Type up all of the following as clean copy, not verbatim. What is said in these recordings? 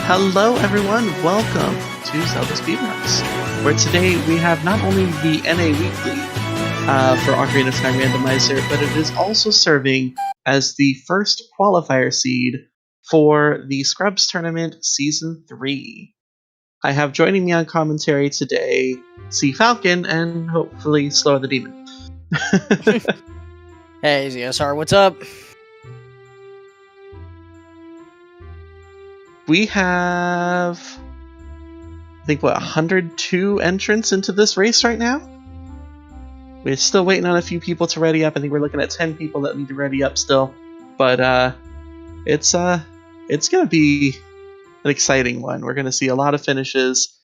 Hello everyone, welcome to ZeldaSpeedRuns, where today we have not only the NA Weekly for Ocarina of Time Randomizer, but it is also serving as the first qualifier seed for the Scrubs Tournament Season 3. I have joining me on commentary today, C Falcon, and hopefully Slow the Demon. Hey, ZSR, what's up? We have, I think, 102 entrants into this race right now? We're still waiting on a few people to ready up. I think we're looking at 10 people that need to ready up still. But it's gonna be an exciting one. We're gonna see a lot of finishes.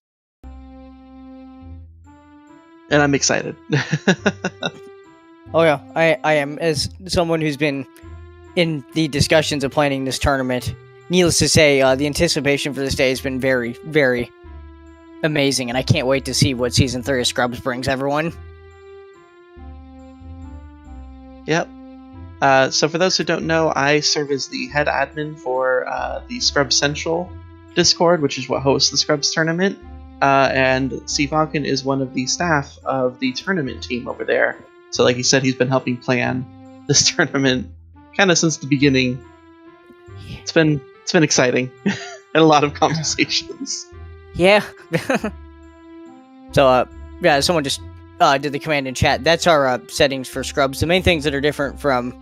And I'm excited. Oh yeah, I am, as someone who's been in the discussions of planning this tournament. Needless to say, the anticipation for this day has been very, very amazing, and I can't wait to see what Season 3 of Scrubs brings everyone. Yep. So for those who don't know, I serve as the head admin for the Scrubs Central Discord, which is what hosts the Scrubs tournament. And C Falcon is one of the staff of the tournament team over there. So like he said, he's been helping plan this tournament kind of since the beginning. It's been exciting and a lot of conversations. Yeah. So, yeah, someone just did the command in chat. That's our settings for Scrubs. The main things that are different from,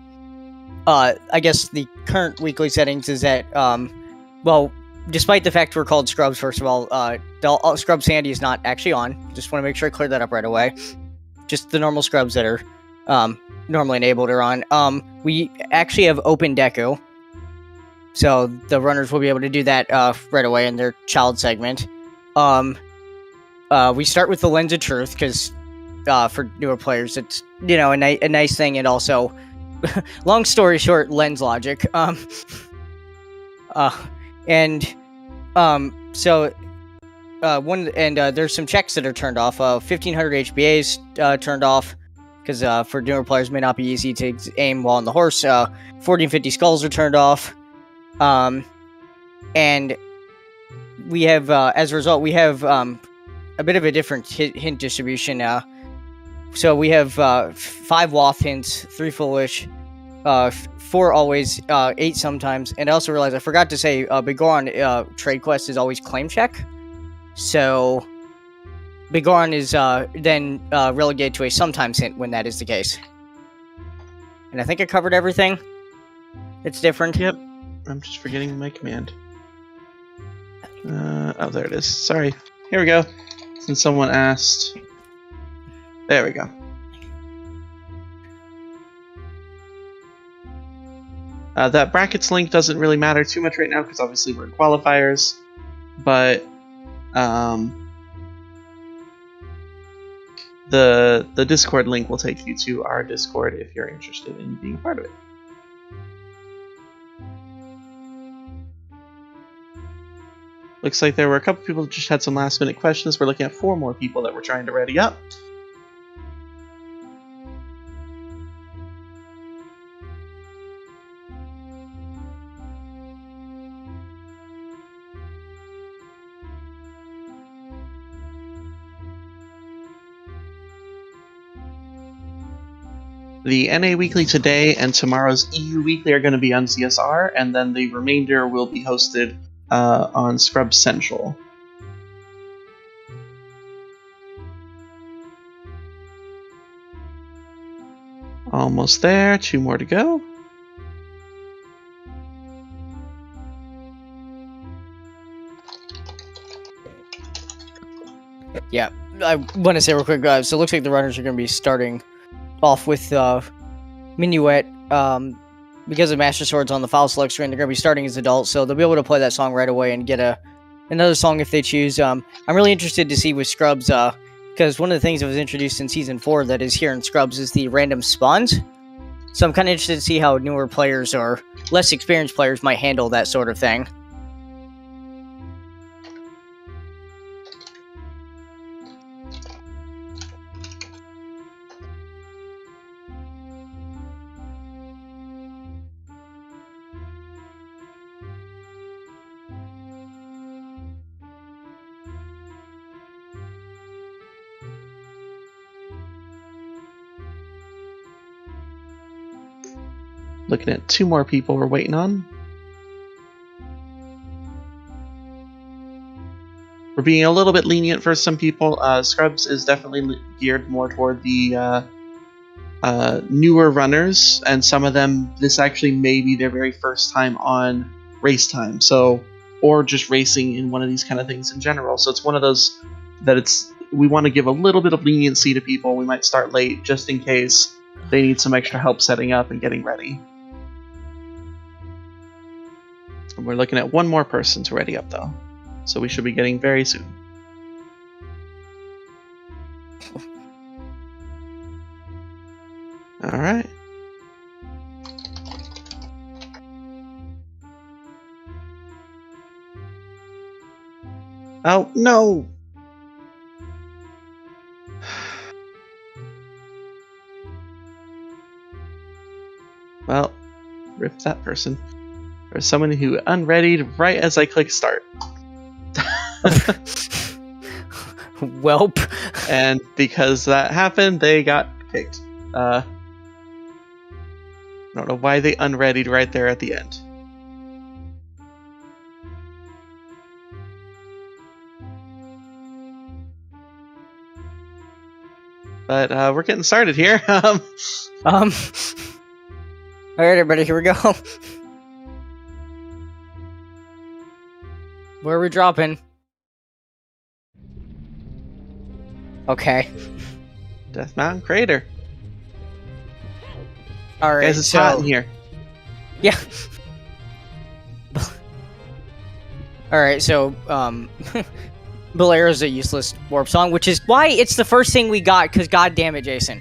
I guess, the current weekly settings is that, well, despite the fact we're called Scrubs, first of all, Scrubs Sandy is not actually on. Just want to make sure I cleared that up right away. Just the normal Scrubs that are normally enabled are on. We actually have Open Deco, so the runners will be able to do that right away in their child segment. We start with the Lens of Truth, because for newer players, it's, you know, a nice thing, and also, long story short, lens logic. There's some checks that are turned off. 1500 HBA's turned off, because for newer players, it may not be easy to aim while on the horse. 1450 skulls are turned off. And we have, as a result, we have a bit of a different hint distribution. So we have 5 waft hints, 3 foolish, 4 always, 8 sometimes. And I also realized I forgot to say, Bigoron trade quest is always claim check. So Bigoron is then relegated to a sometimes hint when that is the case. And I think I covered everything. It's different. Yep. I'm just forgetting my command. Oh, there it is. Sorry. Here we go. Since someone asked. There we go. That brackets link doesn't really matter too much right now, because obviously we're in qualifiers. But the Discord link will take you to our Discord if you're interested in being a part of it. Looks like there were a couple people that just had some last minute questions. We're looking at 4 more people that we're trying to ready up. The NA Weekly today and tomorrow's EU Weekly are going to be on ZSR, and then the remainder will be hosted on Scrubs Central. Almost there, 2 more to go. Yeah, I want to say real quick, guys. So it looks like the runners are going to be starting off with Minuet. Because of Master Swords on the file select screen, they're going to be starting as adults, so they'll be able to play that song right away and get another song if they choose. I'm really interested to see with Scrubs, because one of the things that was introduced in Season 4 that is here in Scrubs is the random spawns. So I'm kind of interested to see how newer players or less experienced players might handle that sort of thing. Looking at 2 more people we're waiting on. We're being a little bit lenient for some people. Scrubs is definitely geared more toward the newer runners, and some of them, this actually may be their very first time on race time, so, or just racing in one of these kind of things in general. So it's one of those that we want to give a little bit of leniency to people. We might start late just in case they need some extra help setting up and getting ready. And we're looking at 1 more person to ready up though, so we should be getting very soon. All right. Oh, no! Well, rip that person. There's someone who unreadied right as I click start. Welp. And because that happened, they got kicked. I don't know why they unreadied right there at the end. But we're getting started here. Alright, everybody, here we go. Where are we dropping? Okay. Death Mountain Crater. Alright, guys, it's hot in here. Yeah. Alright, so, Bolero is a useless warp song, which is why it's the first thing we got, because god damn it, Jason.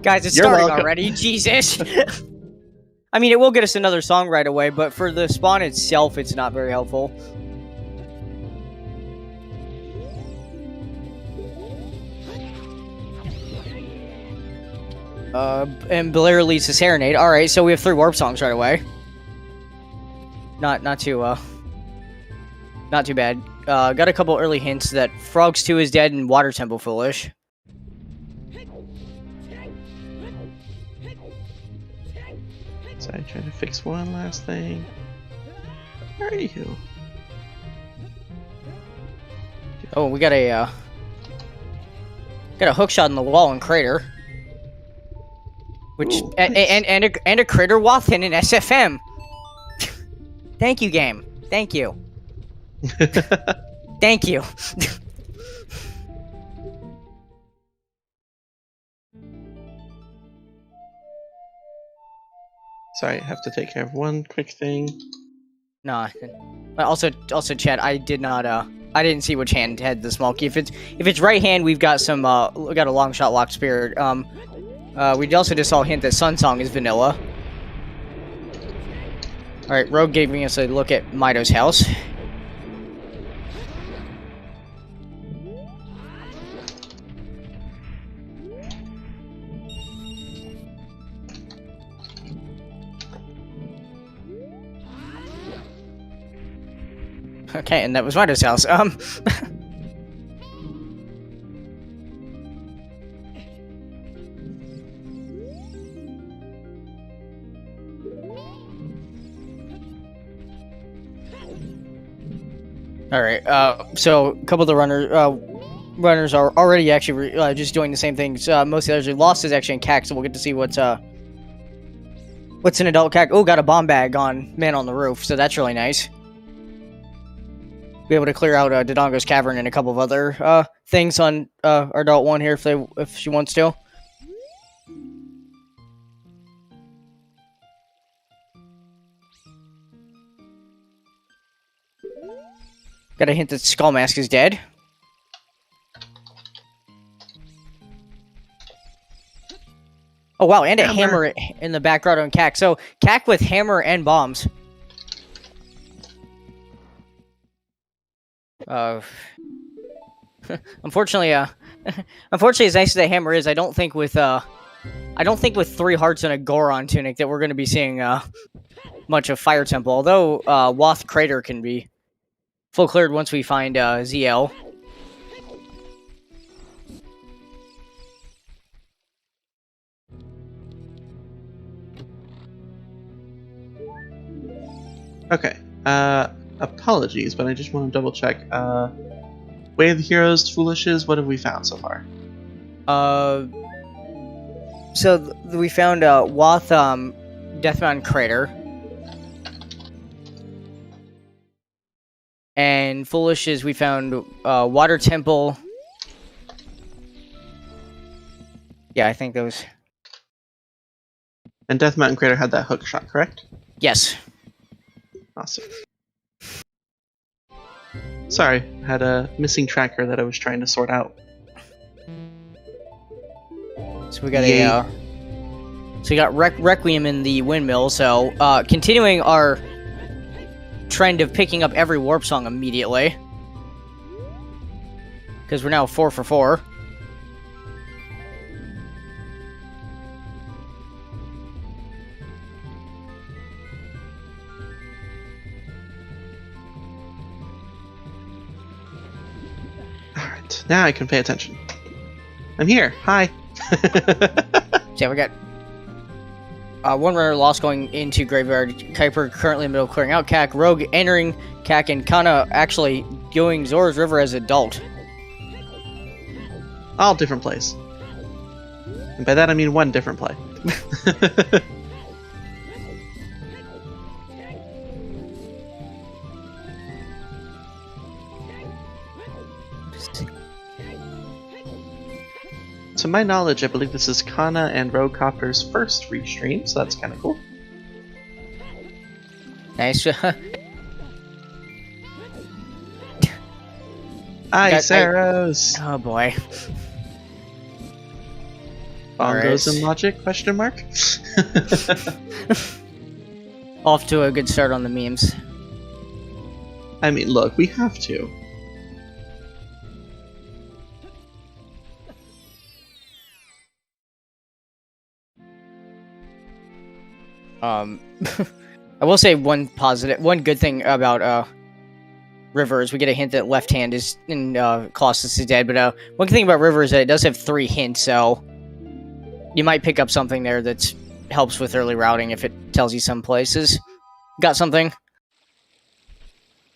Guys, it's starting already, Jesus. I mean, it will get us another song right away, but for the spawn itself, it's not very helpful. And Bolero leads to Serenade. Alright, so we have 3 warp songs right away. Not too bad. Got a couple early hints that Frogs 2 is dead and Water Temple foolish. So I'm trying to fix one last thing. Where are you? Oh, we got a hook shot in the wall in Crater. Which Ooh, nice. and a Crater Wathin in SFM. Thank you, game. Thank you. Thank you. Sorry, I have to take care of one quick thing. Nah. Also, chat. I didn't see which hand had the small key. If it's right hand, we've got some. We got a long shot locked spirit. We also just saw a hint that Sun Song is vanilla. Alright, Rogue giving us a look at Mido's house. Okay, and that was Mido's house. Alright, so a couple of the runners are already actually just doing the same things. Most of the others are lost is actually in CAC, so we'll get to see what's an adult CAC. Oh, got a bomb bag on Man on the Roof, so that's really nice. Be able to clear out Dodongo's Cavern and a couple of other things on our adult one here if she wants to. Got a hint that Skullmask is dead. Oh wow, and a hammer in the background on CAC. So CAC with hammer and bombs. Unfortunately, unfortunately, as nice as the hammer is, I don't think with 3 hearts and a Goron tunic that we're going to be seeing much of Fire Temple. Although Wath Crater can be full cleared once we find ZL. Okay. Apologies, but I just want to double check. Way of the Heroes, Foolishes, what have we found so far? We found Wath Death Mountain Crater. And Foolishes, we found Water Temple. Yeah, I think those. And Death Mountain Crater had that hook shot, correct? Yes. Awesome. Sorry, I had a missing tracker that I was trying to sort out. So we got so we got Requiem in the windmill. So continuing our trend of picking up every warp song immediately, because we're now 4 for 4. Alright, now I can pay attention. I'm here. Hi. Yeah, we got one runner lost going into Graveyard. Kuiper currently in the middle of clearing out CAC. Rogue entering CAC, and Kana actually going Zora's River as adult. All different plays. And by that I mean one different play. To my knowledge, I believe this is Kana and Rogue Copter's first restream, so that's kind of cool. Nice. Ice arrows! Oh boy. Bongos and logic? Question mark? Off to a good start on the memes. I mean, look, we have to. I will say one good thing about River is we get a hint that left hand is in Colossus is dead. But one thing about River is that it does have 3 hints, so you might pick up something there that helps with early routing if it tells you some places. Got something?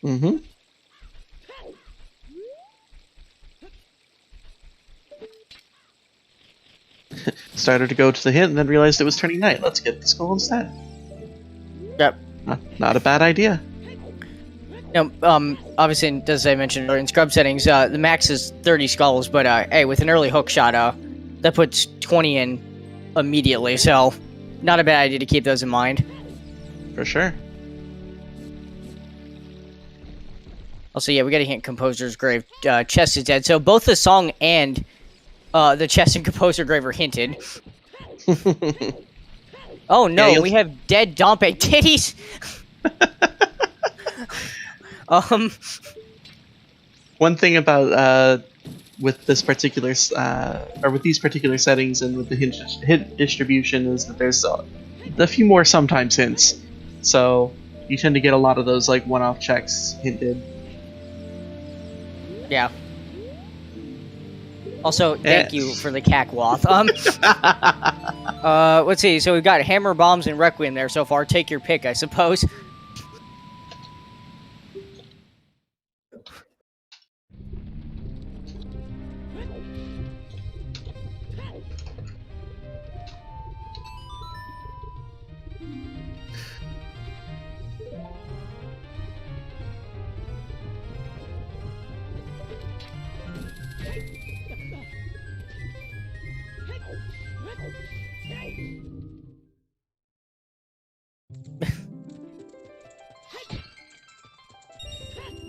Mm-hmm. Started to go to the hint and then realized it was turning night. Let's get the skull instead. Yep. Not a bad idea. Now, obviously, as I mentioned in scrub settings, the max is 30 skulls, but hey, with an early hook shot, that puts 20 in immediately, so not a bad idea to keep those in mind. For sure. Also, yeah, we got a hint Composer's Grave. Chest is dead, so both the song and the chest and Composer Grave are hinted. Oh no, yeah, we have dead Dompe titties! One thing about with this particular or with these particular settings and with the hint distribution is that there's a few more sometimes hints, so you tend to get a lot of those like one-off checks hinted. Yeah. Also, thank you for the Cacwath. Let's see. So we've got Hammer, Bombs, and Requiem there so far. Take your pick, I suppose.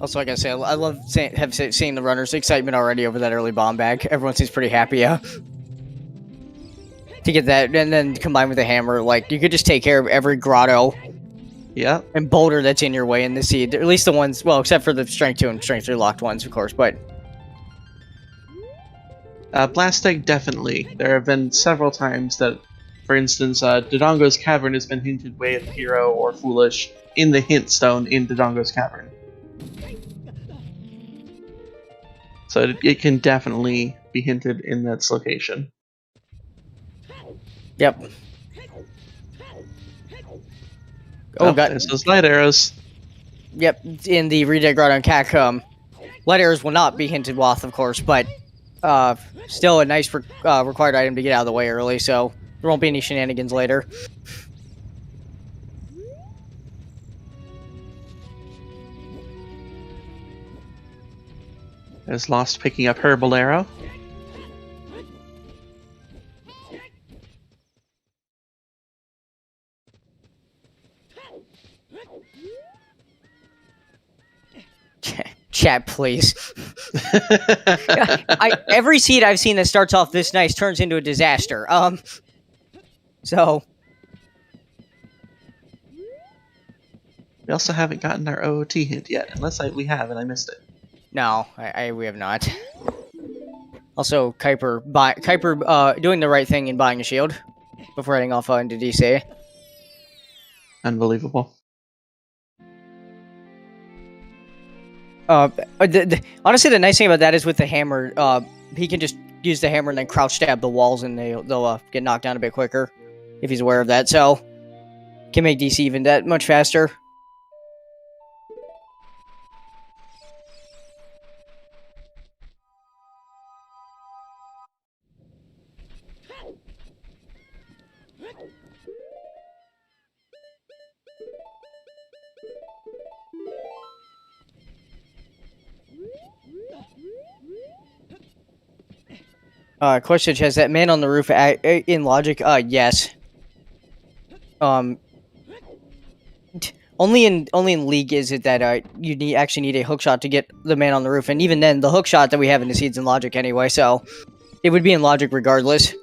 Also, like I say, I love seeing the runners' excitement already over that early bomb bag. Everyone seems pretty happy, yeah. To get that, and then combined with the hammer, like, you could just take care of every grotto and boulder that's in your way in the seed. At least the ones, well, except for the Strength 2 and Strength 3 locked ones, of course, but... Blast Egg, definitely. There have been several times that, for instance, Dodongo's Cavern has been hinted Way of the Hero or Foolish in the hint stone in Dodongo's Cavern. So it can definitely be hinted in that location. Yep. Oh, God. There's those light arrows. Yep, in the Redeck Ground on CAC, letters will not be hinted Woth, of course, but still a nice required item to get out of the way early, so there won't be any shenanigans later. There's Lost picking up her bolero. Chat, please. Every seed I've seen that starts off this nice turns into a disaster. So We also haven't gotten our OOT hint yet, unless we have and I missed it. no, we have not. Also, Kuiper doing the right thing in buying a shield before heading off into DC. Unbelievable. Honestly, the nice thing about that is with the hammer, he can just use the hammer and then crouch stab the walls, and they'll get knocked down a bit quicker if he's aware of that. So, can make DC even that much faster. Question: has that man on the roof in logic? Yes. Only in League is it that you actually need a hookshot to get the man on the roof, and even then, the hookshot that we have in the seed's in logic anyway, so it would be in logic regardless.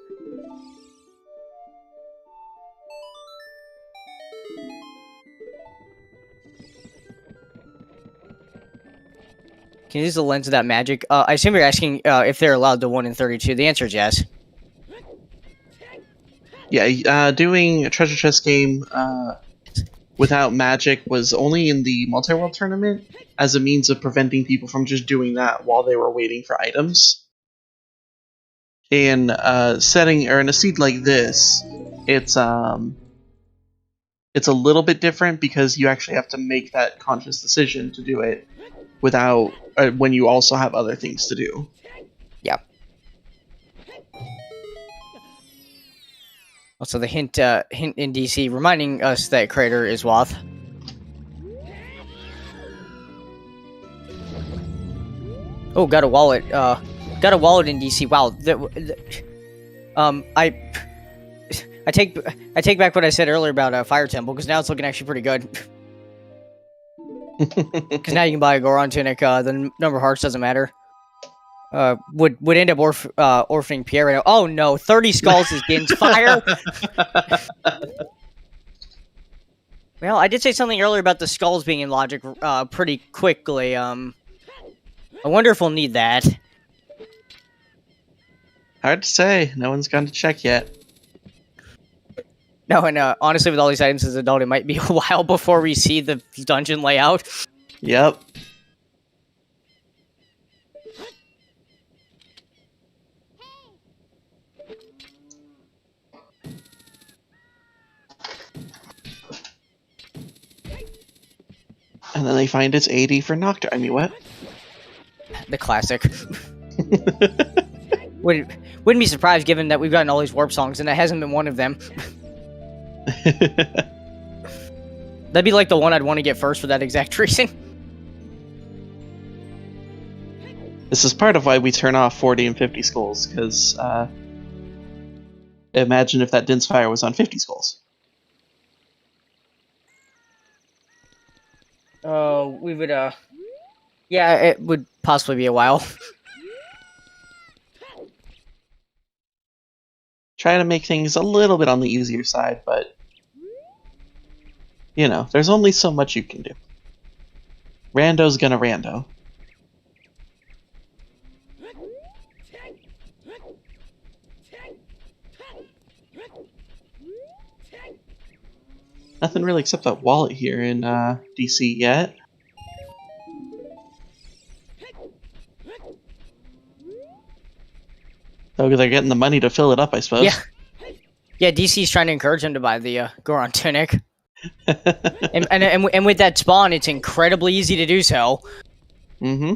Can you use the lens of that magic? I assume you're asking if they're allowed to 1 in 32. The answer is yes. Yeah, doing a treasure chest game without magic was only in the multi-world tournament as a means of preventing people from just doing that while they were waiting for items. In setting or in a seed like this, it's a little bit different because you actually have to make that conscious decision to do it without when you also have other things to do. Yeah. Also, the hint in DC reminding us that Crater is Woth. Oh, got a wallet. Got a wallet in DC. Wow. I take back what I said earlier about Fire Temple, because now it's looking actually pretty good. Because now you can buy a Goron Tunic. The number of hearts doesn't matter. Would end up orphaning Pierre right now. Oh no, 30 skulls is Gin's fire. Well, I did say something earlier about the skulls being in logic pretty quickly. I wonder if we'll need that. Hard to say. No one's gone to check yet. No, and honestly, with all these items as an adult, it might be a while before we see the dungeon layout. Yep. And then they find it's 80 for Nocturne. I mean, what? The classic. Wouldn't be surprised given that we've gotten all these warp songs and that hasn't been one of them. That'd be like the one I'd want to get first for that exact reason. This is part of why we turn off 40 and 50 skulls, because imagine if that Din's Fire was on 50 skulls. Oh, we would, yeah, it would possibly be a while. Try to make things a little bit on the easier side, but you know, there's only so much you can do. Rando's gonna rando. Nothing really except that wallet here in DC yet. So they're getting the money to fill it up, I suppose. Yeah. Yeah, DC's trying to encourage him to buy the Goron Tunic. and with that spawn, it's incredibly easy to do so. Mm-hmm.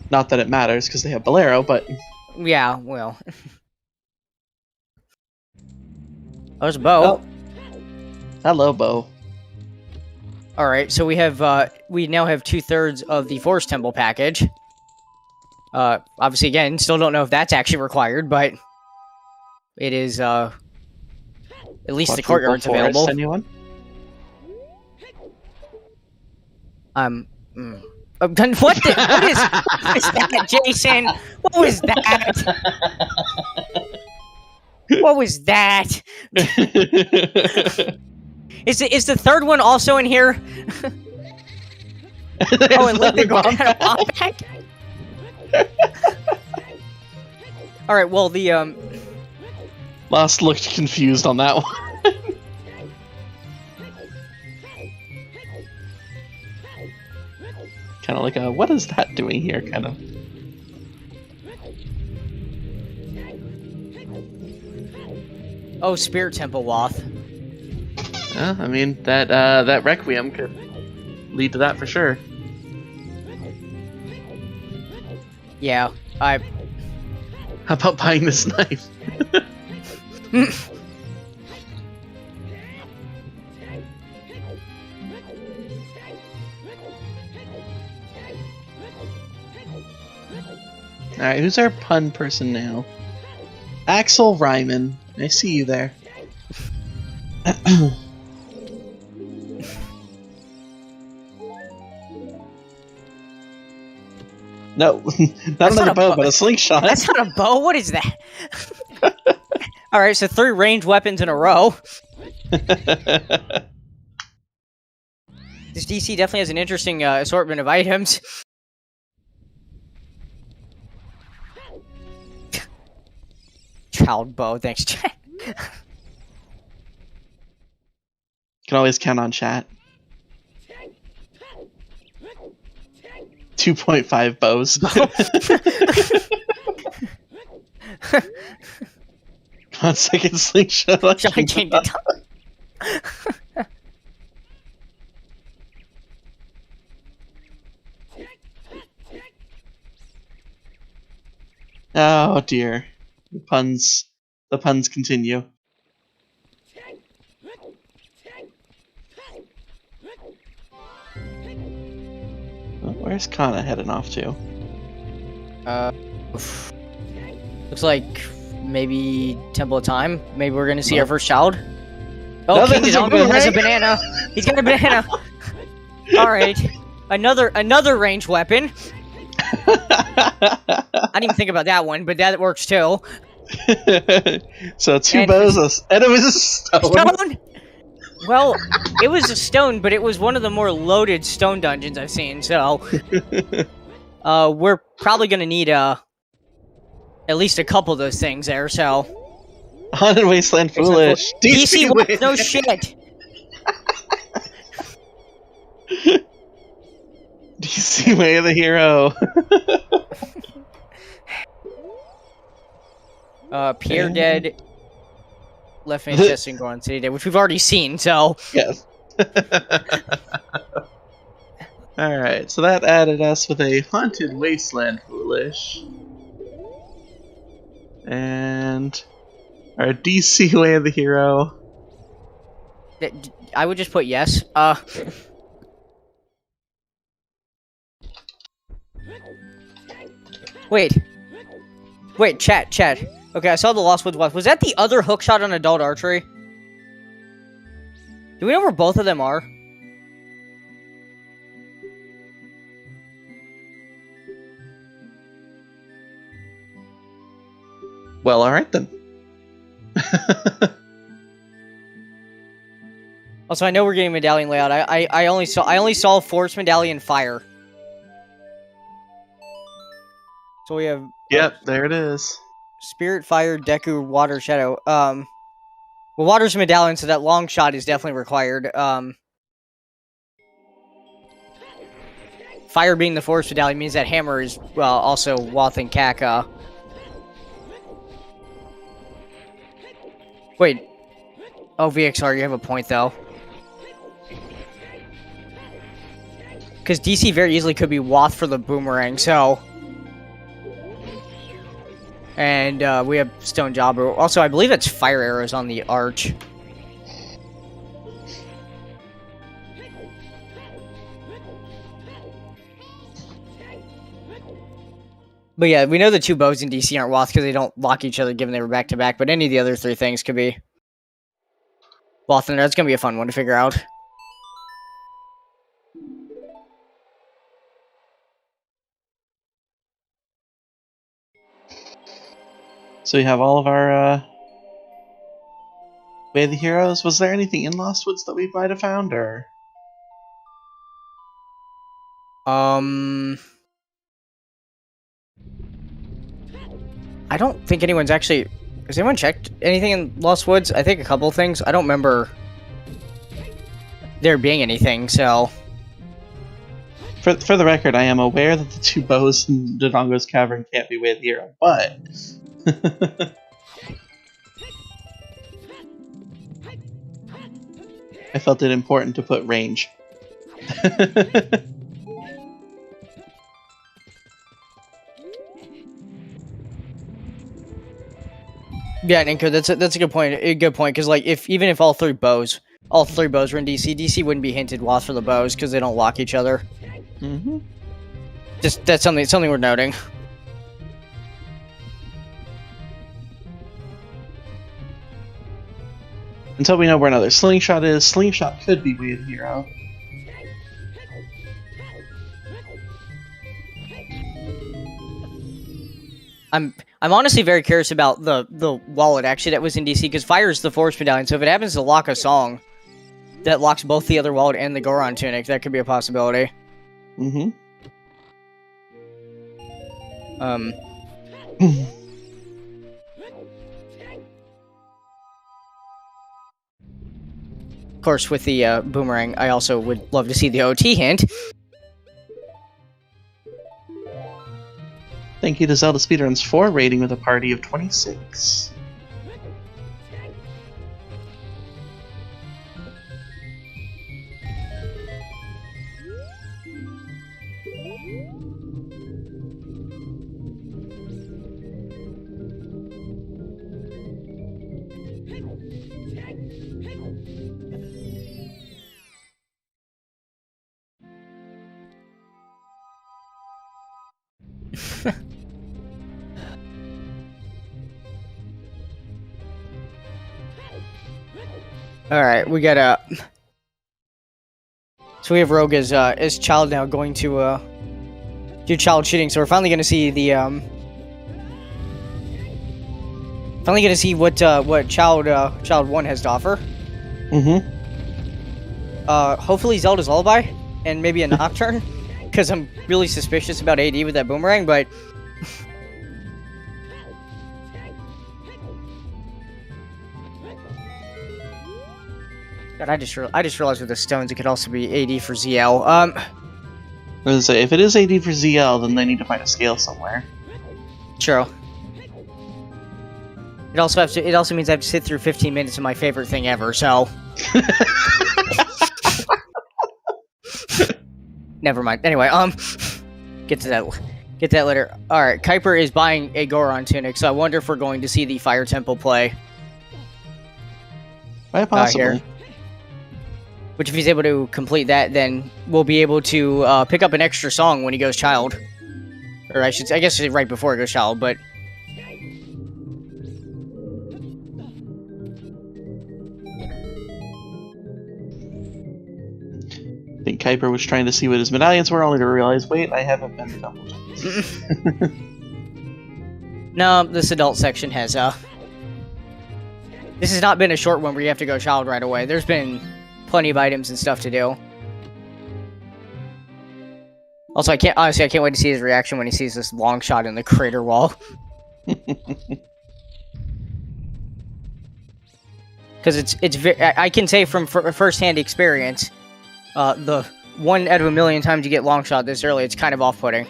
Not that it matters because they have Bolero, but yeah, well. There's a bow. Oh. Hello, Bo. All right, so we now have 2/3 of the Forest Temple package. Obviously, again, still don't know if that's actually required, but it is. At least the courtyard's available. Anyone? What is that, Jason? What was that? What was that? Is the third one also in here? Oh, and Lincoln got a bomb pack. All right. Well, the Lost looked confused on that one. Kind of like a, what is that doing here? Kind of. Oh, Spirit Temple Loth. I mean, that Requiem could lead to that for sure. Yeah, I... How about buying this knife? Alright, who's our pun person now? Axel Ryman. I see you there. No, not another bow, but a slingshot. That's not a bow. What is that? All right, so 3 ranged weapons in a row. This DC definitely has an interesting assortment of items. Child bow, thanks, chat. Can always count on chat. 2.5 bows. Come on, second slingshot. John King to top. Oh dear. The puns continue. Oh, where's Kana heading off to? Looks like maybe Temple of Time. Maybe we're gonna see our first child. Oh, No, King Dodongo has a banana. He's got a banana. All right, another ranged weapon. I didn't even think about that one, but that works too. So 2 bows, and it was a stone. Well, it was a stone, but it was one of the more loaded stone dungeons I've seen, so... we're probably gonna need, at least a couple of those things there, so... Haunted Wasteland Foolish. DC wants no shit! DC Way of the Hero. Pierre Dead... Left Face Testing Goron City Day, which we've already seen, so... Yes. Alright, so that added us with a Haunted Wasteland Foolish. And... our DC Way of the Hero. I would just put yes. Wait, chat. Okay, I saw the Lost Woods Wife. Was that the other hookshot on adult archery? Do we know where both of them are? Well, alright then. Also, I know we're getting medallion layout. I only saw Force Medallion Fire. So we have... Yep, there it is. Spirit, Fire, Deku, Water, Shadow. Well, Water's a medallion, so that long shot is definitely required. Fire being the Force medallion means that Hammer is, well, also Wath and Kaka. Wait. Oh, VXR, you have a point though. Because DC very easily could be Wath for the boomerang, so. And we have Stone Jobber. Also, I believe it's Fire Arrows on the Arch. But yeah, we know the two bows in DC aren't Wath because they don't lock each other given they were back to back, but any of the other three things could be Wath, and that's going to be a fun one to figure out. So we have all of our Way of the Heroes. Was there anything in Lost Woods that we might have found, or? I don't think anyone's actually... Has anyone checked anything in Lost Woods? I think a couple things. I don't remember there being anything, so... For the record, I am aware that the two bows in Dodongo's Cavern can't be Way of the Hero, but... I felt it important to put range. Yeah, Ninko, that's a good point. A good point, because like even if all three bows were in DC, DC wouldn't be hinted Wath for the bows because they don't lock each other. Mm-hmm. Just that's something we're noting. Until we know where another Slingshot is, Slingshot could be Way of the Hero. I'm honestly very curious about the wallet actually that was in DC, because Fire is the Force Medallion, so if it happens to lock a song that locks both the other wallet and the Goron tunic, that could be a possibility. Mm-hmm. Of course, with the boomerang, I also would love to see the OT hint. Thank you to ZeldaSpeedRuns for rating with a party of 26. Alright, we got so we have Rogue as Child now going to do child shooting, so we're finally gonna see the what Child 1 has to offer. Mm-hmm. Hopefully Zelda's Lullaby and maybe a Nocturne, because I'm really suspicious about AD with that boomerang, but God, I just realized with the stones it could also be AD for ZL. I was gonna say, if it is AD for ZL, then they need to find a scale somewhere. True. It also means I have to sit through 15 minutes of my favorite thing ever. So. Never mind. Anyway, get to that later. All right, Kuiper is buying a Goron tunic, so I wonder if we're going to see the Fire Temple play. Quite possibly. Here. Which, if he's able to complete that, then we'll be able to pick up an extra song when he goes Child. Or I guess right before he goes Child, but... I think Kuiper was trying to see what his medallions were, only to realize, wait, I haven't been to double check. No, this adult section has, This has not been a short one where you have to go Child right away. There's been plenty of items and stuff to do. Also, I can't wait to see his reaction when he sees this long shot in the crater wall. Because I can say from first-hand experience, the 1 out of a million times you get long shot this early, it's kind of off-putting.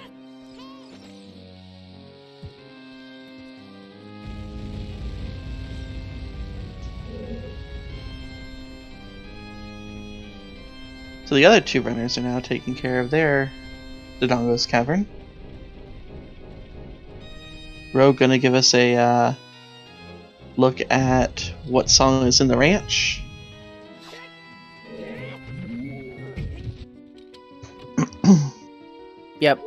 the other two runners are now taking care of their Dodongo's Cavern. Rogue gonna give us a look at what song is in the ranch. Yep.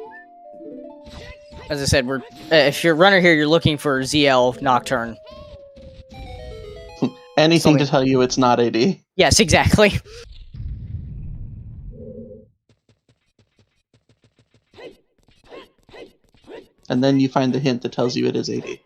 As I said, we're if you're a runner here, you're looking for ZL Nocturne. Anything to tell you it's not AD. Yes, exactly. And then you find the hint that tells you it is AD.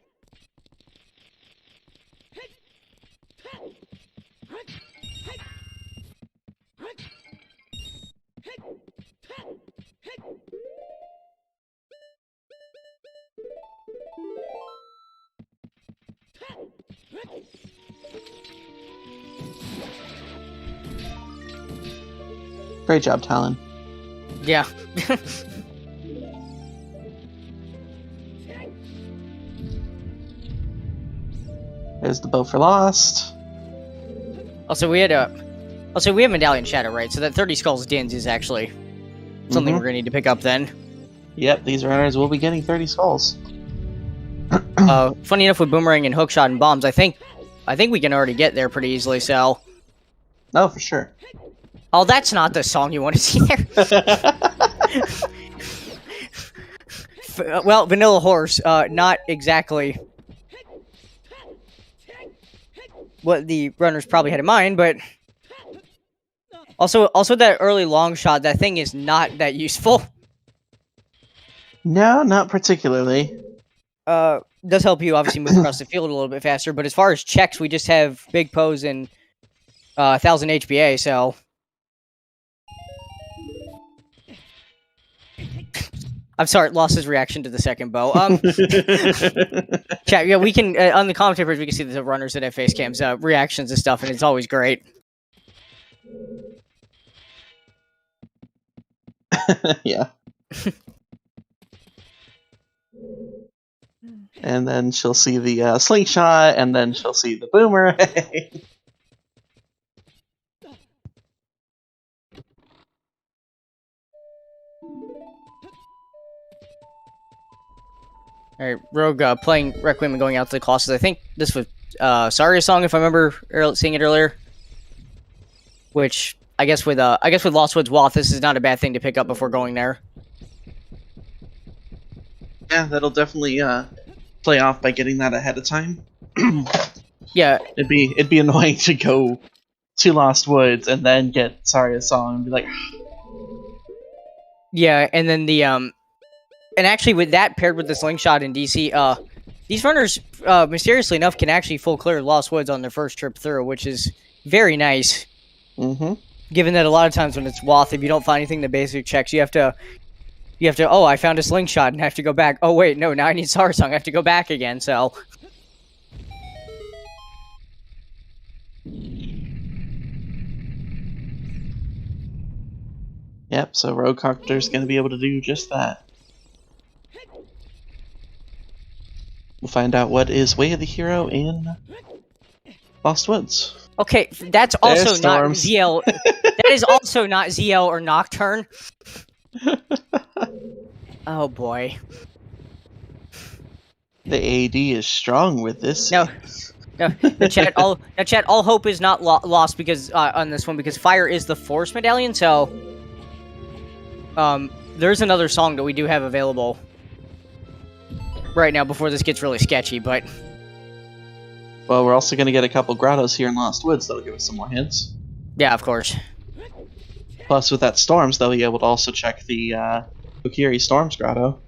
Great job, Talon. Yeah. There's the bow for lost. Also, we have Medallion Shadow, right? So that 30 Skulls Dins is actually something we're gonna need to pick up then. Yep, these runners will be getting 30 skulls. Funny enough, with Boomerang and Hookshot and Bombs, I think we can already get there pretty easily. So. Oh, for sure. Oh, that's not the song you want to see there. Well, Vanilla Horse, not exactly what the runners probably had in mind, but also that early long shot, that thing is not that useful. No, not particularly. Does help you obviously move across the field a little bit faster, but as far as checks, we just have Big Pose and 1000 HPA, so. I'm sorry, lost his reaction to the second bow. Chat, yeah, we can, on the commentary page, we can see the runners that have face cams, reactions and stuff, and it's always great. Yeah. And then she'll see the slingshot, and then she'll see the boomerang. Alright, Rogue playing Requiem and going out to the Colossus. I think this was Saria's song, if I remember seeing it earlier. Which I guess with Lost Woods Wath, this is not a bad thing to pick up before going there. Yeah, that'll definitely play off by getting that ahead of time. Yeah, it'd be annoying to go to Lost Woods and then get Saria's song and be like. Yeah, and then the and actually with that paired with the slingshot in DC, these runners mysteriously enough can actually full clear Lost Woods on their first trip through, which is very nice. Mm-hmm. Given that a lot of times when it's Wath, if you don't find anything in the basic checks, you have to, oh, I found a slingshot and I have to go back. Oh, wait, no, now I need Saria's song. I have to go back again, so. Yep, so Rogue Copter's going to be able to do just that. We'll find out what is Way of the Hero in Lost Woods. Okay, that's also not Storms. ZL. That is also not ZL or Nocturne. Oh boy. The AD is strong with this. No, chat. All hope is not lost because on this one because Fire is the Force Medallion. So, there's another song that we do have available right now before this gets really sketchy, but. Well, we're also going to get a couple grottos here in Lost Woods that'll give us some more hints. Yeah, of course. Plus, with that Storms, they'll be able to also check the Kokiri Storms grotto.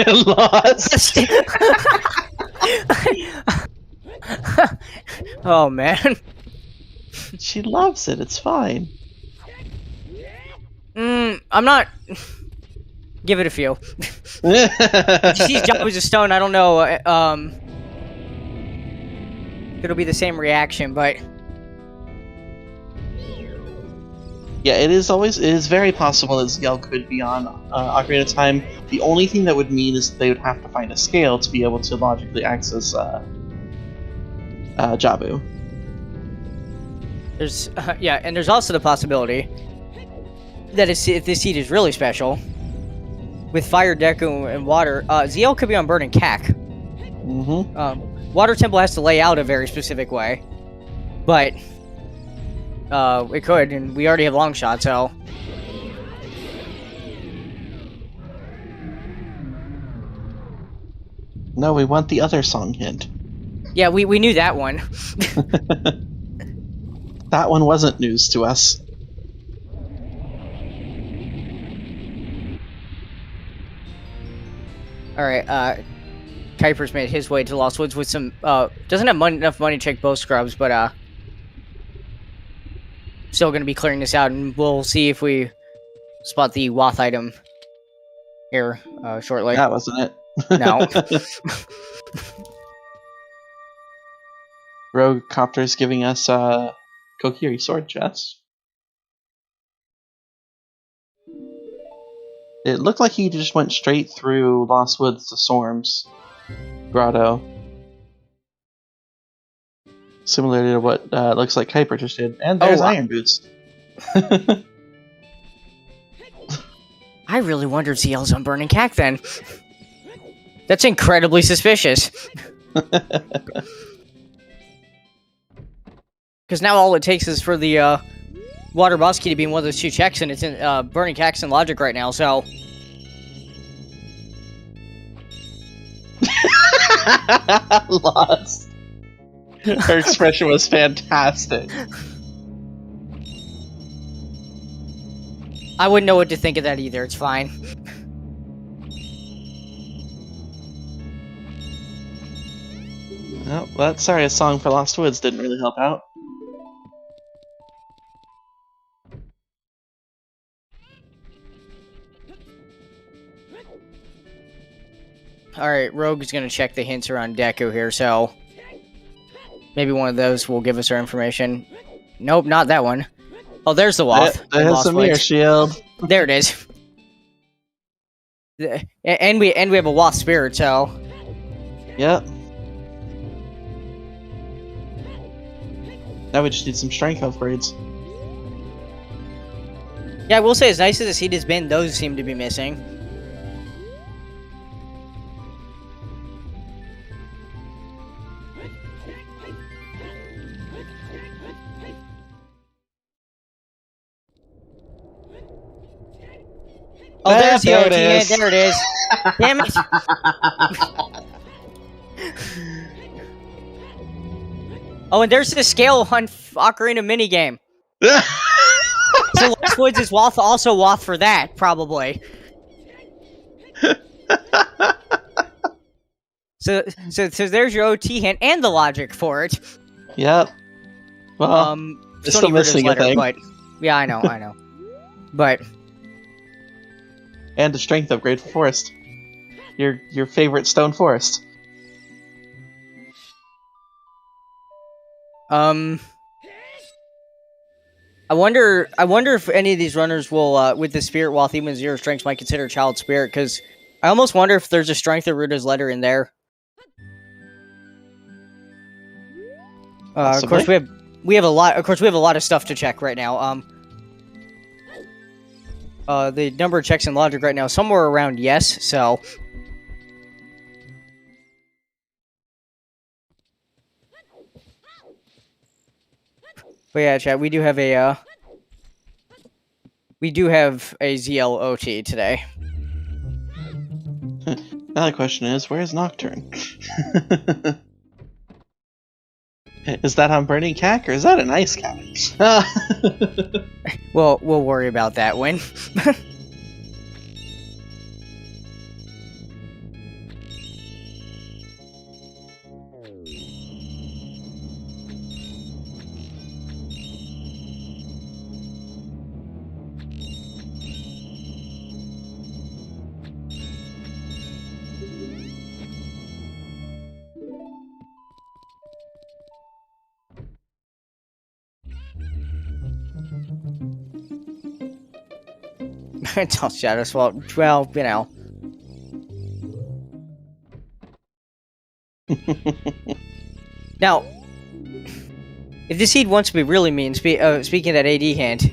Lost! Oh, man. She loves it, it's fine. I'm not... Give it a few. She's job is a stone. I don't know. It'll be the same reaction, but yeah, it is very possible that Zgel could be on Ocarina of Time. The only thing that would mean is that they would have to find a scale to be able to logically access Jabu. There's yeah, and there's also the possibility that if this seed is really special, with fire, Deku, and water, ZL could be on burning cack. Mm-hmm. Water Temple has to lay out a very specific way, but it could, and we already have long shot, so. No, we want the other song hint. Yeah, we knew that one. That one wasn't news to us. Alright, Kuiper's made his way to Lost Woods with some, doesn't have enough money to check both scrubs, but, still gonna be clearing this out, and we'll see if we spot the Wath item here, shortly. That wasn't it. No. Rogue Copter's giving us, Kokiri sword chest. It looked like he just went straight through Lost Woods to Storm's grotto. Similar to what looks like Kuiper just did. And there's Iron Boots. I really wondered ZL's on Burning Cack then. That's incredibly suspicious. Because now all it takes is for the Water Boss Key to be in one of those two checks, and it's in Burning Cax and Logic right now, so. Lost. Her expression was fantastic. I wouldn't know what to think of that either, it's fine. Oh, well, sorry, a song for Lost Woods didn't really help out. Alright, Rogue is gonna check the hints around Deku here, so. Maybe one of those will give us our information. Nope, not that one. Oh, there's the Wath. There's the mirror shield. There it is. And we have a Wath spirit, so. Yep. Now we just need some strength upgrades. Yeah, I will say, as nice as the seed has been, those seem to be missing. Oh, there's the OT. There it is. Damn it. Oh, and there's the scale on Ocarina minigame. So Lost Woods is Wath, also Wath for that, probably. So there's your OT hint and the logic for it. Yep. Well, it's still missing a thing. But, yeah, I know. But. And a strength upgrade for Forest. Your favorite stone forest. I wonder if any of these runners will, with the Spirit Wath, even 0 strengths, might consider Child Spirit, because I almost wonder if there's a strength of Ruta's letter in there. Of course, we have a lot. Of course, we have a lot of stuff to check right now. The number of checks in Logic right now, somewhere around yes, so. But yeah, chat, we do have a ZL OT today. Now the question is, where's Nocturne? Is that on Burning Cack, or is that an ice cap? Well, we'll worry about that when. Tell Shadow Swap. Well, you know. Now, If this seed wants to be really mean, speaking of that AD hand,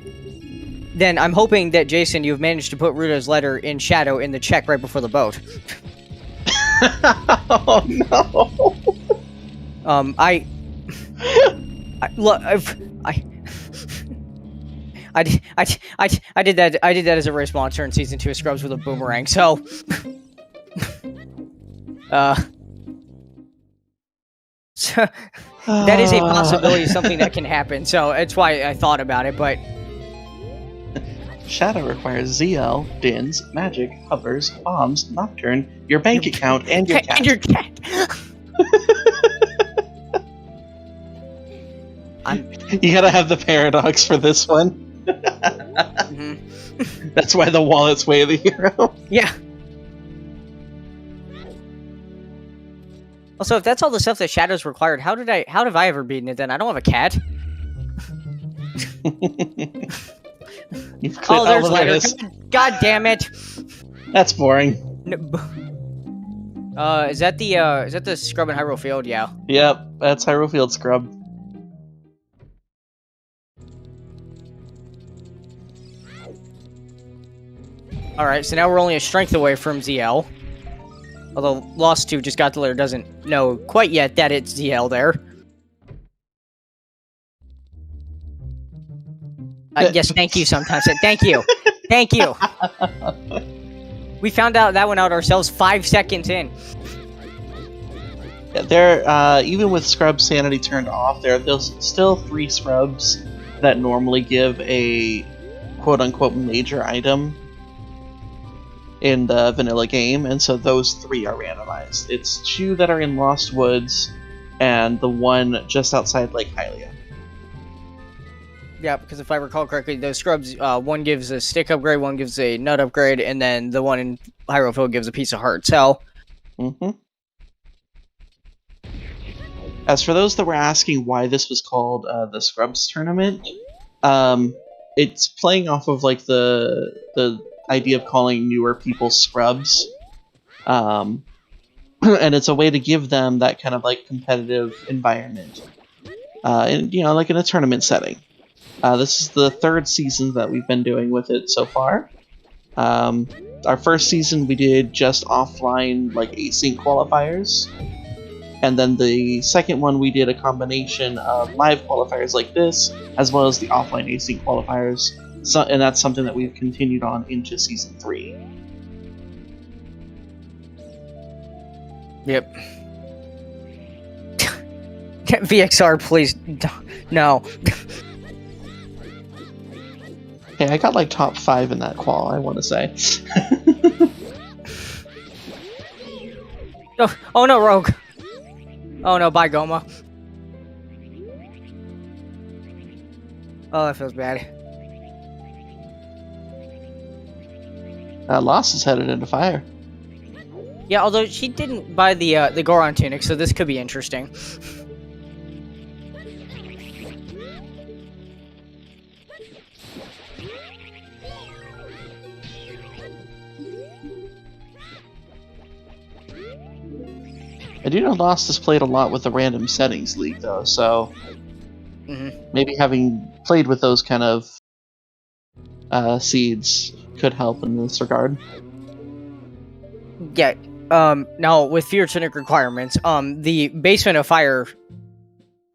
then I'm hoping that, Jason, you've managed to put Ruta's letter in shadow in the check right before the boat. Oh no! Look, I did that as a response in season 2 of Scrubs with a boomerang. So, so that is a possibility, something that can happen. So that's why I thought about it. But Shadow requires ZL, Dins, Magic, Hovers, Bombs, Nocturne, your bank account, and your cat. And your cat. You gotta have the paradox for this one. Mm-hmm. That's why the wallet's way of the hero. Yeah. Also, if that's all the stuff that Shadow's required, how have I ever beaten it then? I don't have a cat. Oh, there's letters. God damn it! That's boring. Is that the scrub in Hyrule Field? Yeah. Yep, that's Hyrule Field scrub. Alright, so now we're only a strength away from ZL. Although Lost 2 just got the letter, doesn't know quite yet that it's ZL there. Yes, thank you sometimes. Thank you. Thank you. We found out that one out ourselves 5 seconds in. Yeah, there, even with Scrub Sanity turned off, there's still 3 Scrubs that normally give a quote-unquote major item in the vanilla game, and so those 3 are randomized. It's 2 that are in Lost Woods, and the one just outside Lake Hylia. Yeah, because if I recall correctly, those scrubs, one gives a stick upgrade, one gives a nut upgrade, and then the one in Hyrule Field gives a piece of heart. So, As for those that were asking why this was called the Scrubs Tournament, it's playing off of like the idea of calling newer people Scrubs, and it's a way to give them that kind of like competitive environment, and like in a tournament setting. This is the 3rd season that we've been doing with it so far. Our first season we did just offline, like async qualifiers. And then the second one we did a combination of live qualifiers like this, as well as the offline async qualifiers. And that's something that we've continued on into season 3. Yep. VXR, please. No. Hey, I got like top 5 in that qual, I want to say. Oh no, Rogue. Oh no, bye Goma. Oh, that feels bad. Lost is headed into fire. Yeah, although she didn't buy the Goron tunic, so this could be interesting. I do know Lost has played a lot with the random settings league, though, so maybe having played with those kind of seeds could help in this regard. Yeah. Now with fewer tunic requirements, the basement of fire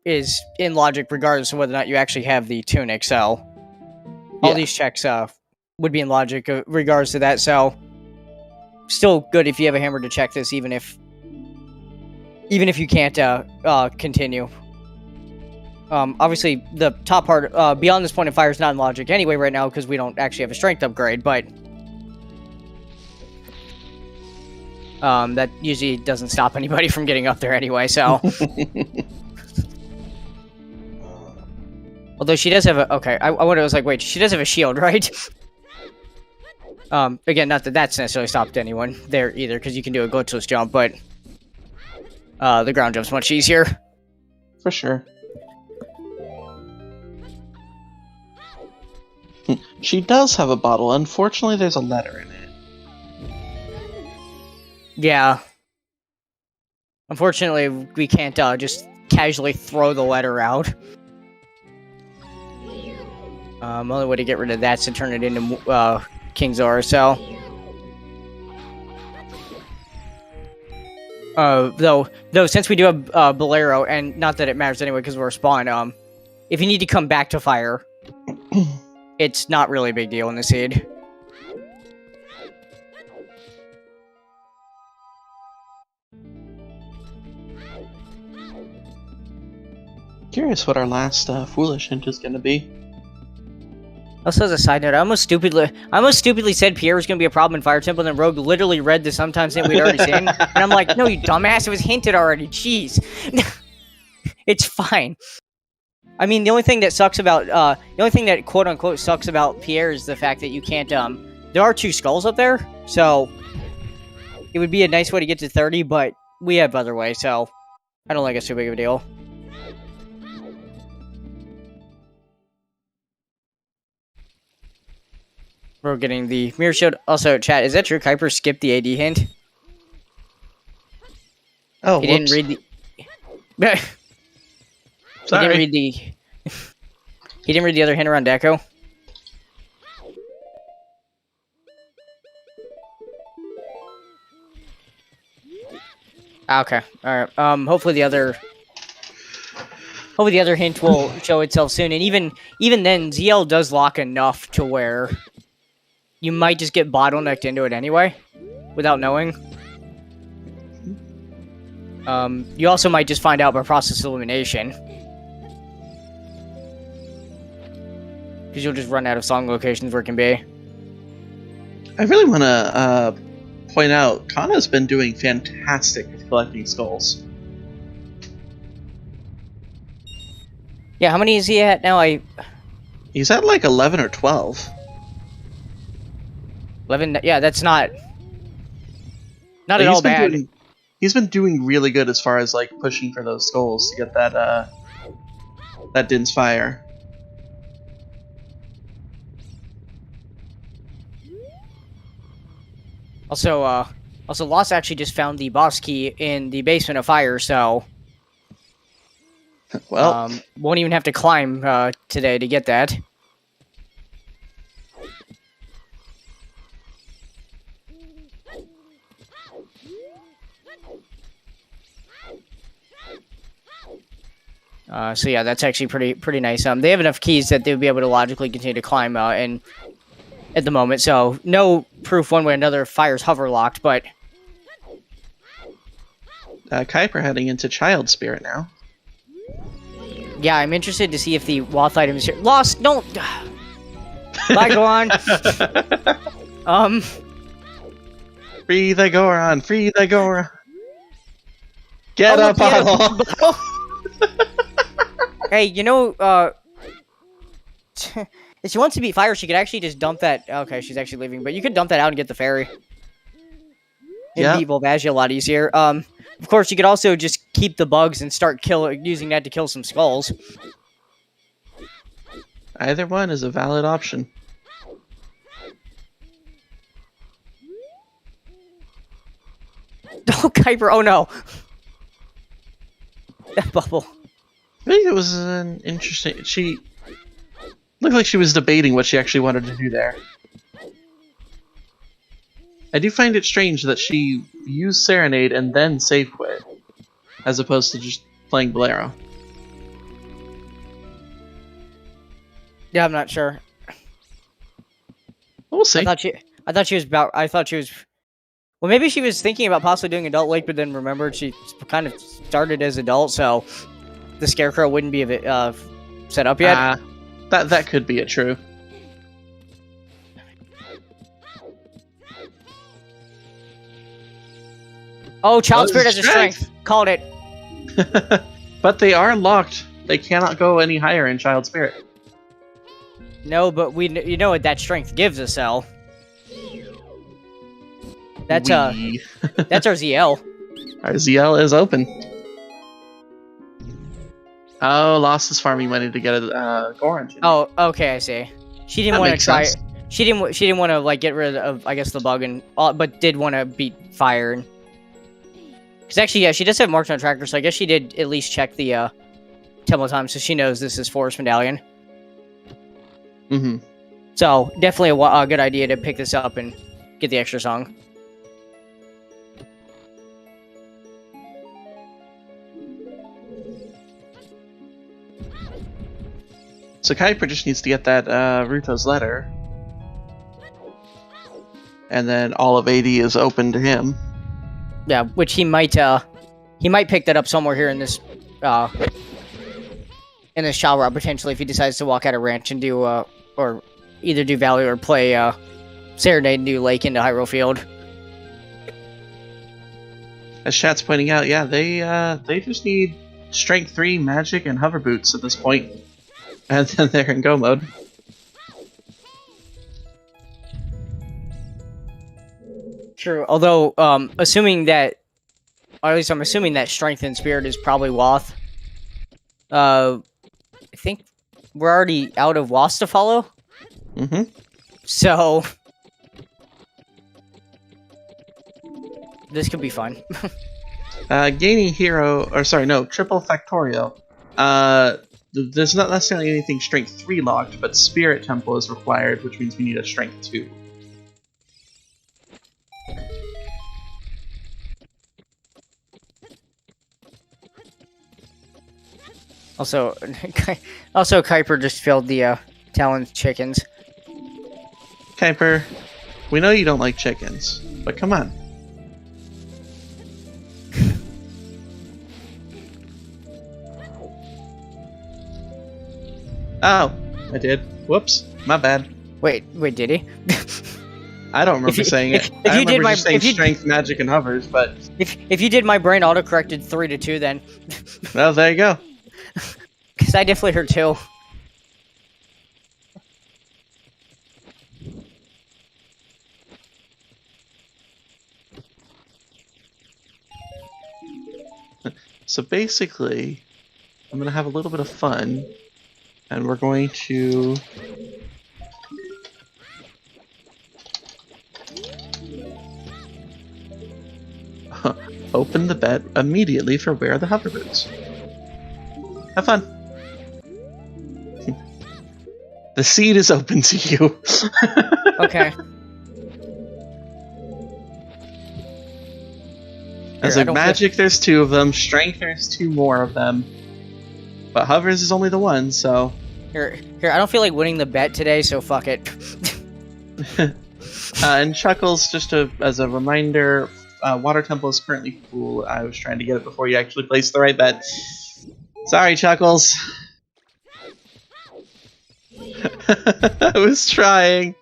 is in logic regardless of whether or not you actually have the tunic. So all these checks would be in logic regards to that. So still good if you have a hammer to check this, even if you can't continue. Obviously, the top part, beyond this point of fire, is not in logic anyway right now, because we don't actually have a strength upgrade, but that usually doesn't stop anybody from getting up there anyway, so... Although she does have a... Okay, I was like, wait, she does have a shield, right? Again, not that that's necessarily stopped anyone there either, because you can do a glitchless jump, but... the ground jump's much easier. For sure. She does have a bottle. Unfortunately, there's a letter in it. Yeah. Unfortunately, we can't just casually throw the letter out. Only way to get rid of that is to turn it into King Zora. So, though since we do have Bolero, and not that it matters anyway because we're a spawn. If you need to come back to fire, it's not really a big deal in the seed. Curious what our last foolish hint is going to be. Also, as a side note, I almost stupidly said Pierre was going to be a problem in Fire Temple, and then Rogue literally read the sometimes hint we'd already seen, and I'm like, no, you dumbass, it was hinted already. Jeez, it's fine. I mean, the only thing that quote unquote sucks about Pierre is the fact that you can't. There are 2 skulls up there, so it would be a nice way to get to 30, but we have other ways, so I don't think it's too big of a deal. We're getting the mirror shield. Also, chat, is that true? Kuiper skipped the AD hint. Oh, he didn't read the. Sorry. He didn't read the. He didn't read the other hint around Deco. Okay. All right. Hopefully the other hint will show itself soon, and even then, ZL does lock enough to where you might just get bottlenecked into it anyway, without knowing. You also might just find out by process elimination. Because you'll just run out of song locations where it can be. I really want to point out, Kana's been doing fantastic with collecting skulls. Yeah, how many is he at now? He's at like 11 or 12. 11? Yeah, that's not at all bad. He's been doing really good as far as like pushing for those skulls to get that Din's Fire. Also, Lost actually just found the boss key in the basement of Fire, so well, won't even have to climb today to get that. So yeah, that's actually pretty nice. They have enough keys that they'll be able to logically continue to climb and at the moment, so no proof one way or another if Fire's hover locked, but Kuiper heading into Child Spirit now. Yeah, I'm interested to see if the Wath item is here. Lost, don't. Bye, go on. Free the Goron, free the Goron. Get a bottle. Hey, you know, if she wants to beat Fire, she could actually just dump that. Okay, she's actually leaving, but you could dump that out and get the fairy. And beat Volvagia a lot easier. Of course, you could also just keep the bugs and start using that to kill some skulls. Either one is a valid option. Oh, Kuiper! Oh no! That bubble. I think it was an interesting. She looked like she was debating what she actually wanted to do there. I do find it strange that she used Serenade and then save quit, as opposed to just playing Bolero. Yeah, I'm not sure. We'll see. I thought she was. Well, maybe she was thinking about possibly doing Adult Lake, but then remembered she kind of started as adult, so the Scarecrow wouldn't be set up yet. That could be it. True. Oh, Child Spirit has a strength. Called it. But they are locked. They cannot go any higher in Child Spirit. No, but you know what that strength gives us, Al. That's that's our ZL. Our ZL is open. Oh, Lost is farming money to get a Goron. Oh, okay, I see. She didn't want to try. She didn't want to like get rid of, I guess, the bug but did want to beat Fire. Because actually, yeah, she does have marked on tracker, so I guess she did at least check the temple time, so she knows this is Forest Medallion. Mm-hmm. So definitely a good idea to pick this up and get the extra song. So Kuiper just needs to get that Ruto's letter. And then all of AD is open to him. Yeah, which he might pick that up somewhere here in this shell route potentially if he decides to walk out of ranch and do or either do Valley or play Serenade and do Lake into Hyrule Field. As chat's pointing out, yeah, they just need Strength 3, Magic, and Hover Boots at this point. And then they're in go mode. True, although assuming that, or at least I'm assuming that Strength and Spirit is probably Woth. I think we're already out of Woth to follow. Mm-hmm. So this could be fun. Gaining hero, or sorry, no, triple factorial. There's not necessarily anything Strength 3 locked, but Spirit Temple is required, which means we need a Strength 2. Also, Kuiper just filled the Talon chickens. Kuiper, we know you don't like chickens, but come on. Oh, I did. Whoops, my bad. Wait, did he? I don't remember saying it. I remember just saying Strength, Magic, and Hovers, but... If you did, my brain auto-corrected 3 to 2 then. Well, there you go. Because I definitely heard 2. So basically, I'm going to have a little bit of fun, and we're going to... open the bet immediately for where are the hover boots. Have fun. The seed is open to you. Okay. As a magic, there's 2 of them. Strength, there's 2 more of them. But hovers is only the one, so... Here, I don't feel like winning the bet today, so fuck it. And Chuckles, just as a reminder, Water Temple is currently full. I was trying to get it before you actually placed the right bet. Sorry, Chuckles. I was trying.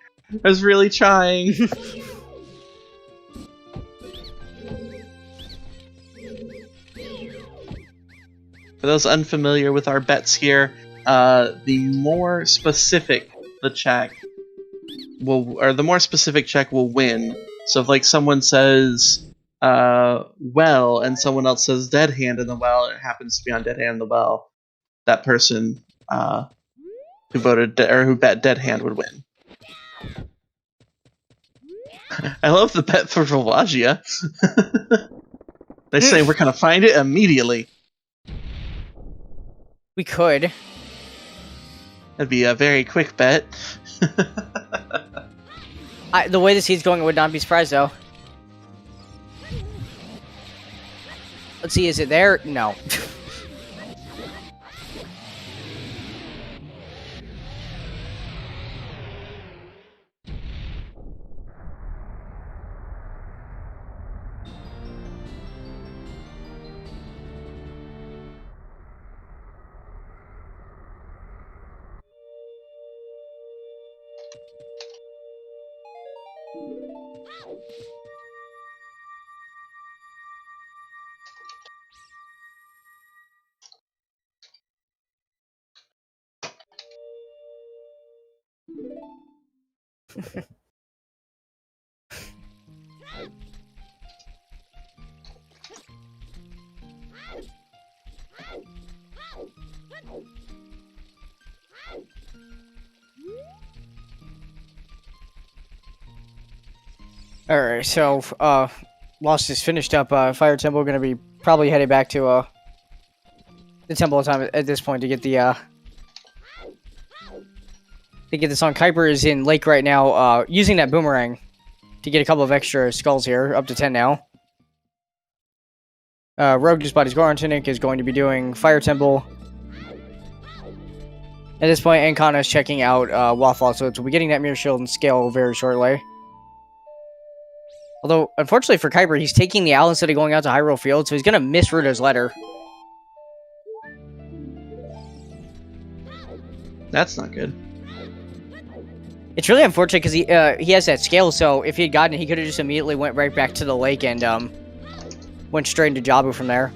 I was really trying. For those unfamiliar with our bets here, the more specific the check will, or the more specific check will win. So if like someone says well, and someone else says dead hand in the well, and it happens to be on dead hand in the well, that person who voted who bet dead hand would win. I love the bet for Volvagia. They say we're gonna find it immediately. We could. That'd be a very quick bet. The way the seed's going, I would not be surprised though. Let's see, is it there? No. Alright, so, Lost is finished up, Fire Temple gonna be probably headed back to, the Temple of Time at this point to get the to get this on. Kuiper is in Lake right now, using that boomerang to get a couple of extra skulls here, up to 10 now. Rogue, just bought his Goron Tunic, is going to be doing Fire Temple. At this point, Ankana is checking out Waffle, so we'll be getting that Mirror Shield and Scale very shortly. Although, unfortunately for Kuiper, he's taking the owl instead of going out to Hyrule Field, so he's going to miss Ruto's letter. That's not good. It's really unfortunate because he has that scale, so if he had gotten it, he could have just immediately went right back to the lake and went straight into Jabu from there.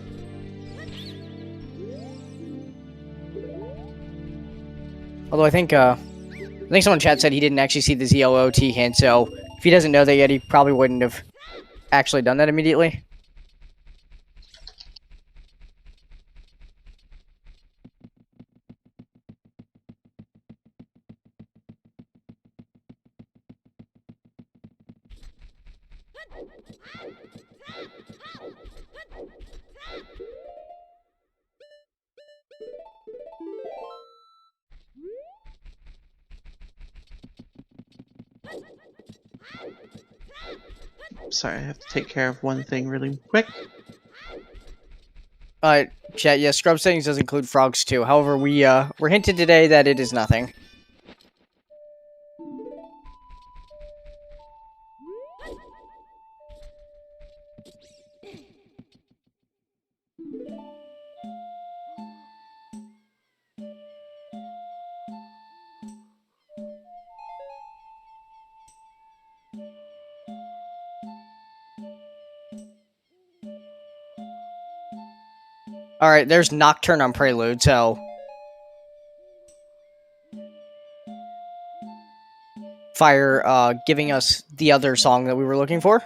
Although I think someone in chat said he didn't actually see the ZLOT hint, so if he doesn't know that yet, he probably wouldn't have actually done that immediately. Sorry, I have to take care of one thing really quick. Chat, yeah, scrub settings does include frogs too. However, we're hinted today that it is nothing. Alright, there's Nocturne on Prelude, so... Fire, giving us the other song that we were looking for.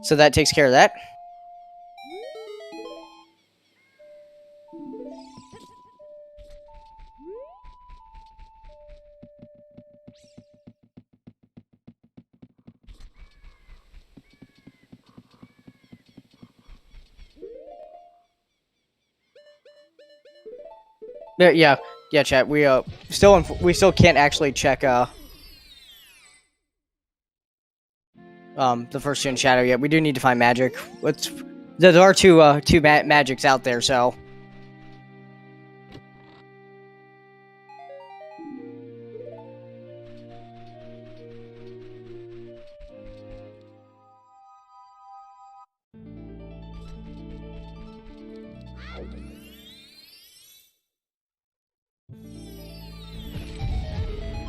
So that takes care of that. Yeah, chat. We still can't actually check the first gen shadow yet. We do need to find magic. There are two magics out there, so.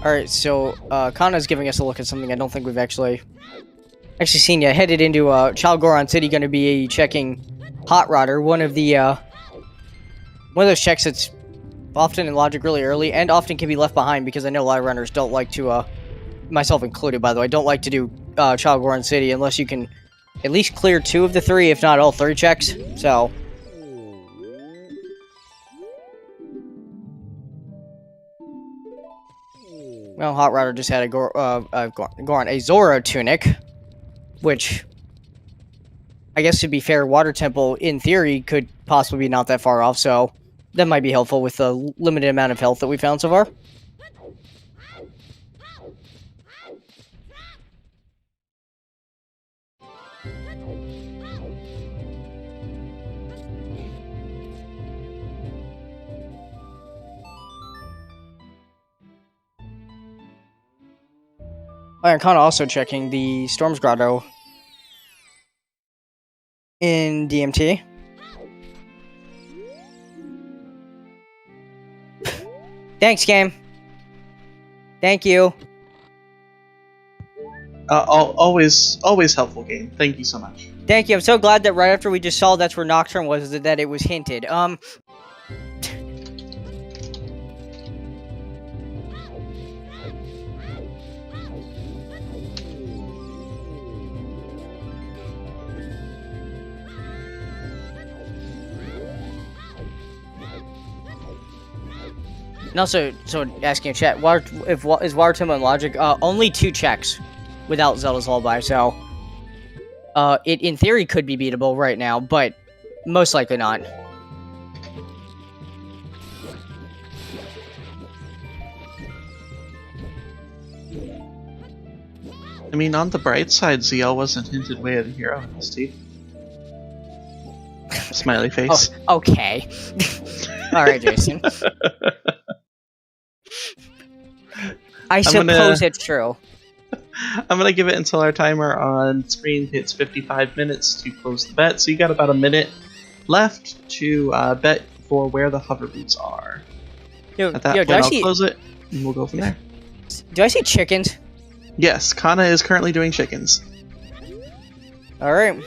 Alright, so Kana's giving us a look at something I don't think we've actually seen yet. Headed into Child Goron City, going to be checking Hot Rodder, one of those checks that's often in logic really early and often can be left behind because I know a lot of runners don't like to, myself included by the way, don't like to do Child Goron City unless you can at least clear 2 of the 3, if not all 3 checks, so... Well, Hot Rodder just had a Zora Tunic, which, I guess to be fair, Water Temple, in theory, could possibly be not that far off, so that might be helpful with the limited amount of health that we found so far. I'm kind of also checking the Storm's Grotto in DMT. Thanks, game. Thank you. Always helpful game. Thank you so much. Thank you. I'm so glad that right after we just saw that's where Nocturne was, that it was hinted. And also, so asking in chat, is Water Temple and Logic only 2 checks without Zelda's Lullaby, so it in theory could be beatable right now, but most likely not. I mean, on the bright side, ZL wasn't hinted way of the hero in this team. Smiley face. Oh, okay. Alright, Jason. I suppose it's true. I'm gonna give it until our timer on screen hits 55 minutes to close the bet. So you got about a minute left to bet for where the hover boots are. At that point, I'll close it, and we'll go from there. Do I see chickens? Yes, Kana is currently doing chickens. Alright.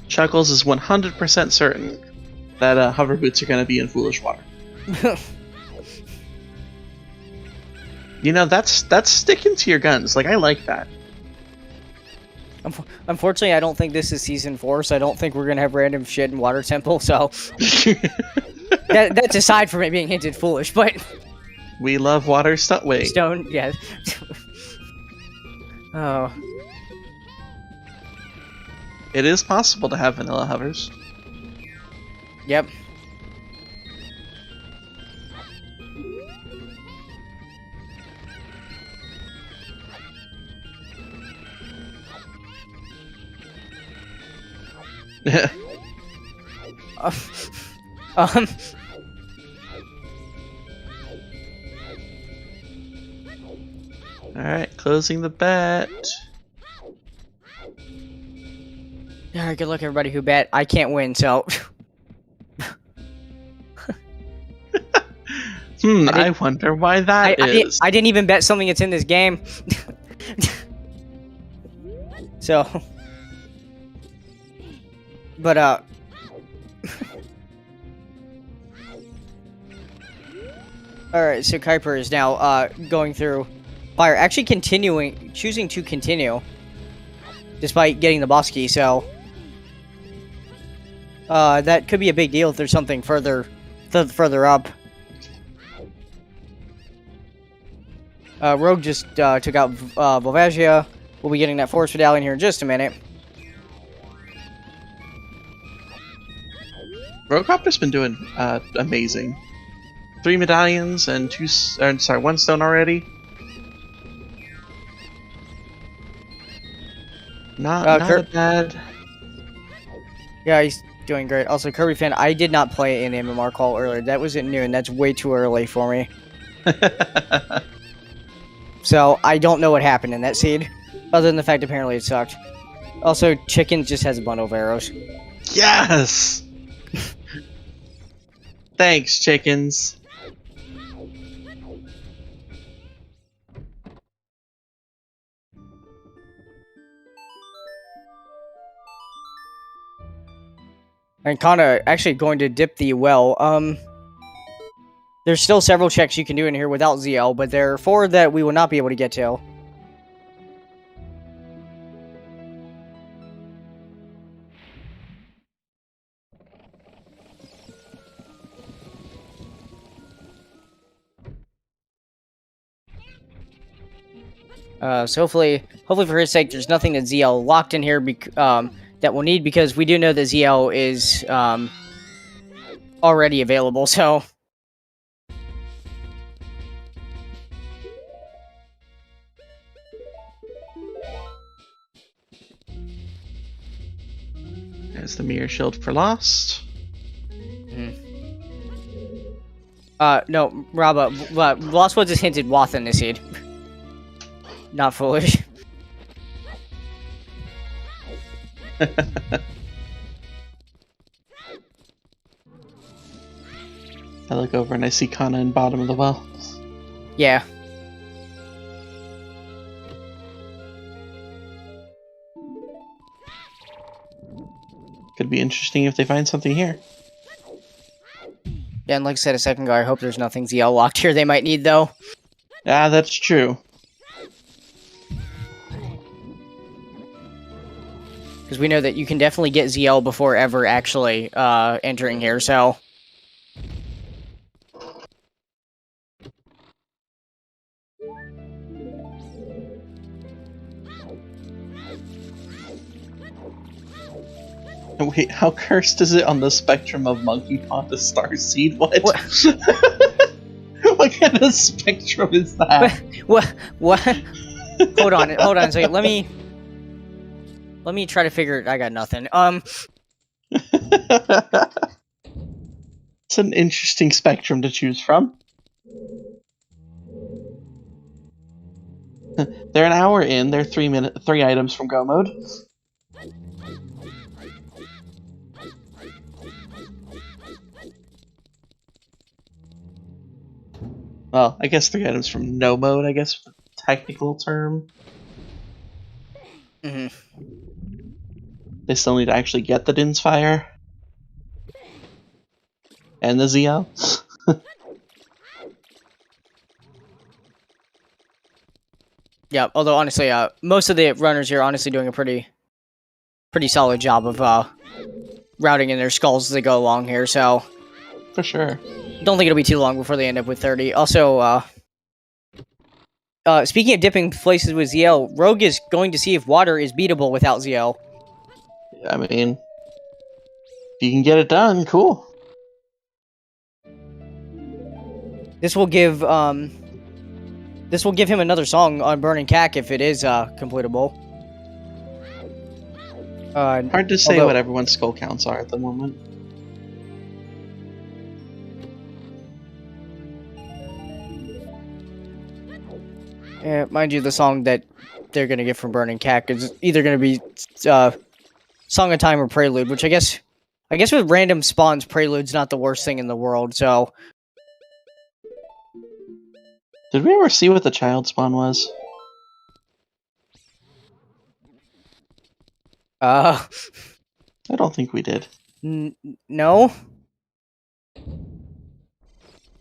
Chuckles is 100% certain that hover boots are going to be in foolish water. You know, that's sticking to your guns. Like, I like that. Unfortunately, I don't think this is season 4, so I don't think we're going to have random shit in Water Temple, so... that's aside from it being hinted foolish, but... We love water stuff. Wait. Stone, yeah. Oh. It is possible to have vanilla hovers. Yep. Alright, closing the bet. Alright, good luck everybody who bet. I can't win, so... I wonder why that is. I didn't even bet something that's in this game. So... But, Alright, so Kuiper is now, going through fire. Actually choosing to continue. Despite getting the boss key, so... that could be a big deal if there's something further up. Rogue just, took out, Volvagia. We'll be getting that Force Medallion here in just a minute. Rocopter's been doing amazing. 3 medallions and 1 stone already. Not bad. Yeah, he's doing great. Also, Kirby fan, I did not play in MMR call earlier. That was at noon. That's way too early for me. So I don't know what happened in that seed, other than the fact apparently it sucked. Also, Chicken just has a bundle of arrows. Yes. Thanks, chickens. And Kana actually going to dip the well. There's still several checks you can do in here without ZL, but there are 4 that we will not be able to get to. So hopefully for his sake, there's nothing that ZL locked in here that we'll need, because we do know that ZL is already available, so... There's the mirror shield for Lost. No, Rob, Lost Woods is hinted Wathan this seed. Not foolish. I look over and I see Kana in bottom of the well. Yeah. Could be interesting if they find something here. Yeah, and like I said a second ago, I hope there's nothing ZL locked here they might need, though. Ah, that's true. Because we know that you can definitely get ZL before ever actually entering here, so... Wait, how cursed is it on the spectrum of monkey paw to starseed? What? What kind of spectrum is that? What? Hold on a second. Let me try to figure it. I got nothing. It's an interesting spectrum to choose from. They're an hour in. They're 3 items from Go mode. Well, I guess 3 items from no mode, I guess, the technical term. Mm-hmm. They still need to actually get the Din's Fire. And the ZL. Yeah, although honestly, most of the runners here are honestly doing a pretty solid job of routing in their skulls as they go along here, so... For sure. Don't think it'll be too long before they end up with 30. Also, speaking of dipping places with ZL, Rogue is going to see if water is beatable without ZL. I mean, if you can get it done, cool. This will give him another song on Burning Cack if it is completable. Hard to say what everyone's skull counts are at the moment. Mind you, the song that they're gonna get from Burning Cack is either gonna be Song of Time or Prelude, which I guess with random spawns, Prelude's not the worst thing in the world, so... Did we ever see what the child spawn was? I don't think we did. No?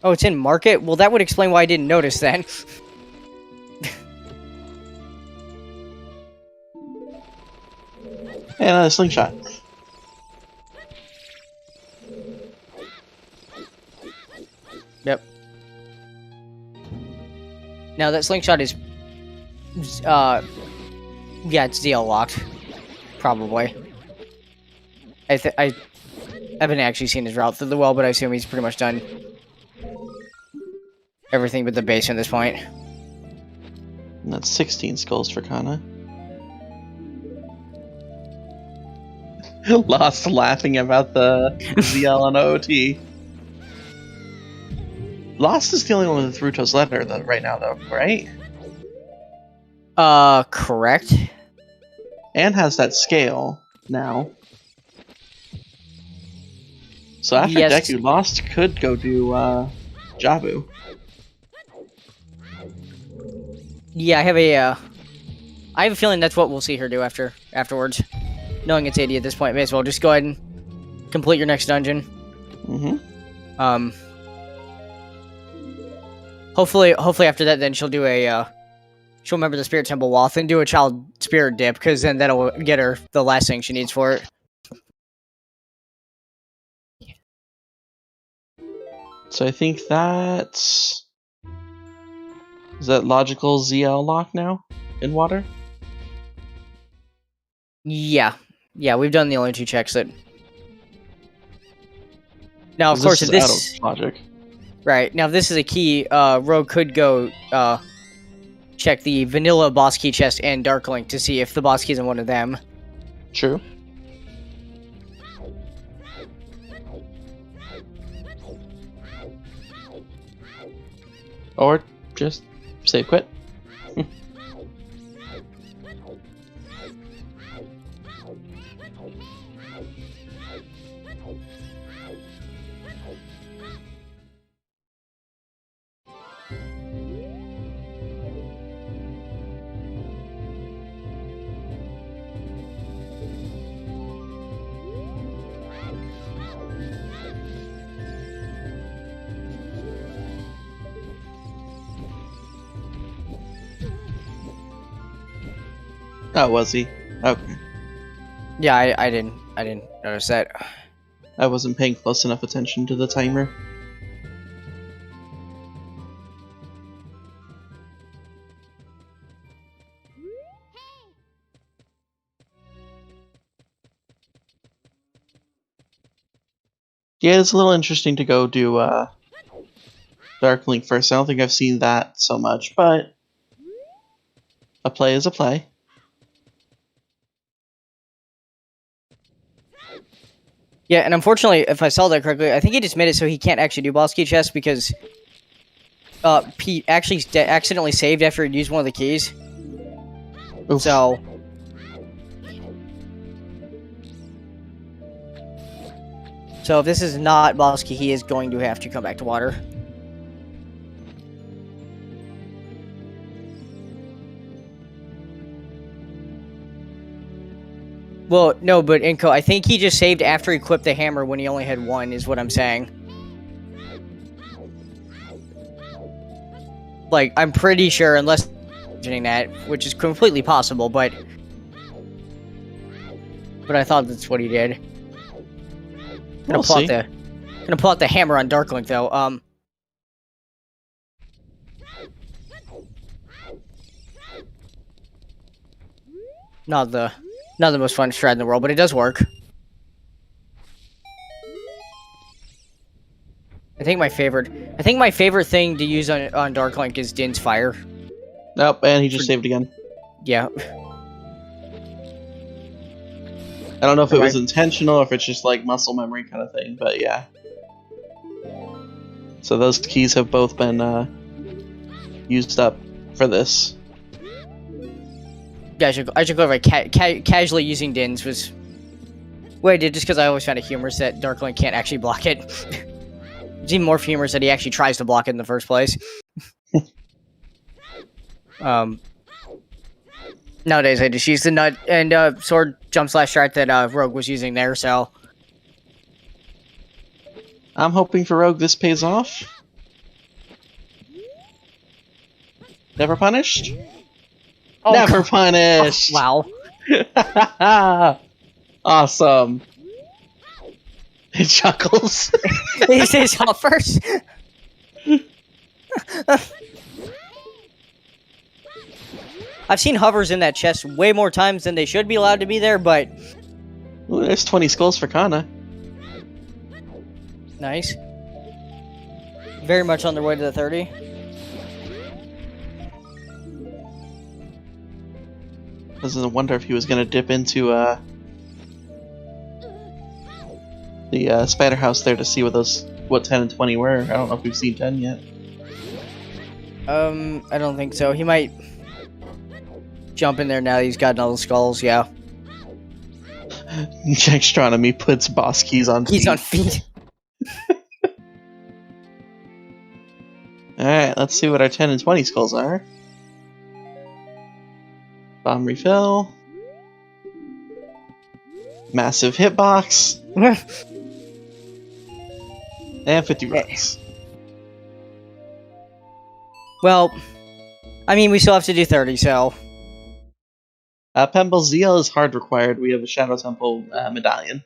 Oh, it's in Market? Well, that would explain why I didn't notice then. Hey, another slingshot. Yep. Now that slingshot is, yeah, it's ZL locked, probably. I haven't actually seen his route through the well, but I assume he's pretty much done everything but the base at this point. And that's 16 skulls for Kana. Lost laughing about the ZL and OT. Lost is the only one with Ruto's letter right now, though, right? Correct. And has that scale now. So after Deku, Lost could go do Jabu. Yeah, I have a feeling that's what we'll see her do afterwards. Knowing it's 80 at this point, may as well just go ahead and complete your next dungeon. Mm-hmm. Hopefully after that, then she'll do she'll remember the Spirit Temple Wath and do a Child Spirit Dip, because then that'll get her the last thing she needs for it. So I think that's... Is that logical ZL lock now in water? Yeah, we've done the only 2 checks that... Now, of course, if this... logic. Right, now if this is a key, Rogue could go check the vanilla boss key chest and Dark Link to see if the boss key isn't one of them. True. Or just save quit. Oh, was he? Okay. Yeah, I didn't notice that. I wasn't paying close enough attention to the timer. Yeah, it's a little interesting to go do Dark Link first. I don't think I've seen that so much, but a play is a play. Yeah, and unfortunately, if I saw that correctly, I think he just made it so he can't actually do boss key chests because Pete actually accidentally saved after he'd used one of the keys. Oof. So if this is not boss key, he is going to have to come back to water. Well, no, but Inko, I think he just saved after he equipped the hammer when he only had one, is what I'm saying. Like, I'm pretty sure, unless imagining that, which is completely possible, but I thought that's what he did. Gonna pull out the hammer on Darklink though. Not the most fun strat in the world, but it does work. I think my favorite thing to use on Darklink is Din's Fire. Nope, and he just saved again. Yeah. I don't know if it was intentional or if it's just like muscle memory kind of thing, but yeah. So those keys have both been used up for this. Yeah, I should go over casually using Din's was... Wait, just because I always found it humorous that Darklink can't actually block it. It's even more humorous that he actually tries to block it in the first place. Nowadays, I just use the nut and sword jump slash strat that Rogue was using there, so... I'm hoping for Rogue this pays off. Never punished? Oh, Never punished! Oh, wow. Awesome. It chuckles. He says hovers. I've seen hovers in that chest way more times than they should be allowed to be there, but... Ooh, there's 20 skulls for Kana. Nice. Very much on their way to the 30. I was gonna wonder if he was gonna dip into the spider house there to see what 10 and 20 were. I don't know if we've seen 10 yet. I don't think so. He might jump in there now that he's got all the skulls, yeah. Jackstronomy puts boss keys on feet. Keys on feet. Alright, let's see what our 10 and 20 skulls are. Bomb refill. Massive hitbox. And 50 runs. Well, I mean, we still have to do 30, so... Pemble's ZL is hard required. We have a Shadow Temple medallion.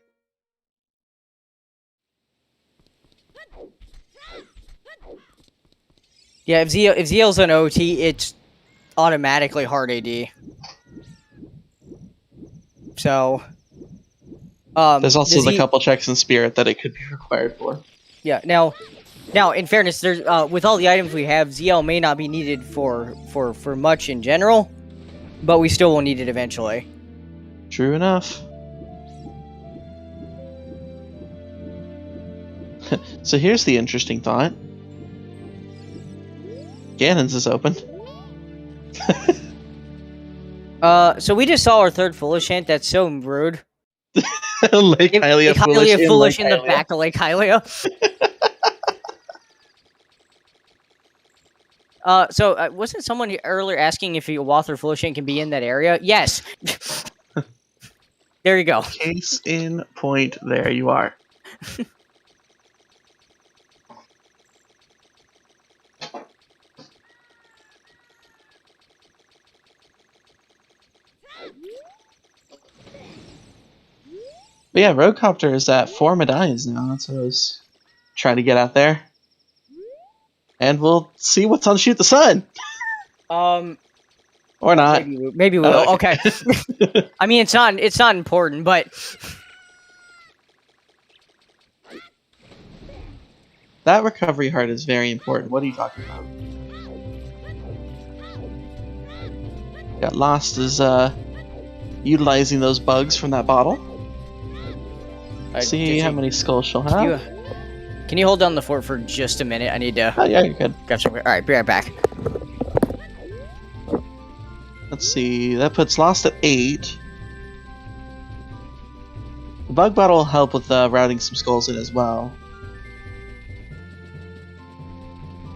Yeah, if ZL's an OT, it's automatically hard AD. So... there's also the couple checks in Spirit that it could be required for. Yeah, now, in fairness, there's with all the items we have, ZL may not be needed for much in general, but we still will need it eventually. True enough. So here's the interesting thought. Ganon's is open. So we just saw our third foolish hint. That's so rude. Lake Hylia foolish in the back of Lake Hylia. So wasn't someone earlier asking if Wath or Foolish Hint can be in that area? Yes. There you go. Case in point. There you are. But yeah, Roguecopter is at 4 medallions now. That's what I was trying to get out there. And we'll see what's on Shoot the Sun. Or not. Maybe we will. Oh, okay. I mean, it's not important, but That recovery heart is very important. What are you talking about? Got Lost is utilizing those bugs from that bottle. See how many skulls she'll have. Can you hold down the fort for just a minute? I need to. Oh yeah, you're good. Grab some. All right, be right back. Let's see. That puts Lost at 8. The bug bottle will help with routing some skulls in as well.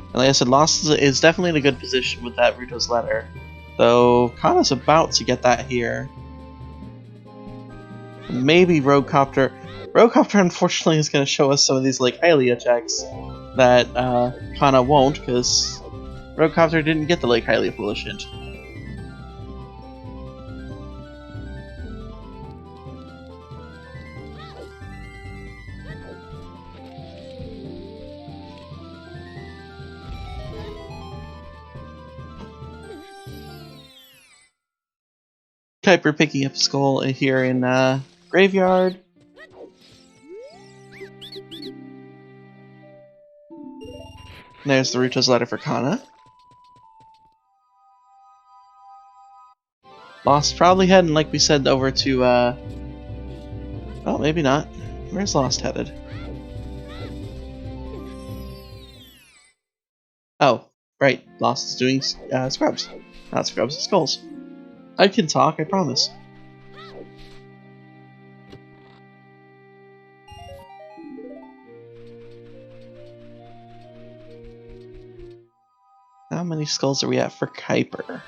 And like I said, Lost is definitely in a good position with that Ruto's letter. Though Kana's about to get that here. Maybe Roguecopter. Roguecopter unfortunately is going to show us some of these like Hylia checks that Kana won't, because Roguecopter didn't get the Lake Hylia Coalition. Kuiper picking up a skull here in Graveyard. There's the Ruto's letter for Kana. Lost probably heading, like we said, over to, well, maybe not. Where's Lost headed? Oh, right. Lost is doing scrubs. Not scrubs, skulls. I can talk, I promise. How many skulls are we at for Kuiper?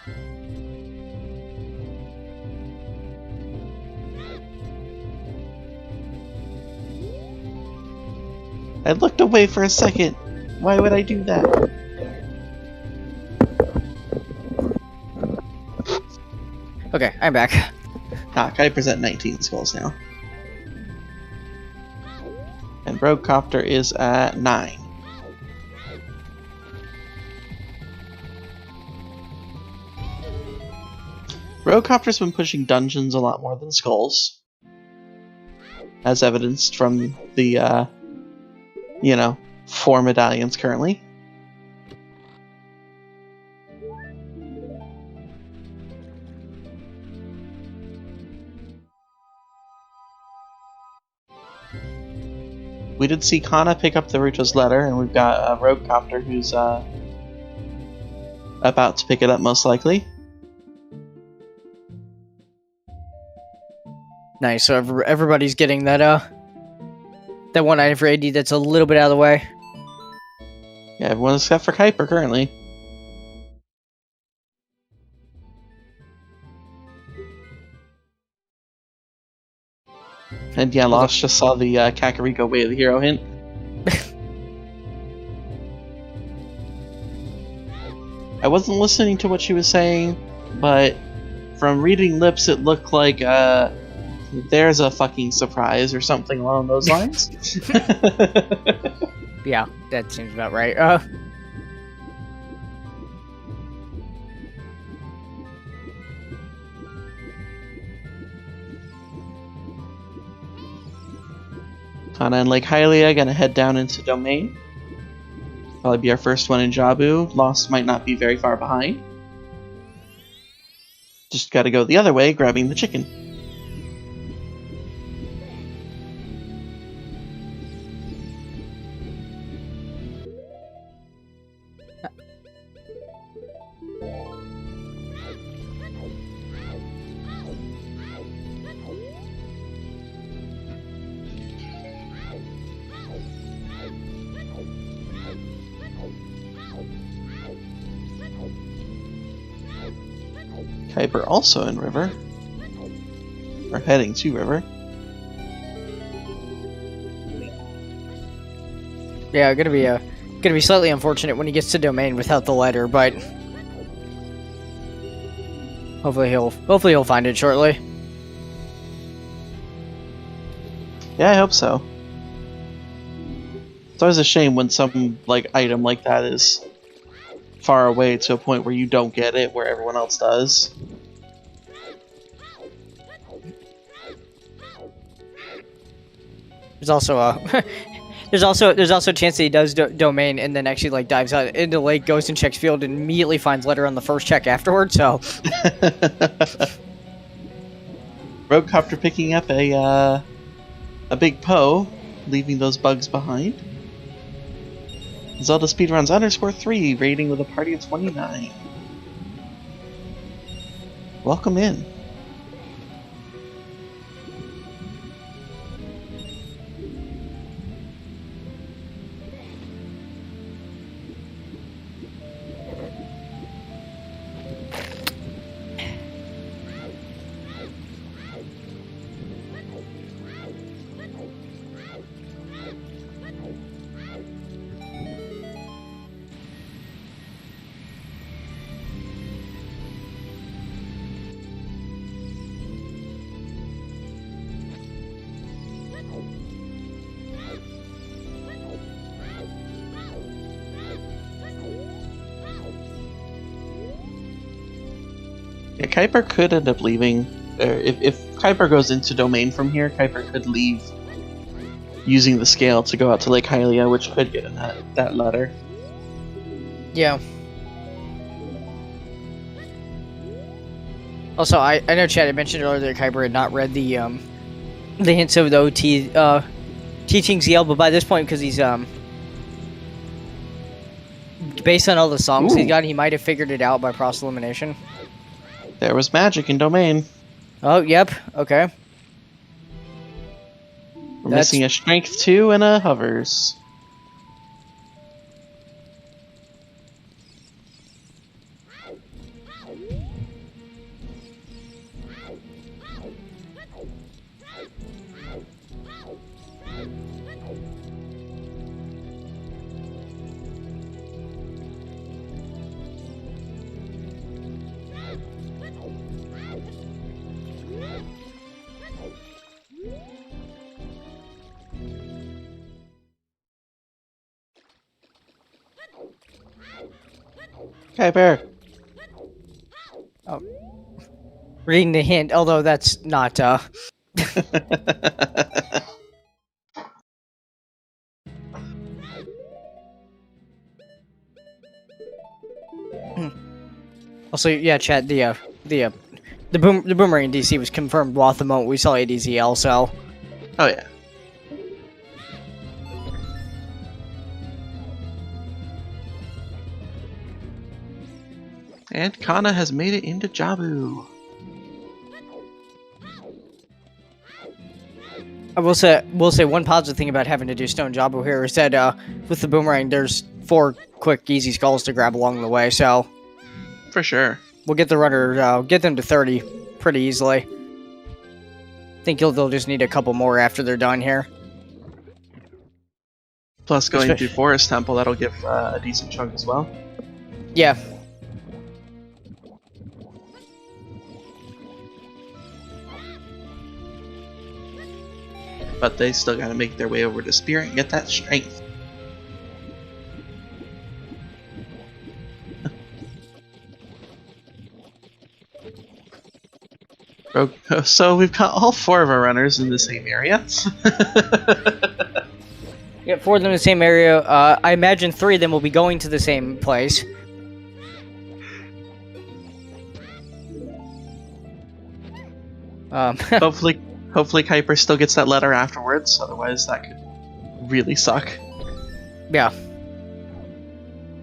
I looked away for a second. Why would I do that? Okay, I'm back. Ah, Kuiper's at 19 skulls now. And Roguecopter is at 9. Roguecopter's been pushing dungeons a lot more than skulls. As evidenced from the, 4 medallions currently. We did see Kana pick up the Ruto's letter, and we've got Roguecopter who's about to pick it up most likely. Nice. So everybody's getting that that one item for AD that's a little bit out of the way. Yeah, everyone except for Kuiper currently. And yeah, Lost just saw the Kakariko Way of the Hero hint. I wasn't listening to what she was saying, but from reading lips it looked like there's a fucking surprise or something along those lines. Yeah, that seems about right. Kana and Lake Hylia gonna head down into Domain. Probably be our first one in Jabu. Lost might not be very far behind. Just gotta go the other way, grabbing the chicken. Kuiper also in River. Or heading to River. Yeah, gonna be slightly unfortunate when he gets to Domain without the letter, but hopefully he'll find it shortly. Yeah, I hope so. It's always a shame when some item like that is far away to a point where you don't get it, where everyone else does. There's also There's also a chance that he does domain and then actually like dives out into the lake, goes and checks field, and immediately finds letter on the first check afterwards. So Rogue Copter picking up a big Poe, leaving those bugs behind. Zelda Speedruns _3, rating with a party of 29. Welcome in. Yeah, Kuiper could end up leaving. If Kuiper goes into domain from here, Kuiper could leave using the scale to go out to Lake Hylia, which could get in that letter. yeah. Also, I know Chad had mentioned earlier that Kuiper had not read the hints of the OT teaching ZL, but by this point, because he's based on all the songs he got, he might have figured it out by process elimination. There was magic in domain. Oh, yep. Okay. We're missing a strength 2 and a hovers. Kuiper. Oh. Reading the hint, although that's not Also, yeah, Chad, the boomerang DC was confirmed while at the moment we saw ADZL, so Oh yeah. And Kana has made it into Jabu. I will say one positive thing about having to do Stone Jabu here is that with the boomerang, there's 4 quick, easy skulls to grab along the way, so For sure. we'll get the runner, get them to 30 pretty easily. I think they'll just need a couple more after they're done here. Plus going through Forest Temple, that'll give a decent chunk as well. Yeah. But they still gotta make their way over to Spirit and get that strength. So we've got all 4 of our runners in the same area. Yeah, 4 of them in the same area. I imagine 3 of them will be going to the same place. Hopefully Kuiper still gets that letter afterwards, otherwise that could really suck. Yeah.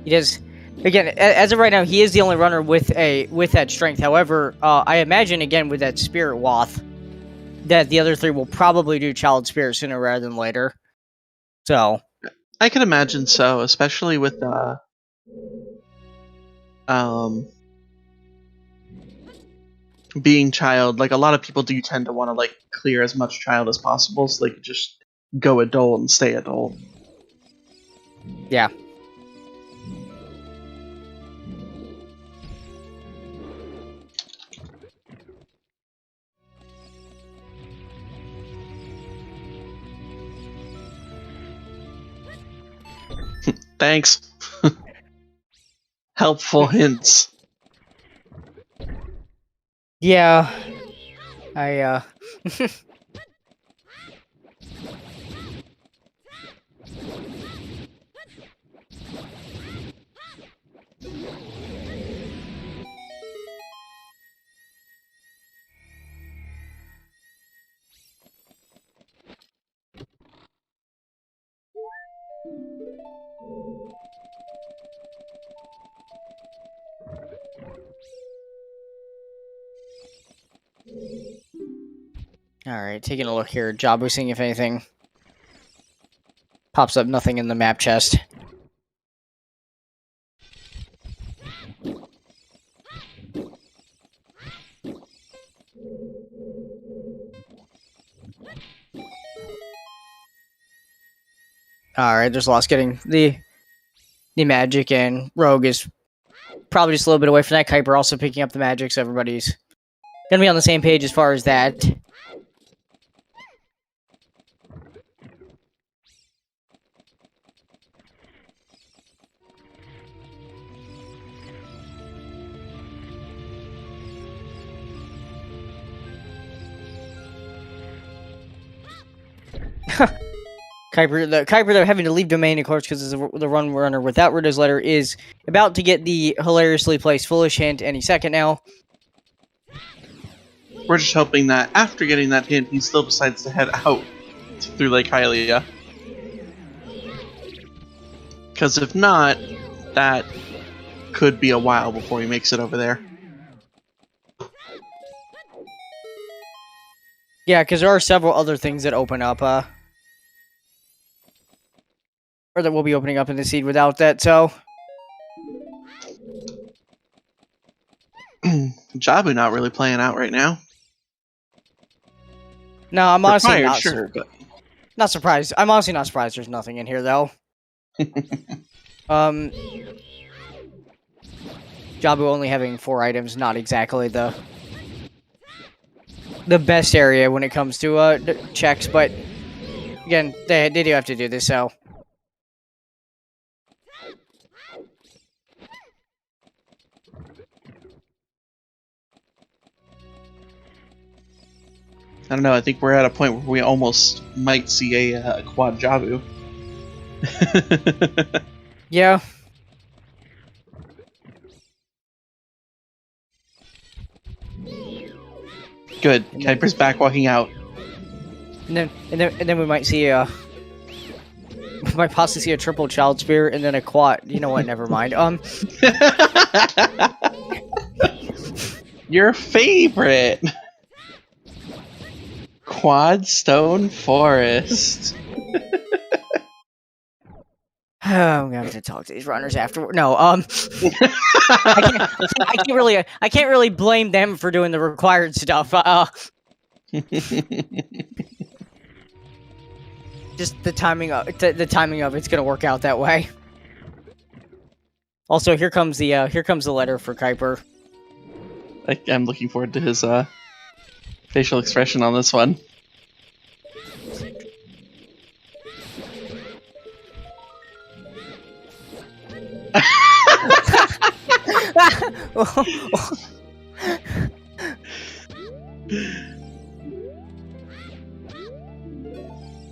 He does. Again, as of right now, he is the only runner with that strength. However, I imagine again with that Spirit Wath, that the other 3 will probably do Child Spirit sooner rather than later. So I can imagine so, especially with being child. Like a lot of people do tend to want to like clear as much child as possible, so they could just go adult and stay adult. yeah. Thanks. Helpful hints. Yeah. I Alright, taking a look here. Jabu, seeing if anything pops up. Nothing in the map chest. Alright, there's lost getting the magic, and Rogue is probably just a little bit away from that. Kuiper also picking up the magic, so everybody's gonna be on the same page as far as that. Kuiper, though, having to leave domain, of course, because the run runner without Ridder's letter is about to get the hilariously placed foolish hint any second now. We're just hoping that after getting that hint, he still decides to head out through Lake Hylia. Because if not, that could be a while before he makes it over there. Yeah, because there are several other things that open up, or that will be opening up in the seed without that, so... Jabu not really playing out right now. No, I'm honestly not surprised. I'm honestly not surprised there's nothing in here, though. Jabu only having 4 items, not exactly the best area when it comes to checks, but again, they do have to do this, so... I don't know, I think we're at a point where we almost might see a quad Jabu. Yeah. Good. Kuiper's back walking out. And then we might see we might possibly see a triple child spear and then a quad. You know what? Never mind. Your favorite. Quad Stone Forest. I'm gonna have to talk to these runners afterward. No, I can't really blame them for doing the required stuff. Just the timing of it's gonna work out that way. Also, here comes the letter for Kuiper. I'm looking forward to his facial expression on this one.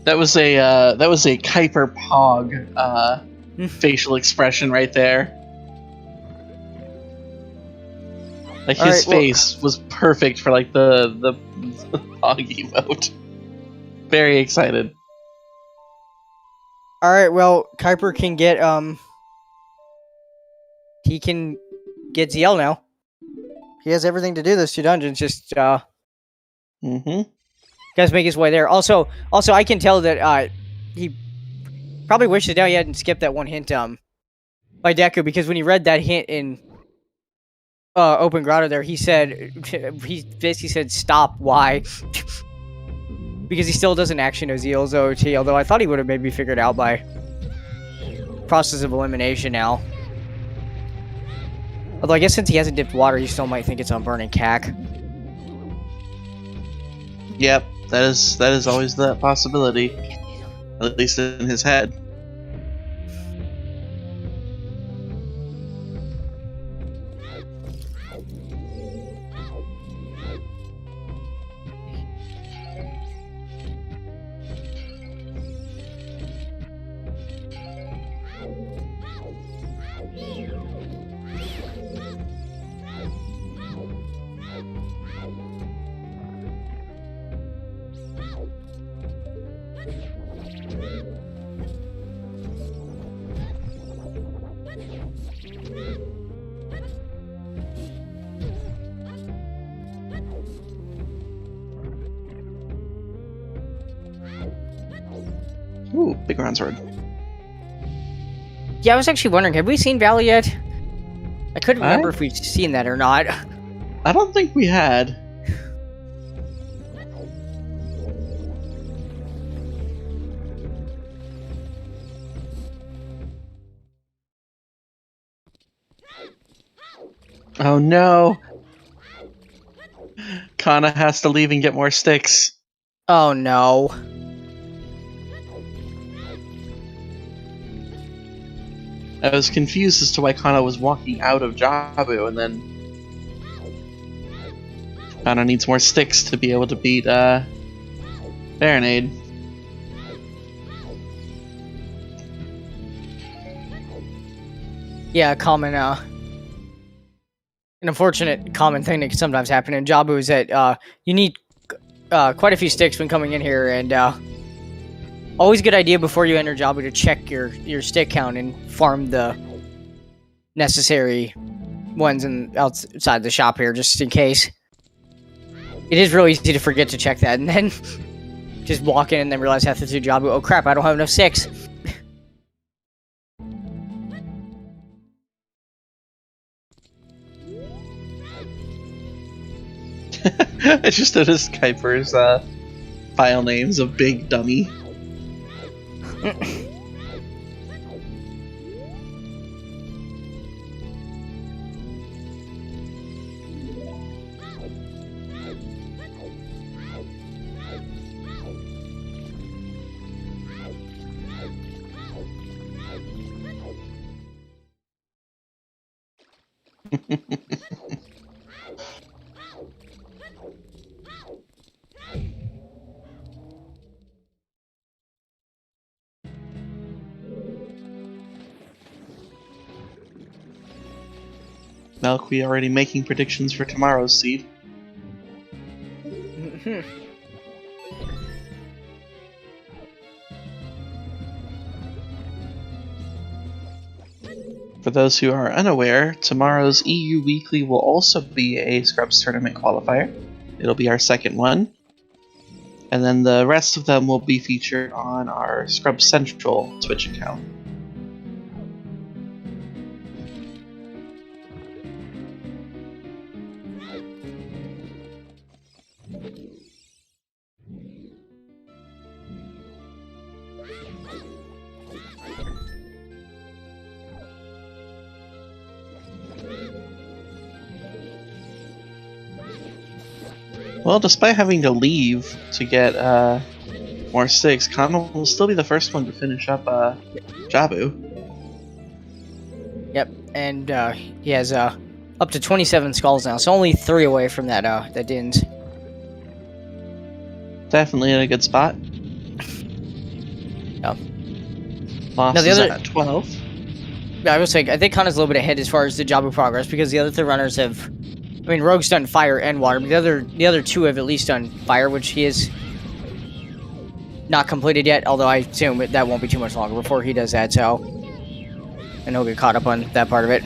That was a Kuiper Pog facial expression right there. Like his face was perfect for like the Pog emote. Very excited. All right, well, Kuiper can get he can get ZL now. He has everything to do those 2 dungeons. Just guys make his way there. Also, I can tell that he probably wishes now he hadn't skipped that one hint by Deku, because when he read that hint in Open Grotto there, he basically said stop. Why? Because he still doesn't actually know ZL's OT, although I thought he would have maybe figured out by process of elimination now. Although I guess since he hasn't dipped water, he still might think it's on burning cack. Yep, that is always the possibility. At least in his head. Ooh, big round sword. Yeah, I was actually wondering, have we seen Valley yet? I couldn't remember if we'd seen that or not. I don't think we had. Oh no! Kana has to leave and get more sticks. Oh no. I was confused as to why Kana was walking out of Jabu, and then Kana needs more sticks to be able to beat Baronade. Yeah, an unfortunate common thing that can sometimes happen in Jabu is that you need quite a few sticks when coming in here, and always a good idea before you enter Jabu to check your stick count and farm the necessary ones outside the shop here, just in case. It is really easy to forget to check that, and then just walk in and then realize halfway through Jabu, oh crap, I don't have enough sticks. I just noticed Kuiper's file names of Big Dummy. Melqui already making predictions for tomorrow's seed. For those who are unaware, tomorrow's EU Weekly will also be a Scrubs Tournament qualifier. It'll be our second one. And then the rest of them will be featured on our Scrubs Central Twitch account. Well, despite having to leave to get more sticks, Kana will still be the first one to finish up Jabu. Yep, and he has up to 27 skulls now, so only 3 away from that Dins. Definitely in a good spot. Yep. Lost now, is at 12. Yeah, I was saying, I think Kana's a little bit ahead as far as the Jabu progress, because the other 3 runners have... I mean, Rogue's done fire and water, but the other 2 have at least done fire, which he is not completed yet, although I assume that won't be too much longer before he does that, so... And he'll get caught up on that part of it.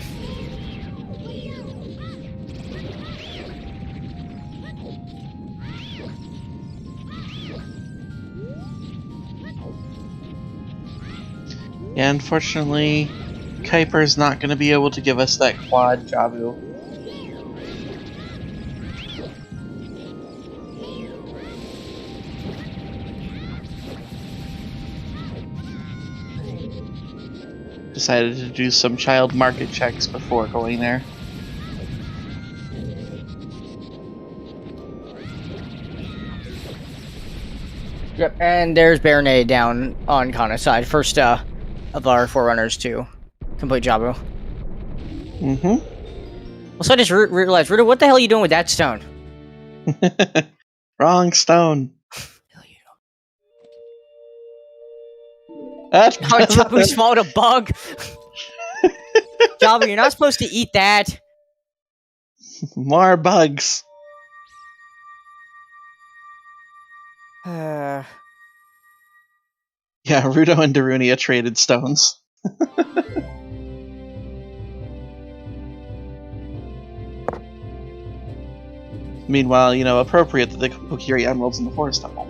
Yeah, unfortunately, Kuiper's not going to be able to give us that quad Jabu. Decided to do some child market checks before going there. Yep, and there's Baronade down on Kana's side. First of our 4 runners to complete Jabu. Also, I just realized, Rudo, what the hell are you doing with that stone? Wrong stone. Jabu swallowed a bug. Jabu, you're not supposed to eat that. More bugs. Yeah, Rudo and Darunia traded stones. Meanwhile, appropriate that the Kokiri Emeralds in the Forest Temple.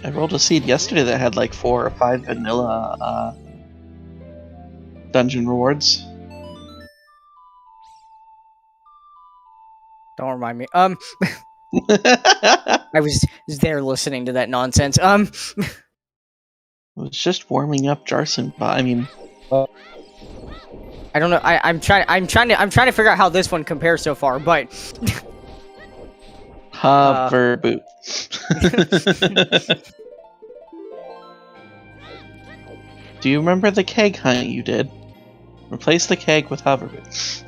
I rolled a seed yesterday that had like 4 or 5 vanilla dungeon rewards. Don't remind me. I I was there listening to that nonsense. was just warming up Jarson, but I mean, I don't know. I'm trying to figure out how this one compares so far, but hover boot. Do you remember the keg hunt you did? Replace the keg with hover boot.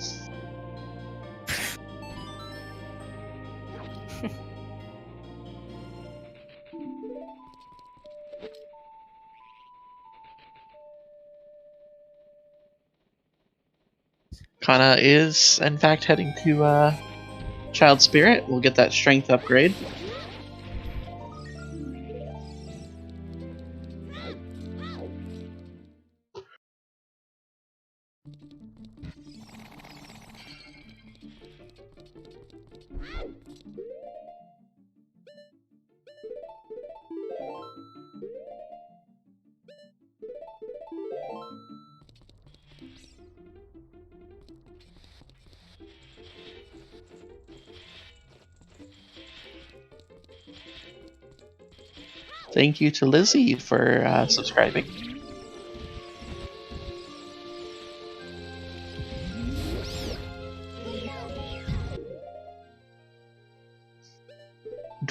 Kana is, in fact, heading to Child Spirit. We'll get that strength upgrade. Thank you to Lizzie for subscribing.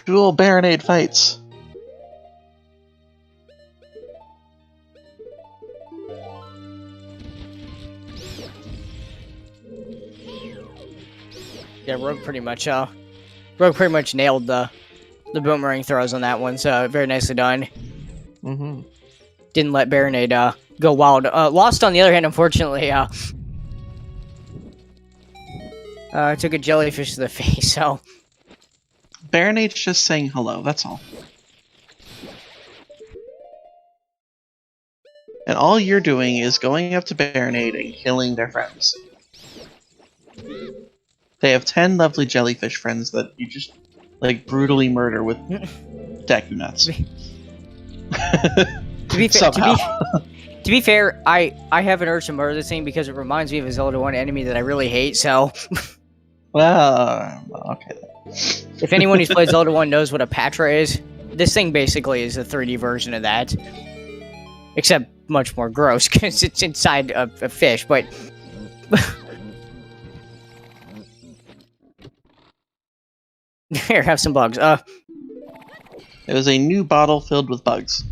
Dual Baronade fights. yeah, Rogue pretty much nailed the boomerang throws on that one. So very nicely done. Mm-hmm. Didn't let Baronade go wild. Lost on the other hand, unfortunately. Took a jellyfish to the face. So Baronade's just saying hello. That's all. And all you're doing is going up to Baronade and killing their friends. They have 10 lovely jellyfish friends that you just, like, brutally murder with Deku Nuts. To be fair, I have an urge to murder this thing because it reminds me of a Zelda 1 enemy that I really hate, so... Well, okay. If anyone who's played Zelda 1 knows what a Patra is, this thing basically is a 3D version of that. Except much more gross, because it's inside a fish, but... Here, have some bugs. It was a new bottle filled with bugs.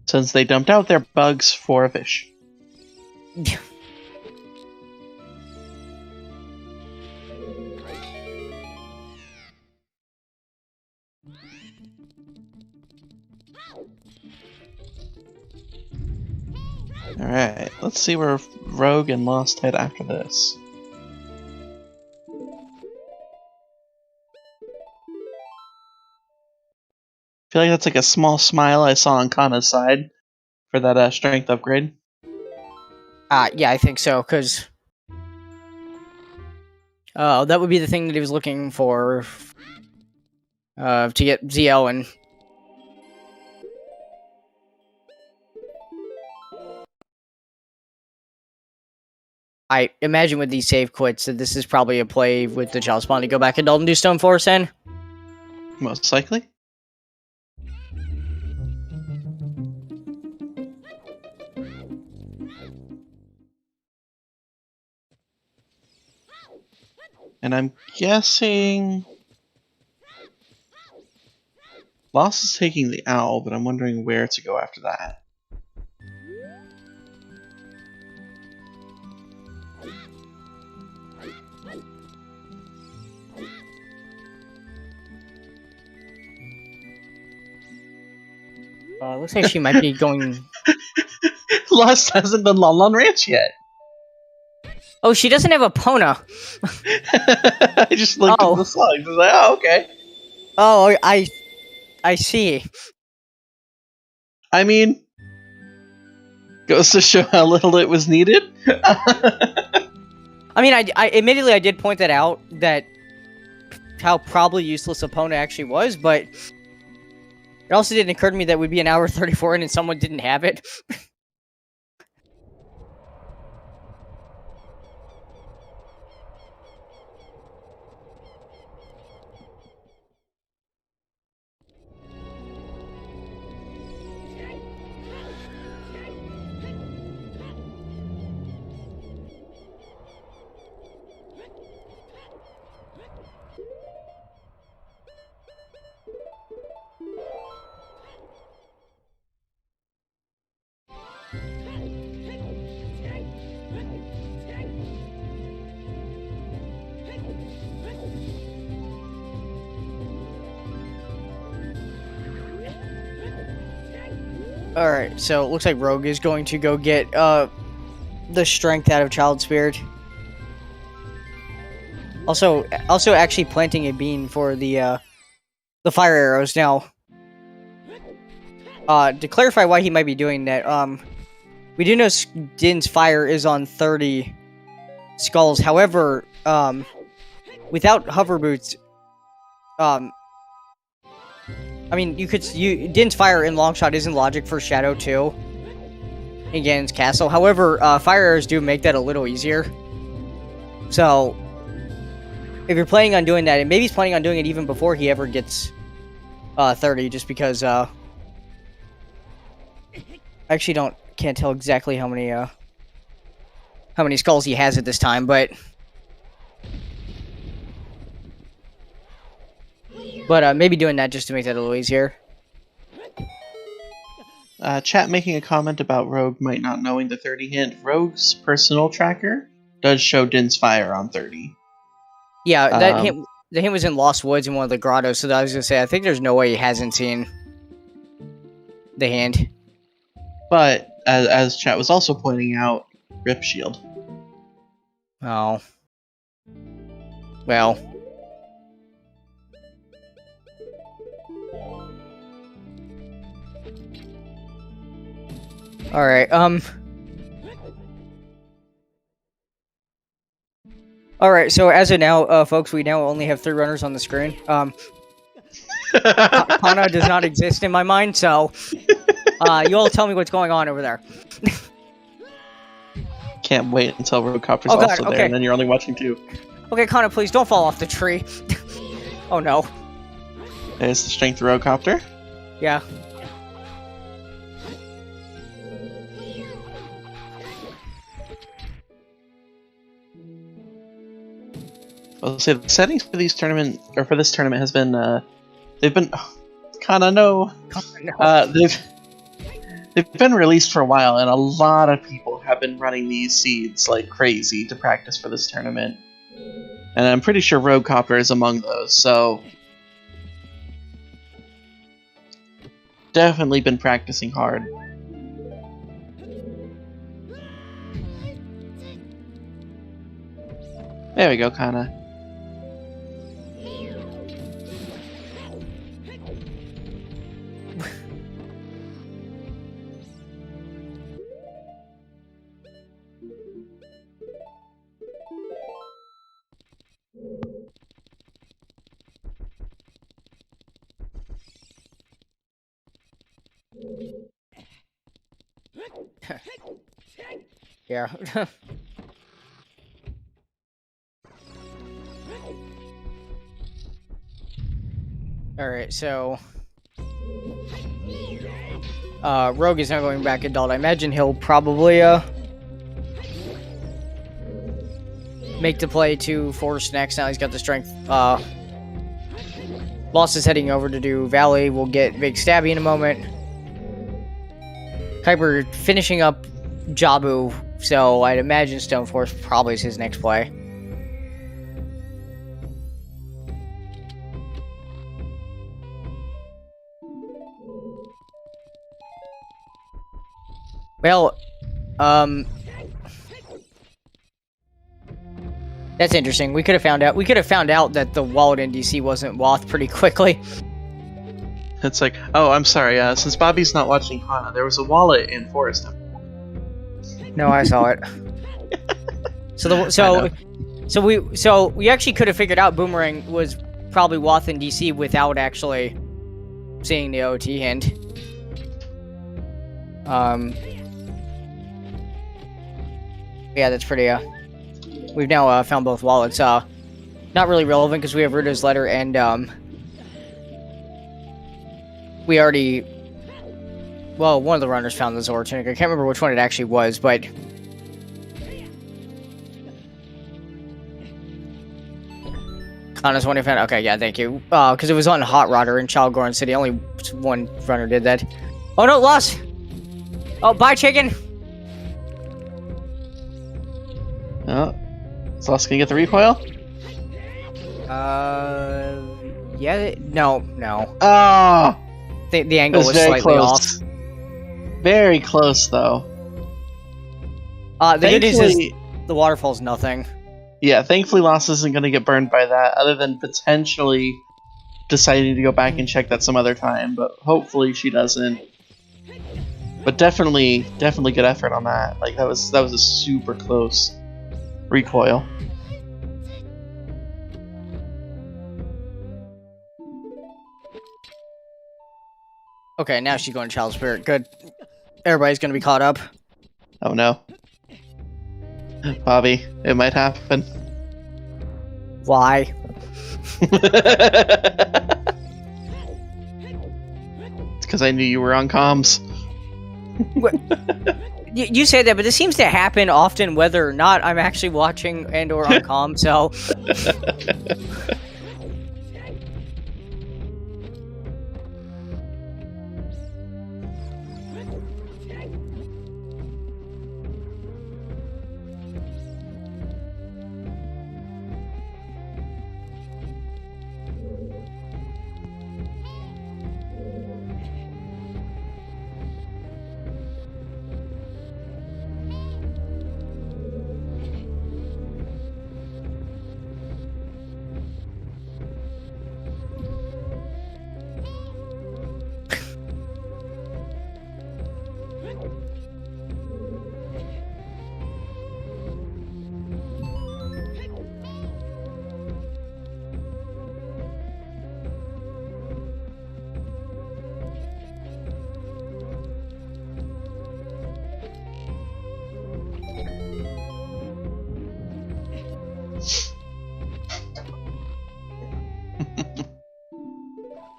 Since they dumped out their bugs for a fish. Alright, let's see where Rogue and Lost head after this. I feel like that's like a small smile I saw on Kana's side for that strength upgrade. Yeah, I think so, because... that would be the thing that he was looking for... to get ZL and... I imagine with these save quits that this is probably a play with the child spawn to go back and do Stone Forest in. Most likely. And I'm guessing... Lost is taking the owl, but I'm wondering where to go after that. Looks like she might be going... Lost hasn't done Lon Lon Ranch yet. Oh, she doesn't have a Pona. I just looked at the slugs. I was like, oh, okay. Oh, I see. I mean, goes to show how little it was needed. I mean, I admittedly I did point that out, that how probably useless opponent actually was, but it also didn't occur to me that we'd be an hour 34 in and someone didn't have it. Alright, so it looks like Rogue is going to go get the strength out of Child Spirit. Also actually planting a bean for the fire arrows. Now, to clarify why he might be doing that, we do know Din's fire is on 30 skulls. However, without hover boots, I mean, Din's fire in Longshot isn't logic for Shadow 2 in Ganon's Castle. However, fire arrows do make that a little easier. So, if you're planning on doing that, and maybe he's planning on doing it even before he ever gets 30, just because I actually can't tell exactly how many skulls he has at this time, but maybe doing that just to make that a little easier. Chat making a comment about Rogue might not knowing the 30 hint. Rogue's personal tracker does show Din's fire on 30. Yeah, the hint was in Lost Woods in one of the grottos, so I was gonna say, I think there's no way he hasn't seen the hint. But, as chat was also pointing out, Rip Shield. Oh. Well. Alright, Alright, so as of now, folks, we now only have 3 runners on the screen. Kana does not exist in my mind, so you all tell me what's going on over there. Can't wait until Roadcopter's also there, and then you're only watching 2. Okay, Kana, please don't fall off the tree. Oh no. There's the strength Roadcopter. Yeah. I'll say the settings for this tournament has been they've been Kana no. They've been released for a while, and a lot of people have been running these seeds like crazy to practice for this tournament. And I'm pretty sure Roadcopter is among those, so definitely been practicing hard. There we go, Kana. Yeah. Alright, so Rogue is now going back adult. I imagine he'll probably make the play to Force next. Now he's got the strength. Boss is heading over to do Valley. We'll get Big Stabby in a moment. Kuiper finishing up Jabu, so I'd imagine Stone Force probably is his next play. Well, that's interesting. We could have found out that the wallet in DC wasn't Woth pretty quickly. It's like, oh, I'm sorry. Since Bobby's not watching Hana, there was a wallet in Forest Temple. No, I saw it. So we actually could have figured out Boomerang was probably Wath in DC without actually seeing the OT hint. Yeah, that's pretty, we've now, found both wallets. Not really relevant because we have Rita's letter and, we already... Well, one of the runners found the Zora tunic. I can't remember which one it actually was, but... Kana's one who found... Okay, yeah, thank you. Because it was on Hot Rodder in Chalgorn City. Only one runner did that. Oh, no, lost! Oh, bye, chicken! Oh. Is Lost gonna get the recoil? Yeah, no. Oh! The angle was very slightly close. off. Very close, though. The good news is the waterfall's nothing. Yeah, thankfully Lost isn't going to get burned by that, other than potentially deciding to go back and check that some other time, but hopefully she doesn't. But definitely good effort on that. Like, that was a super close recoil. Okay, now she's going to Child Spirit. Good. Everybody's going to be caught up. Oh no. Bobby, it might happen. Why? It's because I knew you were on comms. You say that, but this seems to happen often whether or not I'm actually watching and or on comm, so...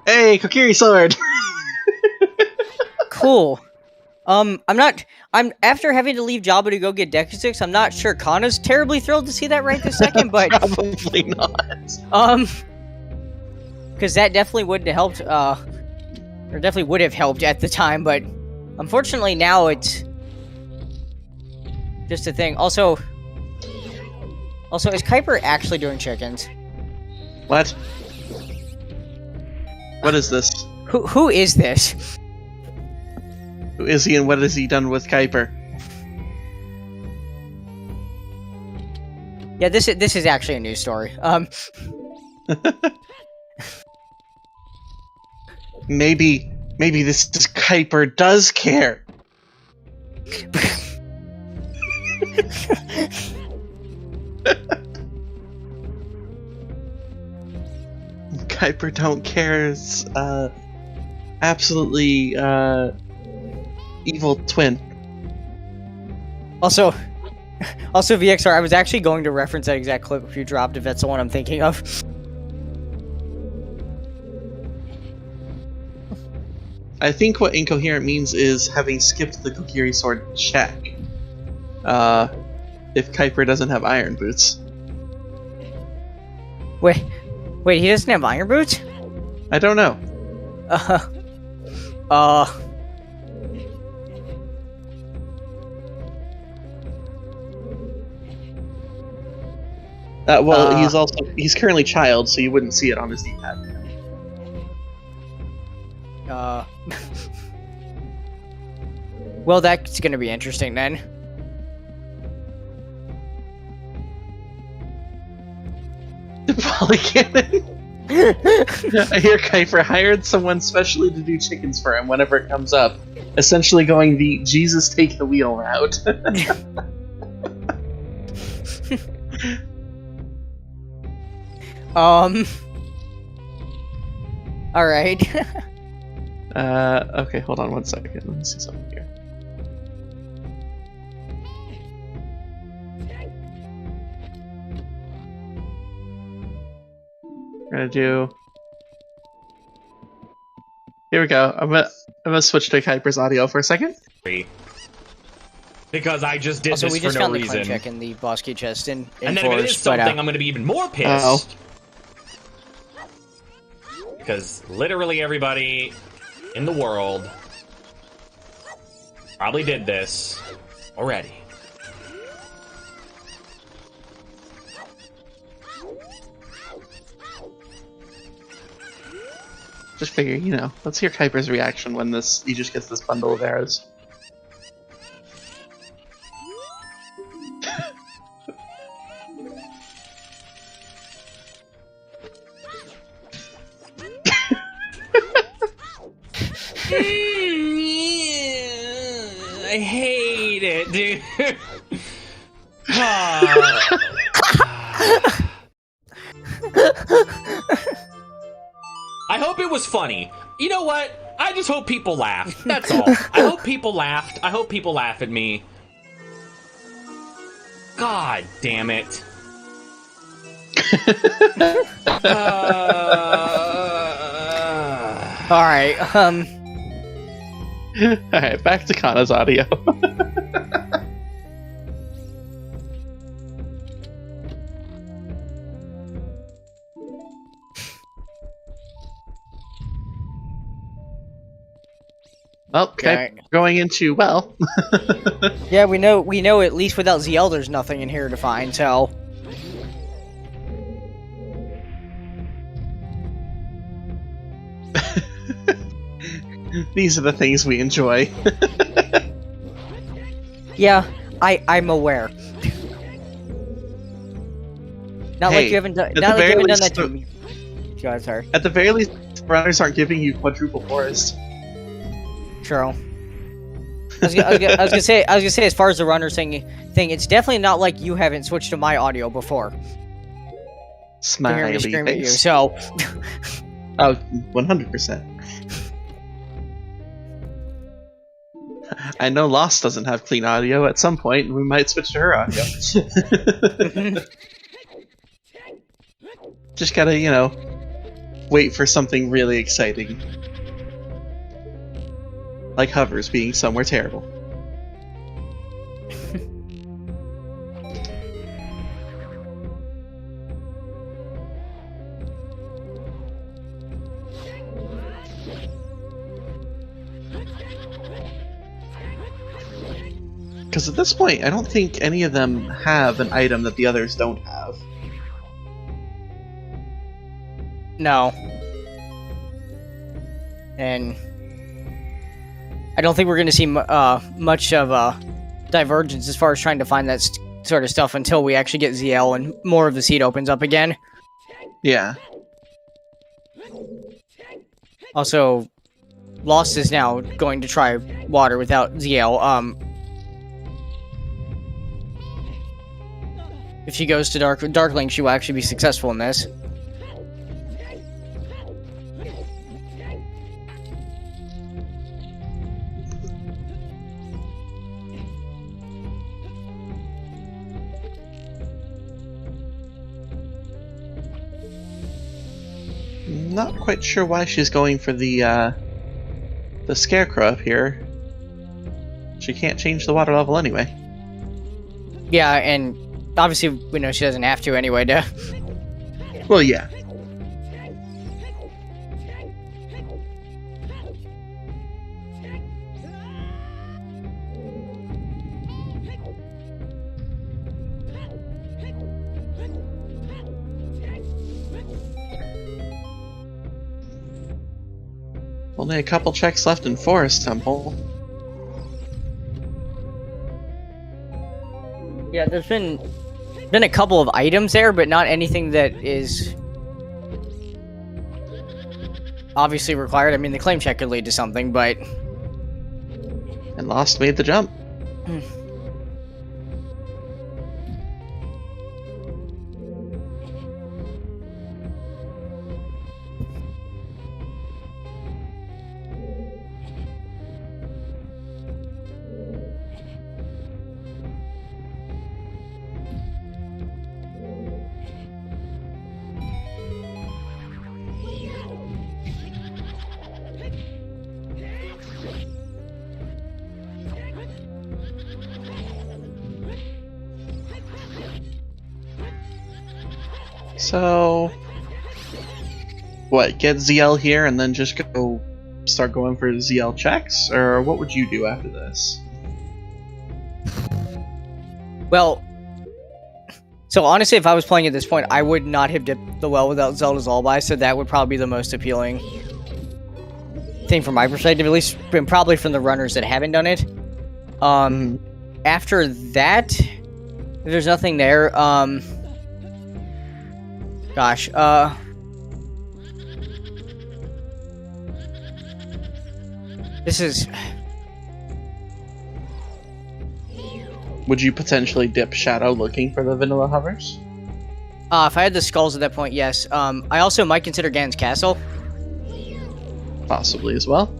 Hey, Kokiri sword! Cool. I'm after having to leave Jabba to go get Deku 6, I'm not sure Kana's terribly thrilled to see that right this second, but... Probably not. Because that definitely wouldn't have helped, or definitely would have helped at the time, but unfortunately now it's just a thing. Also, is Kuiper actually doing chickens? What? What is this? Who is this? Who is he and what has he done with Kuiper? Yeah, this is actually a news story. Maybe this is Kuiper does care. Kuiper don't care. It's absolutely evil twin. Also, VXR, I was actually going to reference that exact clip if you dropped, if that's the one I'm thinking of. I think what incoherent means is having skipped the Kokiri sword check. If Kuiper doesn't have iron boots. Wait, he doesn't have iron boots? I don't know. Well, he's currently child, so you wouldn't see it on his D-pad. Well, that's gonna be interesting then. The polycannon. I hear Kuiper hired someone specially to do chickens for him whenever it comes up. Essentially going the Jesus take the wheel route. All right. Okay, hold on 1 second. Let me see something here. We're gonna do. Here we go. I'm gonna switch to Kuiper's audio for a second. Because I just did Also, this we just for no found the claim reason. check in the boss key chest in And then if it is Forest, but, something, I'm gonna be even more pissed. Oh. Because literally everybody in the world probably did this already. Just figure, you know, let's hear Kuiper's reaction when he just gets this bundle of arrows. I hate it, dude. I hope it was funny. You know what? I just hope people laughed. That's all. I hope people laughed. I hope people laugh at me. God damn it. Alright, Alright, back to Kana's audio. Well, Okay. going into, well... yeah, we know at least without ZL there's nothing in here to find, so... These are the things we enjoy. Yeah, I'm aware. Not like you haven't done. Not like you haven't done that to me. God, sorry. At the very least, runners aren't giving you quadruple forest. True. I was gonna say, as far as the runner thing, it's definitely not like you haven't switched to my audio before. Smiley To hear me scream at you, face. so. Oh, 100%. I know Lost doesn't have clean audio. At some point, we might switch to her audio. Just gotta, you know, wait for something really exciting. Like hovers being somewhere terrible. Because at this point, I don't think any of them have an item that the others don't have. No. And I don't think we're going to see much of a divergence as far as trying to find that sort of stuff until we actually get ZL and more of the seed opens up again. Yeah. Also, Lost is now going to try water without ZL. If she goes to Darkling, she will actually be successful in this. Not quite sure why she's going for the scarecrow up here. She can't change the water level anyway. Yeah, and obviously we know she doesn't have to anyway, duh. Well, yeah. Only a couple checks left in Forest Temple. Yeah, there's been a couple of items there, but not anything that is obviously required. I mean, the claim check could lead to something, but... And Lost made the jump. So, what? Get ZL here and then just start going for ZL checks, or what would you do after this? Well, so honestly, if I was playing at this point, I would not have dipped the well without Zelda's Lullaby, so that would probably be the most appealing thing from my perspective, at least, and probably from the runners that haven't done it. After that, if there's nothing there, gosh, this is... Would you potentially dip Shadow looking for the vanilla hovers? If I had the skulls at that point, yes. I also might consider Ganon's Castle. Possibly as well.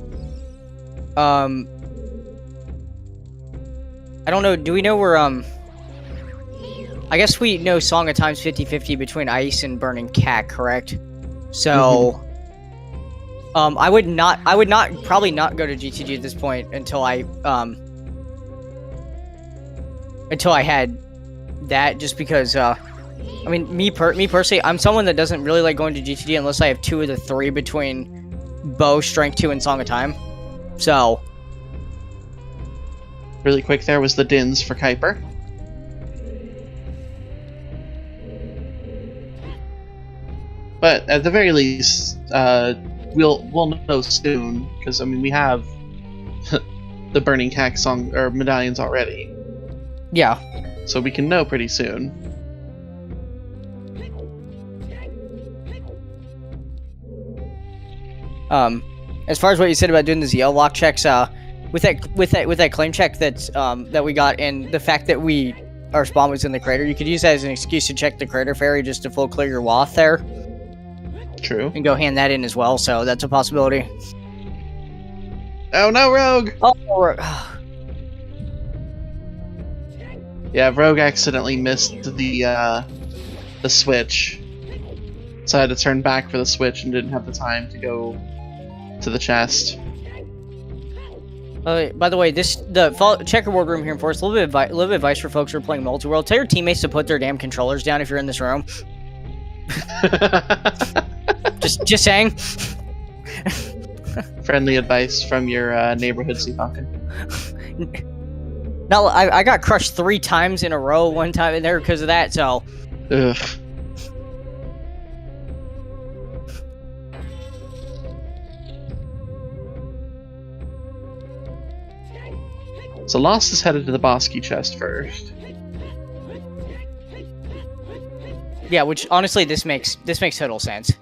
I don't know, do we know where, I guess we know Song of Time's 50-50 between Ice and Burning Cat, correct? So, I would probably not go to GTG at this point until I had that, just because, I mean, me personally, I'm someone that doesn't really like going to GTG unless I have 2 of the 3 between Bow, Strength 2, and Song of Time. So, really quick, there was the Dins for Kuiper. But at the very least, we'll know soon, because I mean we have the Burning Cat song or medallions already. yeah. So we can know pretty soon. As far as what you said about doing the ZL lock checks, with that claim check that we got, and the fact that our spawn was in the crater, you could use that as an excuse to check the crater fairy just to full clear your wath there. True. And go hand that in as well, so that's a possibility. Oh no, Rogue! Oh, Yeah, Rogue accidentally missed the switch. So I had to turn back for the switch and didn't have the time to go to the chest. by the way, the checkerboard room here in Forest, a little bit of advice for folks who are playing multi-world. Tell your teammates to put their damn controllers down if you're in this room. just saying. Friendly advice from your neighborhood sea falcon. No, I got crushed 3 times in a row one time in there because of that, so... Ugh. So Lost is headed to the Bosky chest first. Yeah, which honestly, this makes total sense.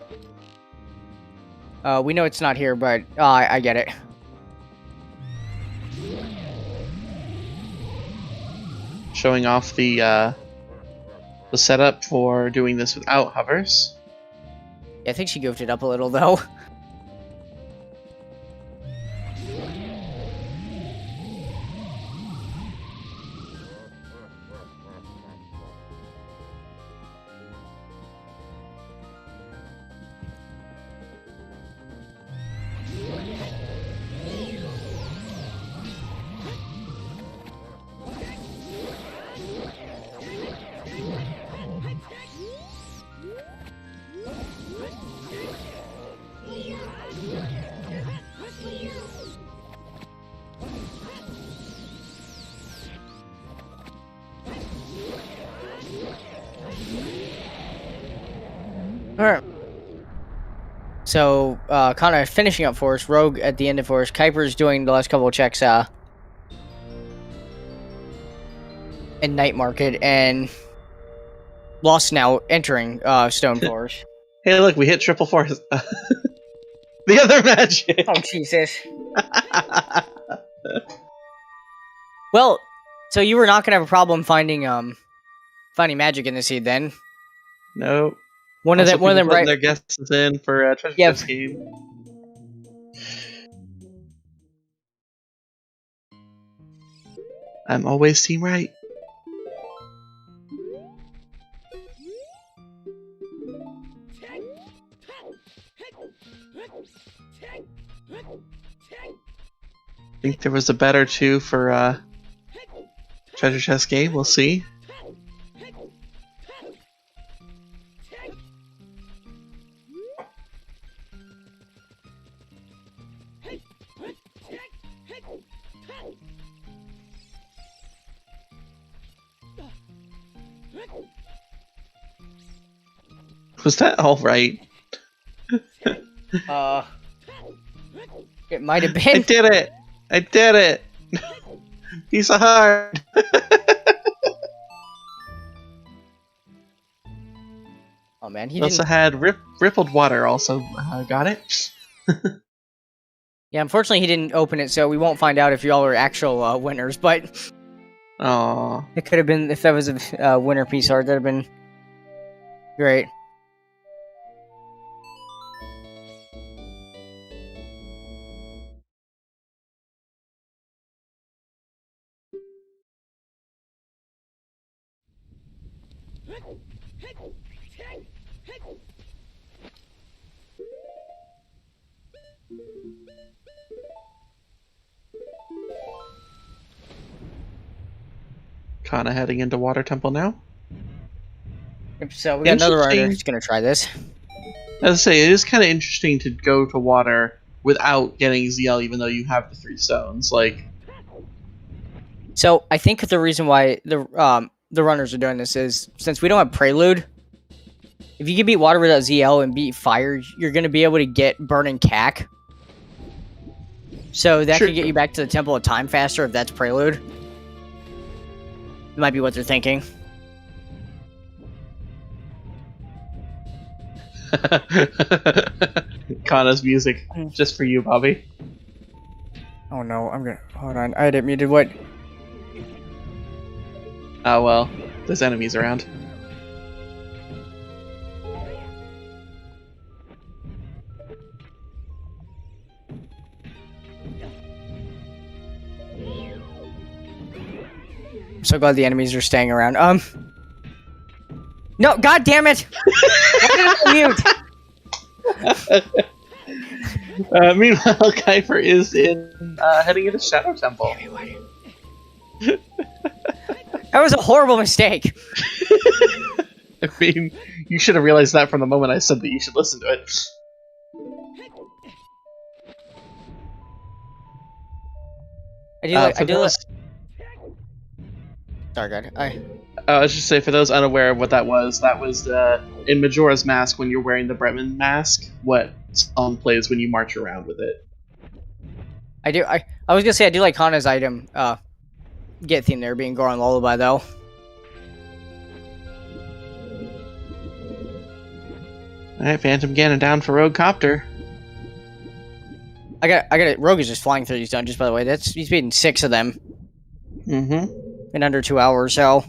We know it's not here, but I get it. Showing off the setup for doing this without hovers. Yeah, I think she goofed it up a little though. Alright. So, kind of finishing up for us, Rogue at the end of for us. Kuiper's doing the last couple of checks, in Night Market, and Lost now entering, Stone Forest. Hey, look, we hit triple force. The other magic! Oh, Jesus. Well, so you were not gonna have a problem finding magic in the seed then? Nope. One of them, right? Their guesses in for treasure chest game. I'm always team right. I think there was a bet or two for treasure chest game. We'll see. Was that all right? It might have I been. did it! I did it! Piece of heart! Oh man, he We also didn't. had rippled water. Also got it. Yeah, unfortunately, he didn't open it, so we won't find out if y'all are actual winners. But Aww. it could have been if that was a winner piece art. That'd have been great. Kinda heading into Water Temple now. So we got another runner Interesting. who's gonna try this. As I say, it is kind of interesting to go to water without getting ZL, even though you have the 3 stones. Like, So I think the reason why the runners are doing this is since we don't have Prelude. If you can beat water without ZL and beat fire, you're gonna be able to get burning cack. So that Sure. could get you back to the Temple of Time faster if that's Prelude. It might be what they're thinking. Kana's music, just for you, Bobby. Oh no, I'm gonna hold on. I didn't muted what. Oh well, there's enemies around. I'm so glad the enemies are staying around. No, god damn it! Why did I mute? Meanwhile, Kuiper is in heading into Shadow Temple. That was a horrible mistake. I mean, you should have realized that from the moment I said that you should listen to it. I do like. Sorry, God. I was just say, for those unaware of what that was in Majora's Mask, when you're wearing the Bremen mask, what song plays when you march around with it. I was gonna say I do like Hana's item get theme there being Goron Lullaby though. Alright, Phantom Ganon down for Rogue Copter. I got it. Rogue is just flying through these dungeons, by the way. He's beaten 6 of them in under 2 hours, so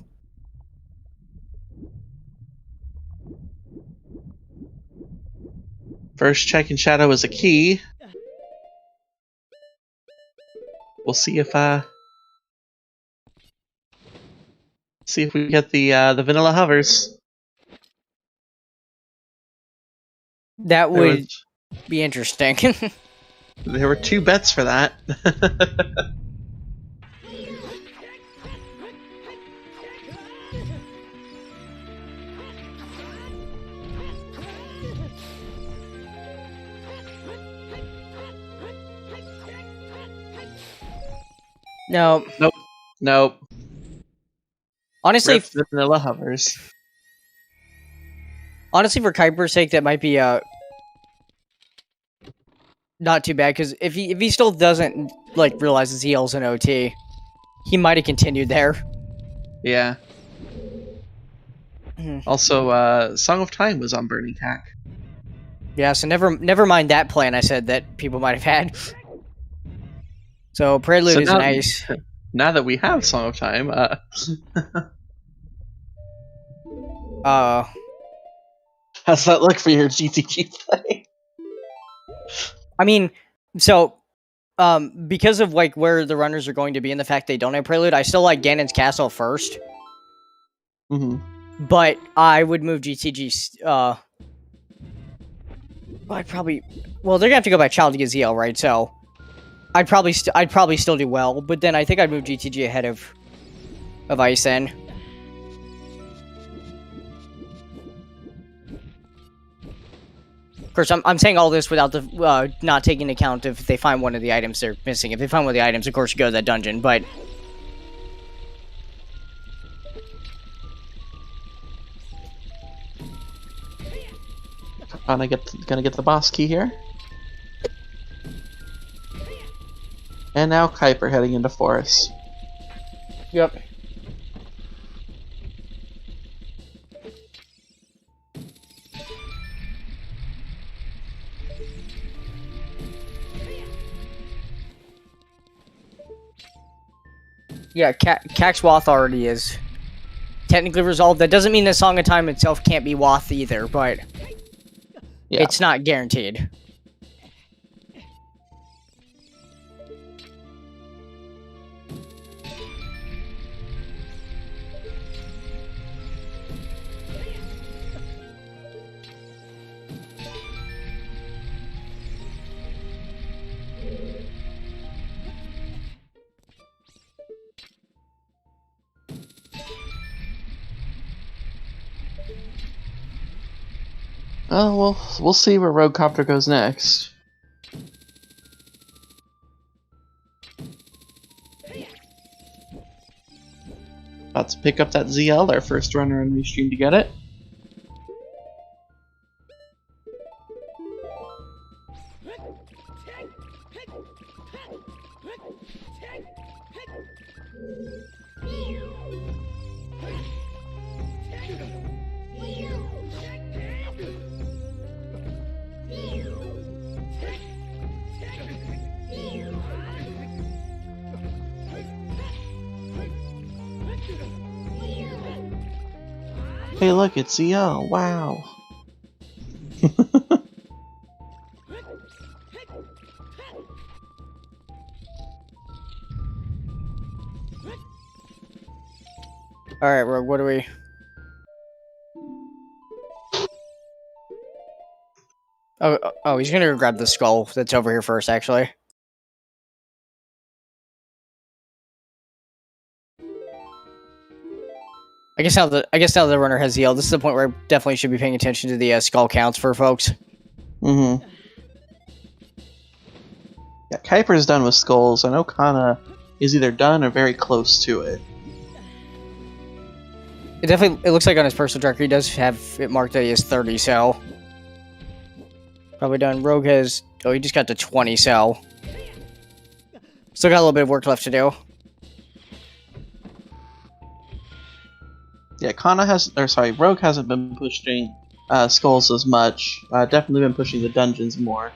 First check in Shadow is a key. We'll see if we get the vanilla hovers. that would be interesting. There were 2 bets for that. No. Nope. Honestly, Rip the vanilla hovers. for Kuiper's sake, that might be not too bad because if he still doesn't like realize his heals in OT, he might have continued there. Yeah. Also, Song of Time was on Burning Hack. Yeah, so never mind that plan I said that people might have had. So Prelude is nice. Now that we have Song of Time, how's that look for your GTG play? I mean, so because of like where the runners are going to be and the fact they don't have Prelude, I still like Ganon's Castle first. But I would move GTG. I'd probably. Well, they're gonna have to go by Child to get ZL, right? So I'd probably still do well, but then I think I'd move GTG ahead of Isen. Of course, I'm saying all this without the not taking into account if they find one of the items they're missing. If they find one of the items, of course, you go to that dungeon, but. Gonna get the boss key here. And now Kuiper heading into forest. Yep. Yeah, Caxwath already is technically resolved. That doesn't mean the Song of Time itself can't be Wath either, but Yeah. it's not guaranteed. Oh, well, we'll see where Rogue Copter goes next. About to pick up that ZL, our first runner in Restream to get it. Hey look, it's ZL, wow. Alright, Rogue, what do we... Oh, he's gonna grab the skull that's over here first, actually. I guess now the runner has ZL. This is the point where I definitely should be paying attention to the skull counts for folks. Mm-hmm. Yeah, Kuiper's done with skulls. I know Kana is either done or very close to it. It looks like on his personal tracker he does have it marked that he has 30, so... Probably done. Rogue has... Oh, he just got to 20, so... Still got a little bit of work left to do. Yeah, Rogue hasn't been pushing skulls as much. Definitely been pushing the dungeons more.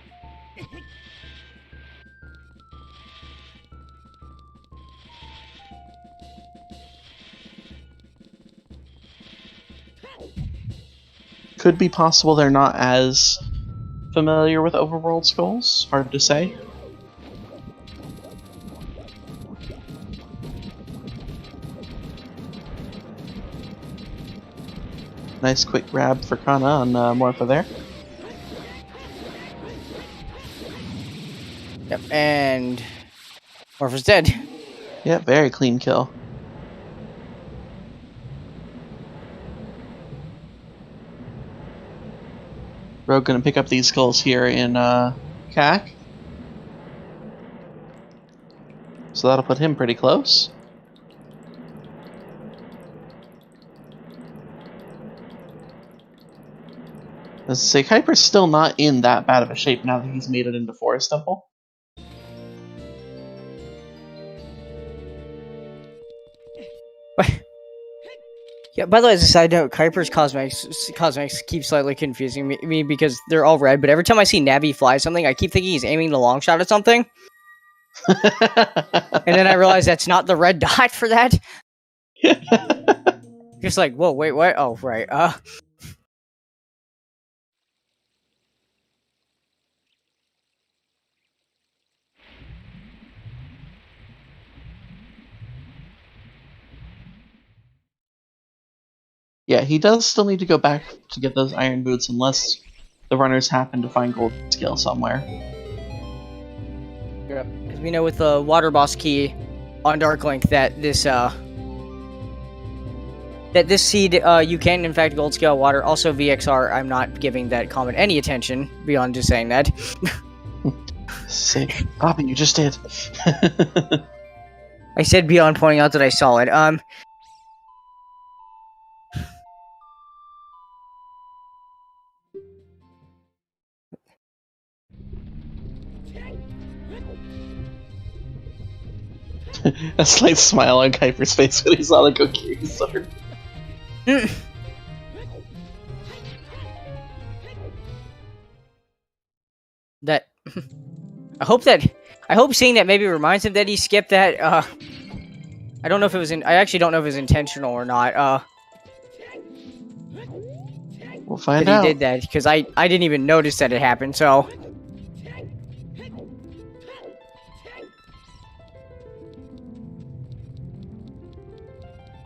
Could be possible they're not as familiar with overworld skulls. Hard to say. Nice quick grab for Kana on Morpha there. Yep, and... Morpha's dead. Yeah, very clean kill. Rogue gonna pick up these skulls here in CAC. So that'll put him pretty close. Let's say Kuiper's still not in that bad of a shape now that he's made it into Forest Temple. Yeah, by the way, as a side note, Kuiper's cosmetics keep slightly confusing me because they're all red, but every time I see Navi fly something, I keep thinking he's aiming the long shot at something. And then I realize that's not the red dot for that. Just like, whoa, wait, what? Oh, right. Yeah, he does still need to go back to get those iron boots unless the runners happen to find gold skill somewhere. Yep. Because we know with the water boss key on Darklink that this seed you can in fact gold scale water. Also VXR, I'm not giving that comment any attention beyond just saying that. Say, Bobby, you just did. I said beyond pointing out that I saw it. A slight smile on Kuiper's face when he saw the Kokiri sword. That I hope seeing that maybe reminds him that he skipped that. I don't know if it was I actually don't know if it was intentional or not. We'll find that out. he did that because I didn't even notice that it happened. So.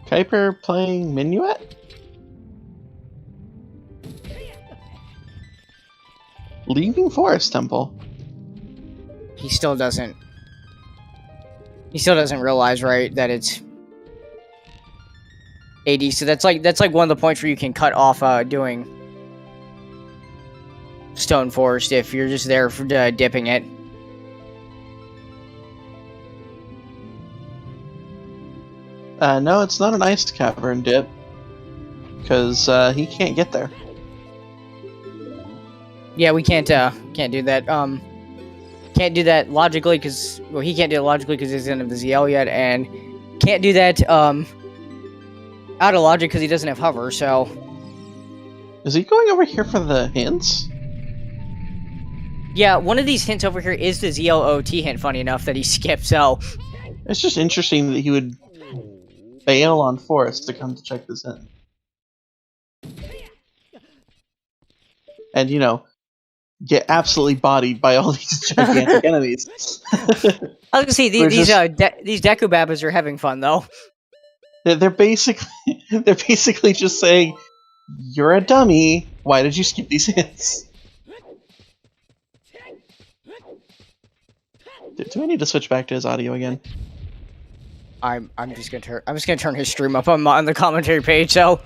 Kuiper playing Minuet? Leaving Forest Temple. He still doesn't realize, right, that it's 80. So that's like one of the points where you can cut off doing Stone Forest if you're just there for dipping it. No, it's not an ice cavern dip, because he can't get there. Yeah, we can't do that. Can't do that logically because he can't do it logically because he doesn't have the ZL yet, and can't do that out of logic because he doesn't have hover. So, is he going over here for the hints? Yeah, one of these hints over here is the ZLOT hint. Funny enough, that he skipped. So, it's just interesting that he would bail on Forest to come to check this in, and get absolutely bodied by all these gigantic enemies. I was gonna say these Deku Babas are having fun though. They're basically just saying, "You're a dummy. Why did you skip these hits?" Do I need to switch back to his audio again? I'm just gonna turn his stream up on the commentary page. So.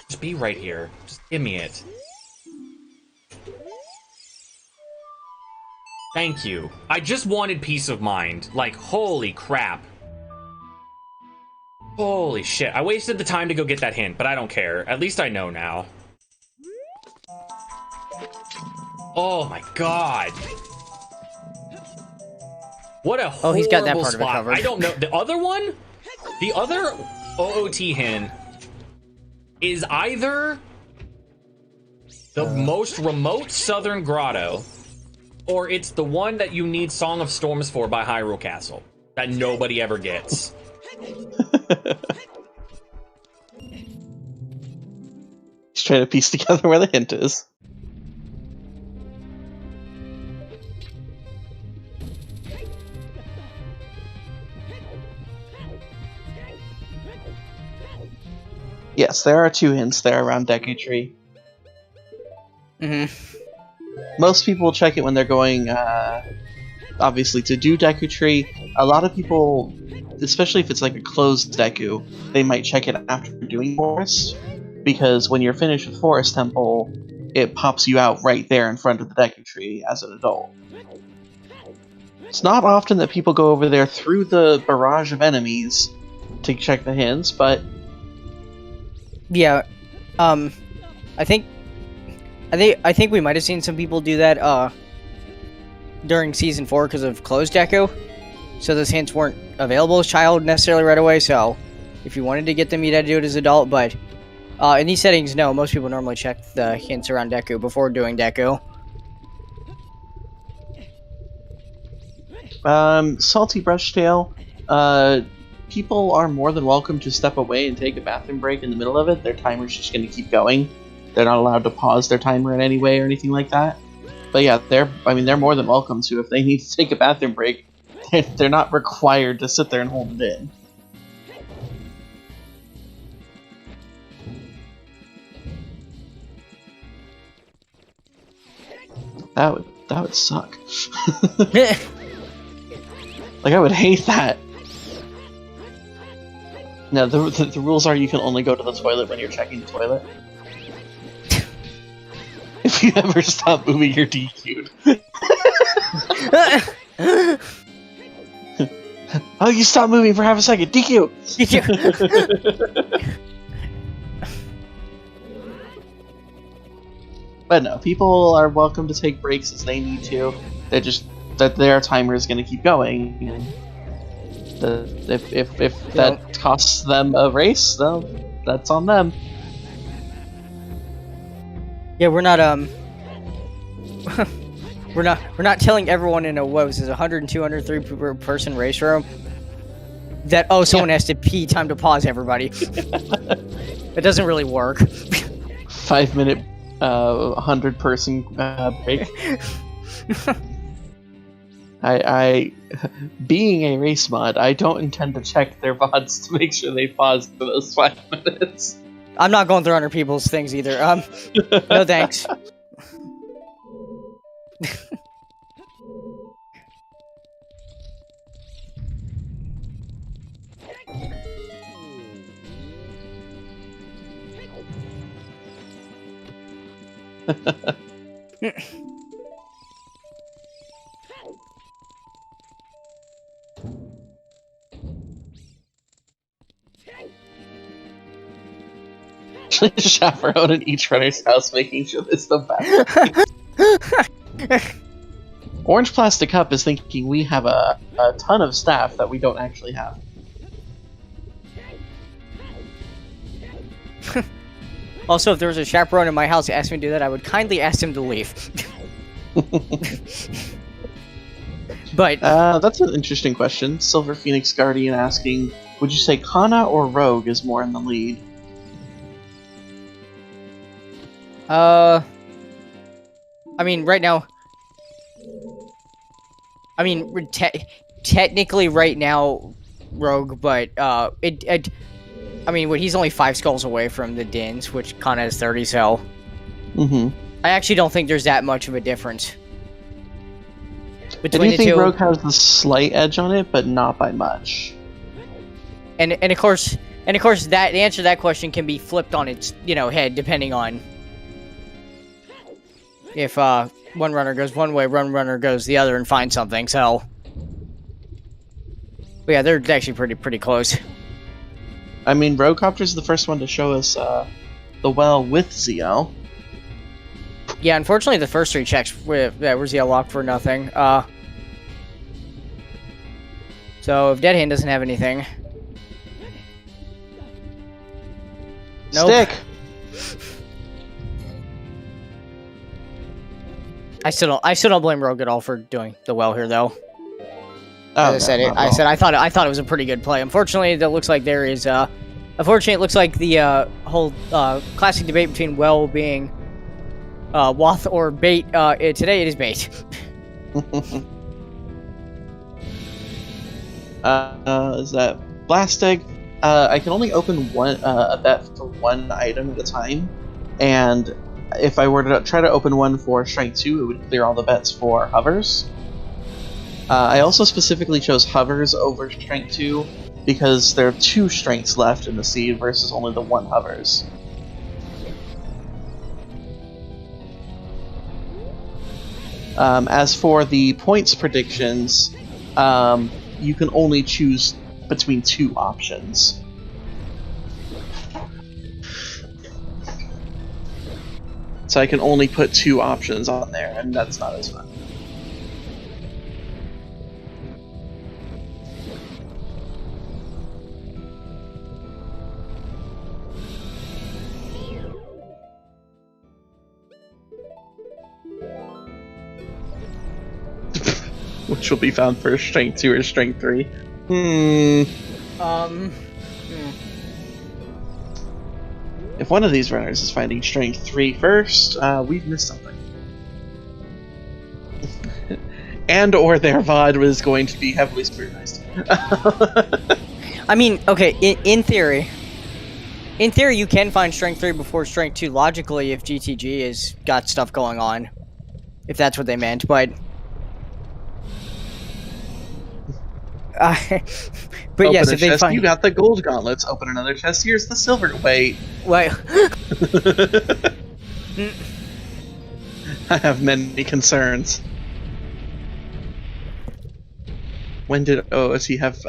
Just be right here. Just give me it. Thank you. I just wanted peace of mind. Like, holy crap. Holy shit. I wasted the time to go get that hint, but I don't care. At least I know now. Oh my god. What a horrible he's got that part spot. of it covered. I don't know. The other one? The other OOT hint is either the most remote southern grotto, or it's the one that you need Song of Storms for by Hyrule Castle that nobody ever gets. He's trying to piece together where the hint is. Yes, there are 2 hints there around Deku Tree. Most people check it when they're going, obviously, to do Deku Tree. A lot of people, especially if it's like a closed Deku, they might check it after doing Forest, because when you're finished with Forest Temple, it pops you out right there in front of the Deku Tree as an adult. It's not often that people go over there through the barrage of enemies to check the hints, but... Yeah, I think we might have seen some people do that during season 4 because of closed Deku, so those hints weren't available as child necessarily right away. So if you wanted to get them, you'd have to do it as adult. But in these settings, no, most people normally check the hints around Deku before doing Deku. Salty Brushtail, people are more than welcome to step away and take a bathroom break in the middle of it. Their timer's just going to keep going. They're not allowed to pause their timer in any way or anything like that. But yeah, they're more than welcome to. If they need to take a bathroom break, they're not required to sit there and hold it in. That would suck. Like, I would hate that. No, the rules are you can only go to the toilet when you're checking the toilet. If you ever stop moving, you're DQ'd. Oh, you stop moving for half a second. DQ. But no, people are welcome to take breaks as they need to. They're just that their timer is going to keep going. If that costs them a race, well, that's on them. Yeah, we're not we're not telling everyone in a 100 203 per person race room that someone has to pee, time to pause everybody. It doesn't really work. 5 minute 100 person break. I being a race mod, I don't intend to check their VODs to make sure they pause for those 5 minutes. I'm not going through other people's things either. No thanks. Chaperone in each runner's house, making sure there's the back. Orange Plastic Cup is thinking we have a ton of staff that we don't actually have. Also, if there was a chaperone in my house that asked me to do that, I would kindly ask him to leave. But that's an interesting question. Silver Phoenix Guardian asking, would you say Kana or Rogue is more in the lead? I mean, right now... I mean, technically right now, Rogue, but, I mean, he's only 5 skulls away from the Dins, which Kana has 30, so... I actually don't think there's that much of a difference between I do the think two. Rogue has the slight edge on it, but not by much. And of course, that the answer to that question can be flipped on its, head, depending on if one runner goes one way, one runner goes the other, and finds something. So, but yeah, they're actually pretty close. I mean, Roguecopter's the first one to show us the well with ZL. Yeah, unfortunately, the first 3 checks were ZL locked for nothing. So if Dead Hand doesn't have anything, nope. Stick. I still don't blame Rogue at all for doing the well here, though. Oh, As I said, I thought it was a pretty good play. Unfortunately, it looks like there is unfortunately, it looks like the whole classic debate between well being Wath or bait. Today it is bait. Is that Blast Egg? I can only open a bet for one item at a time, and if I were to try to open one for Strength 2, it would clear all the bets for Hovers. I also specifically chose Hovers over Strength 2 because there are 2 Strengths left in the seed versus only the 1 Hovers. As for the points predictions, you can only choose between 2 options. So I can only put 2 options on there, and that's not as fun. Which will be found first, Strength 2 or Strength 3? If one of these runners is finding Strength 3 first, we've missed something. And or their VOD was going to be heavily scrutinized. I mean, okay, in theory, you can find Strength 3 before Strength 2 logically if GTG has got stuff going on. If that's what they meant, but... but yes, if they find... You got the gold gauntlets. Open another chest. Here's the silver. Wait. I have many concerns. When did OOT have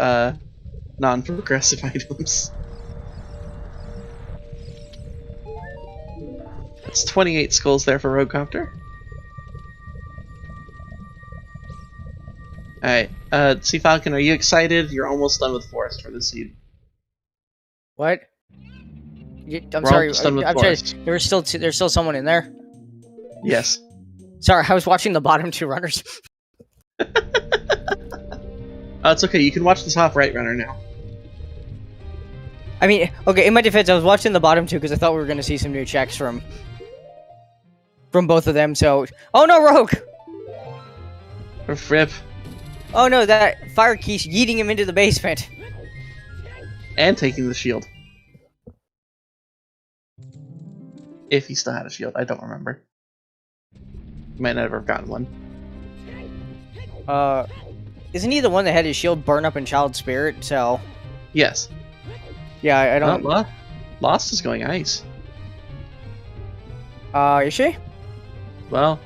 non-progressive items? That's 28 skulls there for Roguecopter. Alright, Sea Falcon, are you excited? You're almost done with Forest for the seed. What? I'm We're sorry. almost done with I'm sorry. Forest. There's still someone in there. Yes. Sorry, I was watching the bottom two runners. It's okay, you can watch the top right runner now. I mean, okay, in my defense, I was watching the bottom two because I thought we were going to see some new checks from both of them, so... Oh no, Rogue! Rip. Oh no, that fire keeps yeeting him into the basement. And taking the shield. If he still had a shield, I don't remember. He might never have gotten one. Isn't he the one that had his shield burn up in Child Spirit, so... Yes. Yeah, I don't... Lost is going ice. Is she? Well,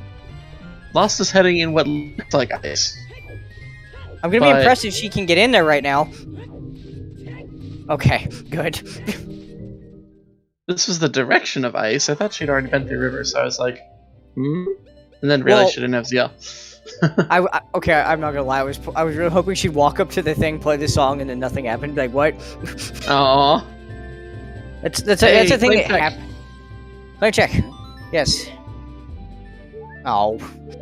Lost is heading in what looks like ice. I'm gonna be impressed if she can get in there right now. Okay, good. This was the direction of ice. I thought she'd already been through river, so I was like, hmm? And then realized she didn't have ZL. Okay, I'm not gonna lie. I was really hoping she'd walk up to the thing, play the song, and then nothing happened. Like, what? Aww. That's a thing that happens. Play check. Yes. Oh.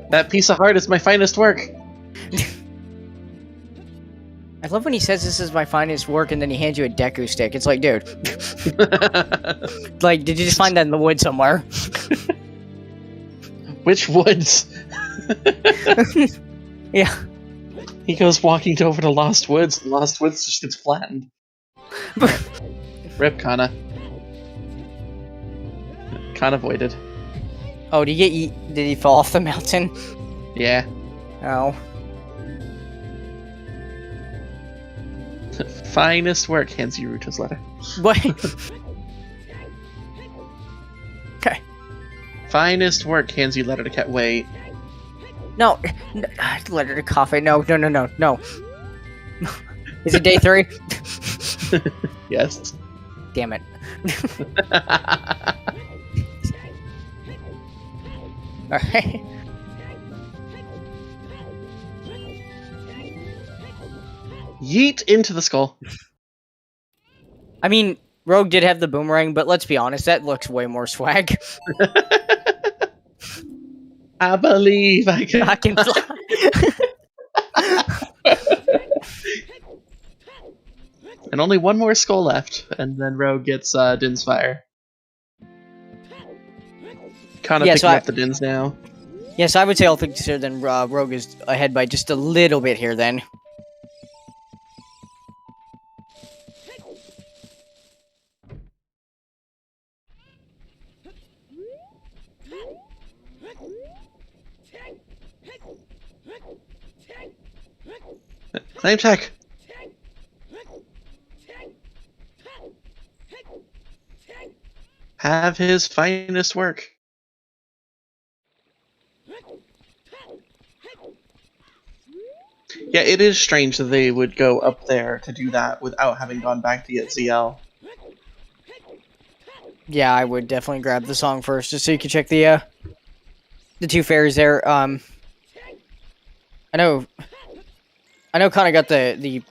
That piece of heart is my finest work. I love when he says this is my finest work and then he hands you a Deku stick. It's like, dude. Like, did you just find that in the woods somewhere? Which woods? Yeah. He goes walking over to Lost Woods, and Lost Woods just gets flattened. Rip Kana. Kana voided. Oh, did he fall off the mountain? Yeah. Oh. Finest work, hands you Ruta's letter. What? Okay. Finest work, hands you letter to Cat. Wait. No, letter to coffee. No. Is it day 3? Yes. Damn it. Alright. Yeet into the skull. I mean, Rogue did have the boomerang, but let's be honest, that looks way more swag. I believe I can. I can fly. And only one more skull left, and then Rogue gets Din's Fire. Kind of picking up the Dins now. Yes, I would say all things considered, then Rogue is ahead by just a little bit here then. Claim check. Have his finest work. Yeah, it is strange that they would go up there to do that without having gone back to get ZL. Yeah, I would definitely grab the song first, just so you can check the 2 fairies there. I know Connor got the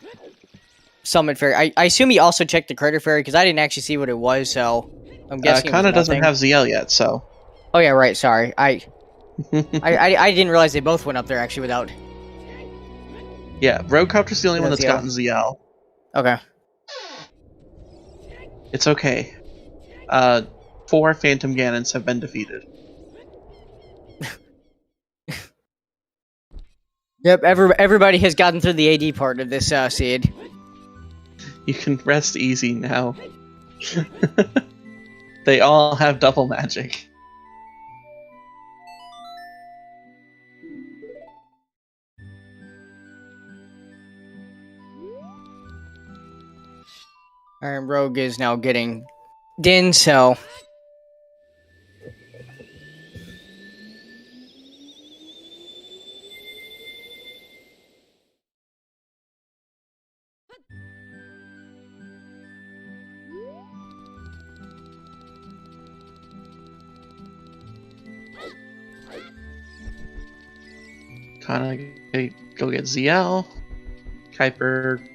Summit Fairy. I assume he also checked the Crater Fairy, because I didn't actually see what it was, so I'm guessing Connor doesn't have ZL yet, so... Oh yeah, right, sorry. I didn't realize they both went up there, actually, without... Yeah, Roguecopter's the only one that's gotten ZL. Okay. It's okay. 4 Phantom Ganons have been defeated. Yep, everybody has gotten through the AD part of this seed. You can rest easy now. They all have double magic. Alright, Rogue is now getting Din, so... Kana go get ZL. Kuiper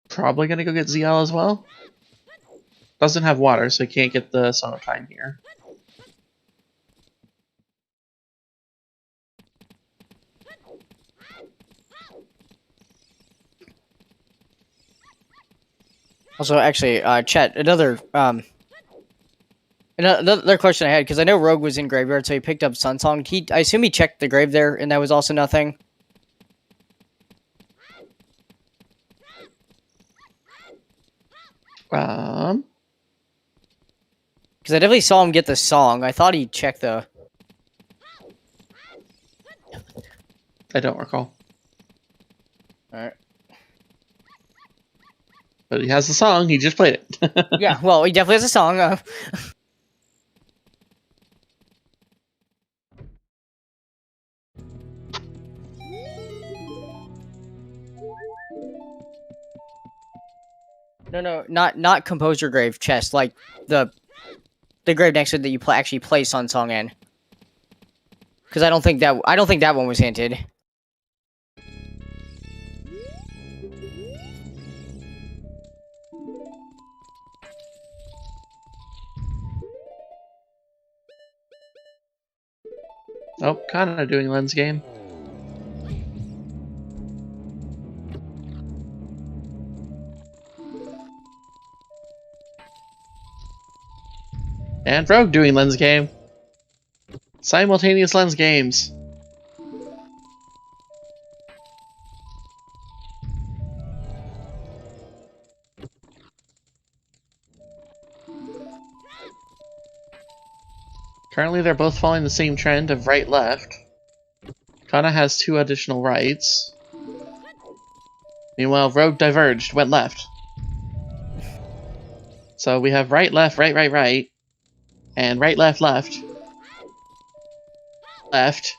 probably gonna go get ZL as well. Doesn't have water, so he can't get the Song of Time here. Also, actually, chat, another question I had, because I know Rogue was in Graveyard, so he picked up Sunsong. I assume he checked the grave there, and that was also nothing. Because I definitely saw him get the song. I thought he checked the... I don't recall. Alright. But he has the song, he just played it. Yeah, well, he definitely has a song. No, not Composer Grave chest, like the grave next to it that you actually play Sun Song in. Because I don't think that one was hinted. Oh, kind of doing lens game. And Rogue doing lens game. Simultaneous lens games. Currently, they're both following the same trend of right-left. Kana has 2 additional rights. Meanwhile, Rogue diverged, went left. So we have right, left, right, right, right. And right, left, left. Left.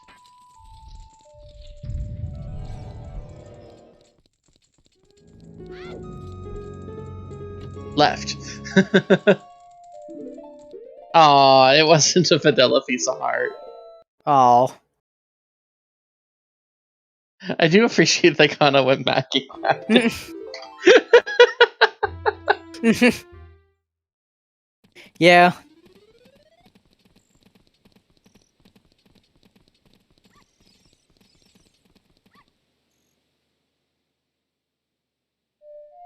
Left. Aw, it wasn't a Fidela piece of heart. Oh. I do appreciate that Kana went back. Yeah.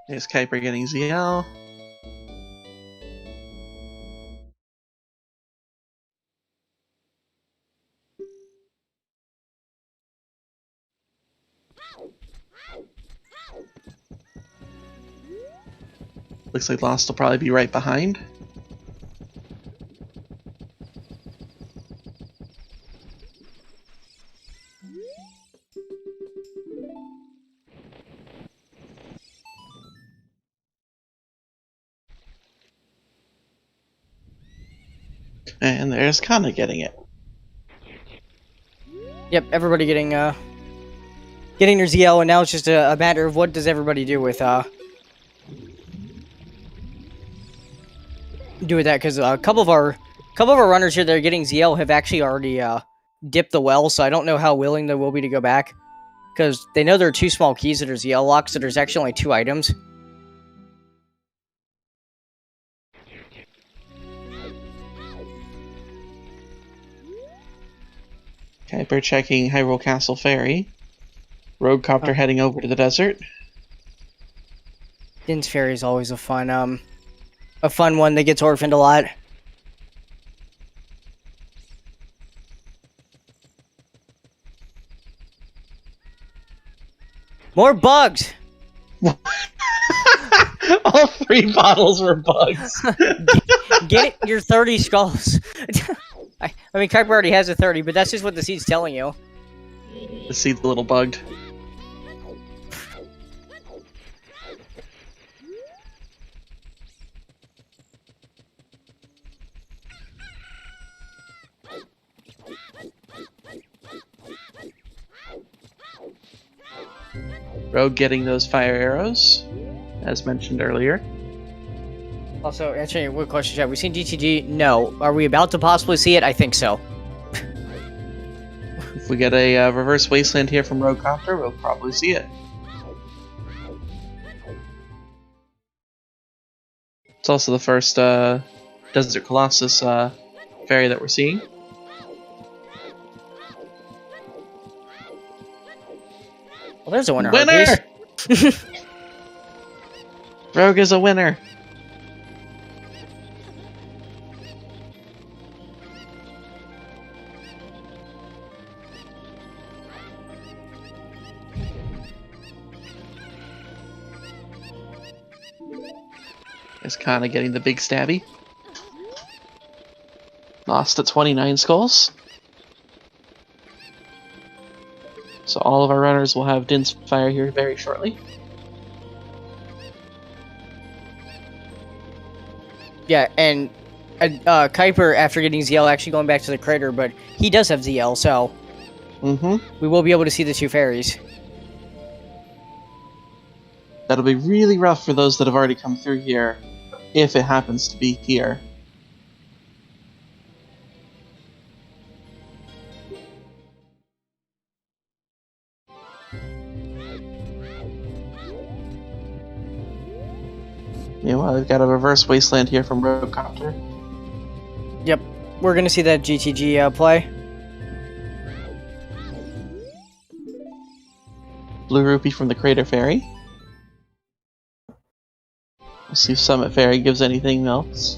There's Kuiper getting ZL. Looks like Lost will probably be right behind. And there's Kana getting it. Yep, everybody getting their ZL, and now it's just a matter of what does everybody do with that, because a couple of our runners here that are getting ZL have actually already dipped the well, so I don't know how willing they will be to go back, because they know there are 2 small keys that are ZL locked, so there's actually only 2 items. Kuiper checking Hyrule Castle Ferry. Rogue Copter heading over to the desert. Din's Ferry is always a fun one that gets orphaned a lot. More bugs! All 3 bottles were bugs. Get your 30 skulls. I mean, Kuiper already has a 30, but that's just what the seed's telling you. The seed's a little bugged. Rogue getting those fire arrows, as mentioned earlier. Also, answering a quick question, chat. We've seen DTG? No. Are we about to possibly see it? I think so. If we get a reverse wasteland here from Roadcopter, we'll probably see it. It's also the first Desert Colossus ferry that we're seeing. Well, there's a winner. Winner! Rogue is a winner. Is kind of getting the big stabby. Lost at 29 skulls. So all of our runners will have Din's Fire here very shortly. Yeah, and Kuiper, after getting ZL, actually going back to the crater, but he does have ZL, so we will be able to see the two fairies. That'll be really rough for those that have already come through here, if it happens to be here. Meanwhile, we've got a reverse wasteland here from Roadcopter. Yep, we're going to see that GTG play. Blue Rupee from the Crater Fairy. We'll see if Summit Fairy gives anything else.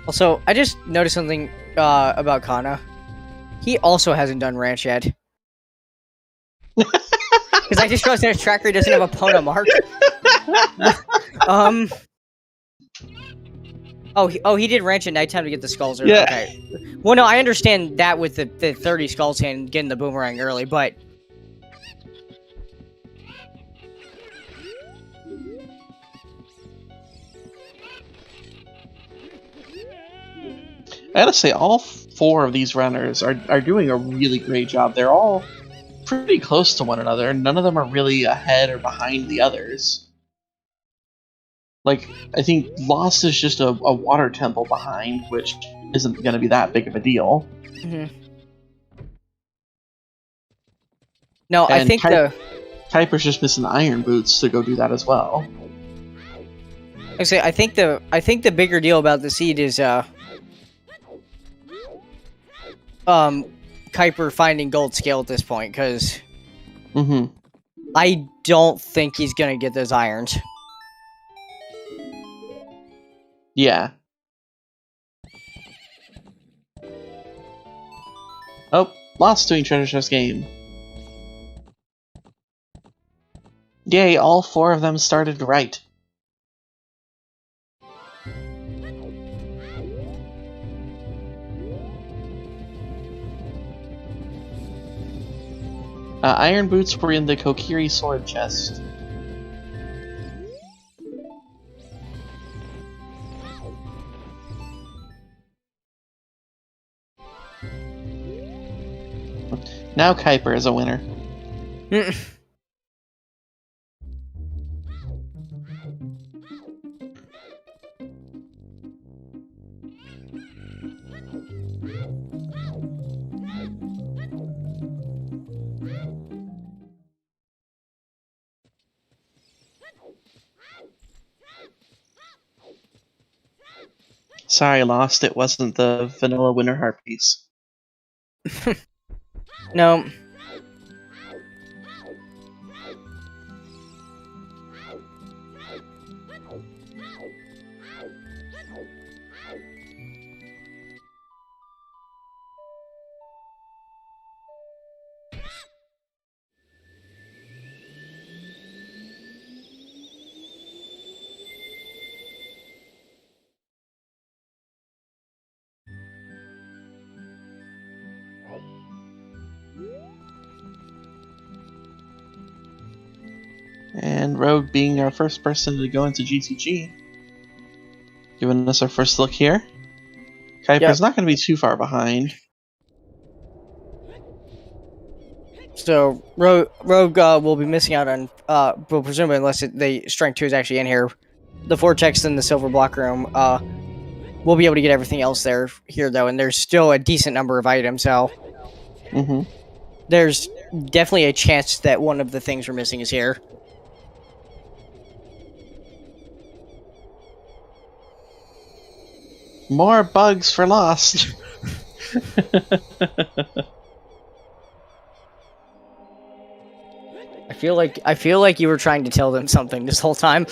Also, I just noticed something about Kana. He also hasn't done Ranch yet. Because I just realized that his tracker doesn't have a Pona mark. He did Ranch at nighttime to get the skulls early. Yeah. Okay. Well, no, I understand that with the 30 skulls and getting the boomerang early, but... I gotta say, all four of these runners are doing a really great job. They're all pretty close to one another, and none of them are really ahead or behind the others. Like, I think Lost is just a water temple behind, which isn't gonna be that big of a deal. No, And I think Kuiper's just missing the iron boots to go do that as well. I think the bigger deal about the seed is Kuiper finding gold scale at this point, because I don't think he's gonna get those irons. Yeah. Oh, Lost doing treasure chest game. Yay, all four of them started right. Iron boots were in the Kokiri sword chest. Now Kuiper is a winner. Sorry, Lost, it wasn't the vanilla winner heart piece. No. And Rogue being our first person to go into GTG. Giving us our first look here. Kuiper's not going to be too far behind. So Rogue will be missing out on, well, presumably unless the Strength 2 is actually in here. The Vortex and the Silver Block Room. We'll be able to get everything else here though, and there's still a decent number of items. So there's definitely a chance that one of the things we're missing is here. More bugs for Lost. I feel like you were trying to tell them something this whole time.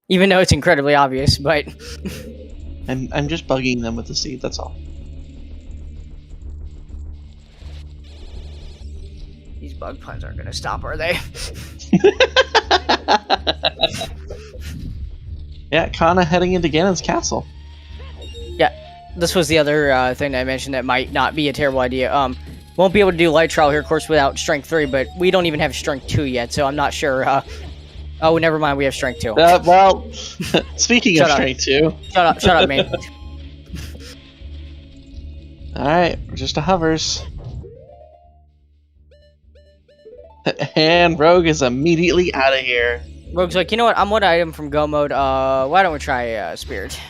Even though it's incredibly obvious, but I'm just bugging them with the seed, that's all. These bug puns aren't gonna stop, are they? Yeah, Kana heading into Ganon's castle. Yeah, this was the other thing that I mentioned that might not be a terrible idea. Won't be able to do Light Trial here, of course, without Strength 3, but we don't even have Strength 2 yet, so I'm not sure. Oh, never mind, we have Strength 2. Well, speaking of Strength 2... Shut up, man. Alright, we're just a hovers. And Rogue is immediately out of here. Rogue's like, you know what, I'm one item from Go Mode, why don't we try Spirit?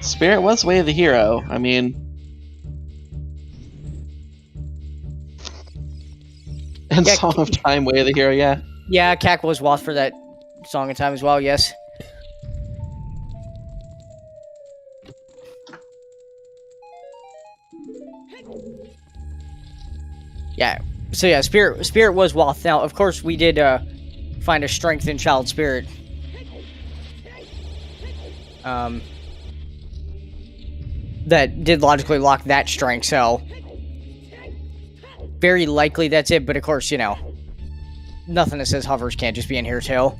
Spirit was Way of the Hero, I mean... And yeah, Song of Time, Way of the Hero, yeah. Yeah, Cack was Wath for that Song of Time as well, yes. Yeah, so yeah, Spirit was Wath. Now, of course, we did find a strength in Child Spirit. That did logically lock that strength, so... Very likely that's it, but of course, you know, nothing that says hovers can't just be in here too.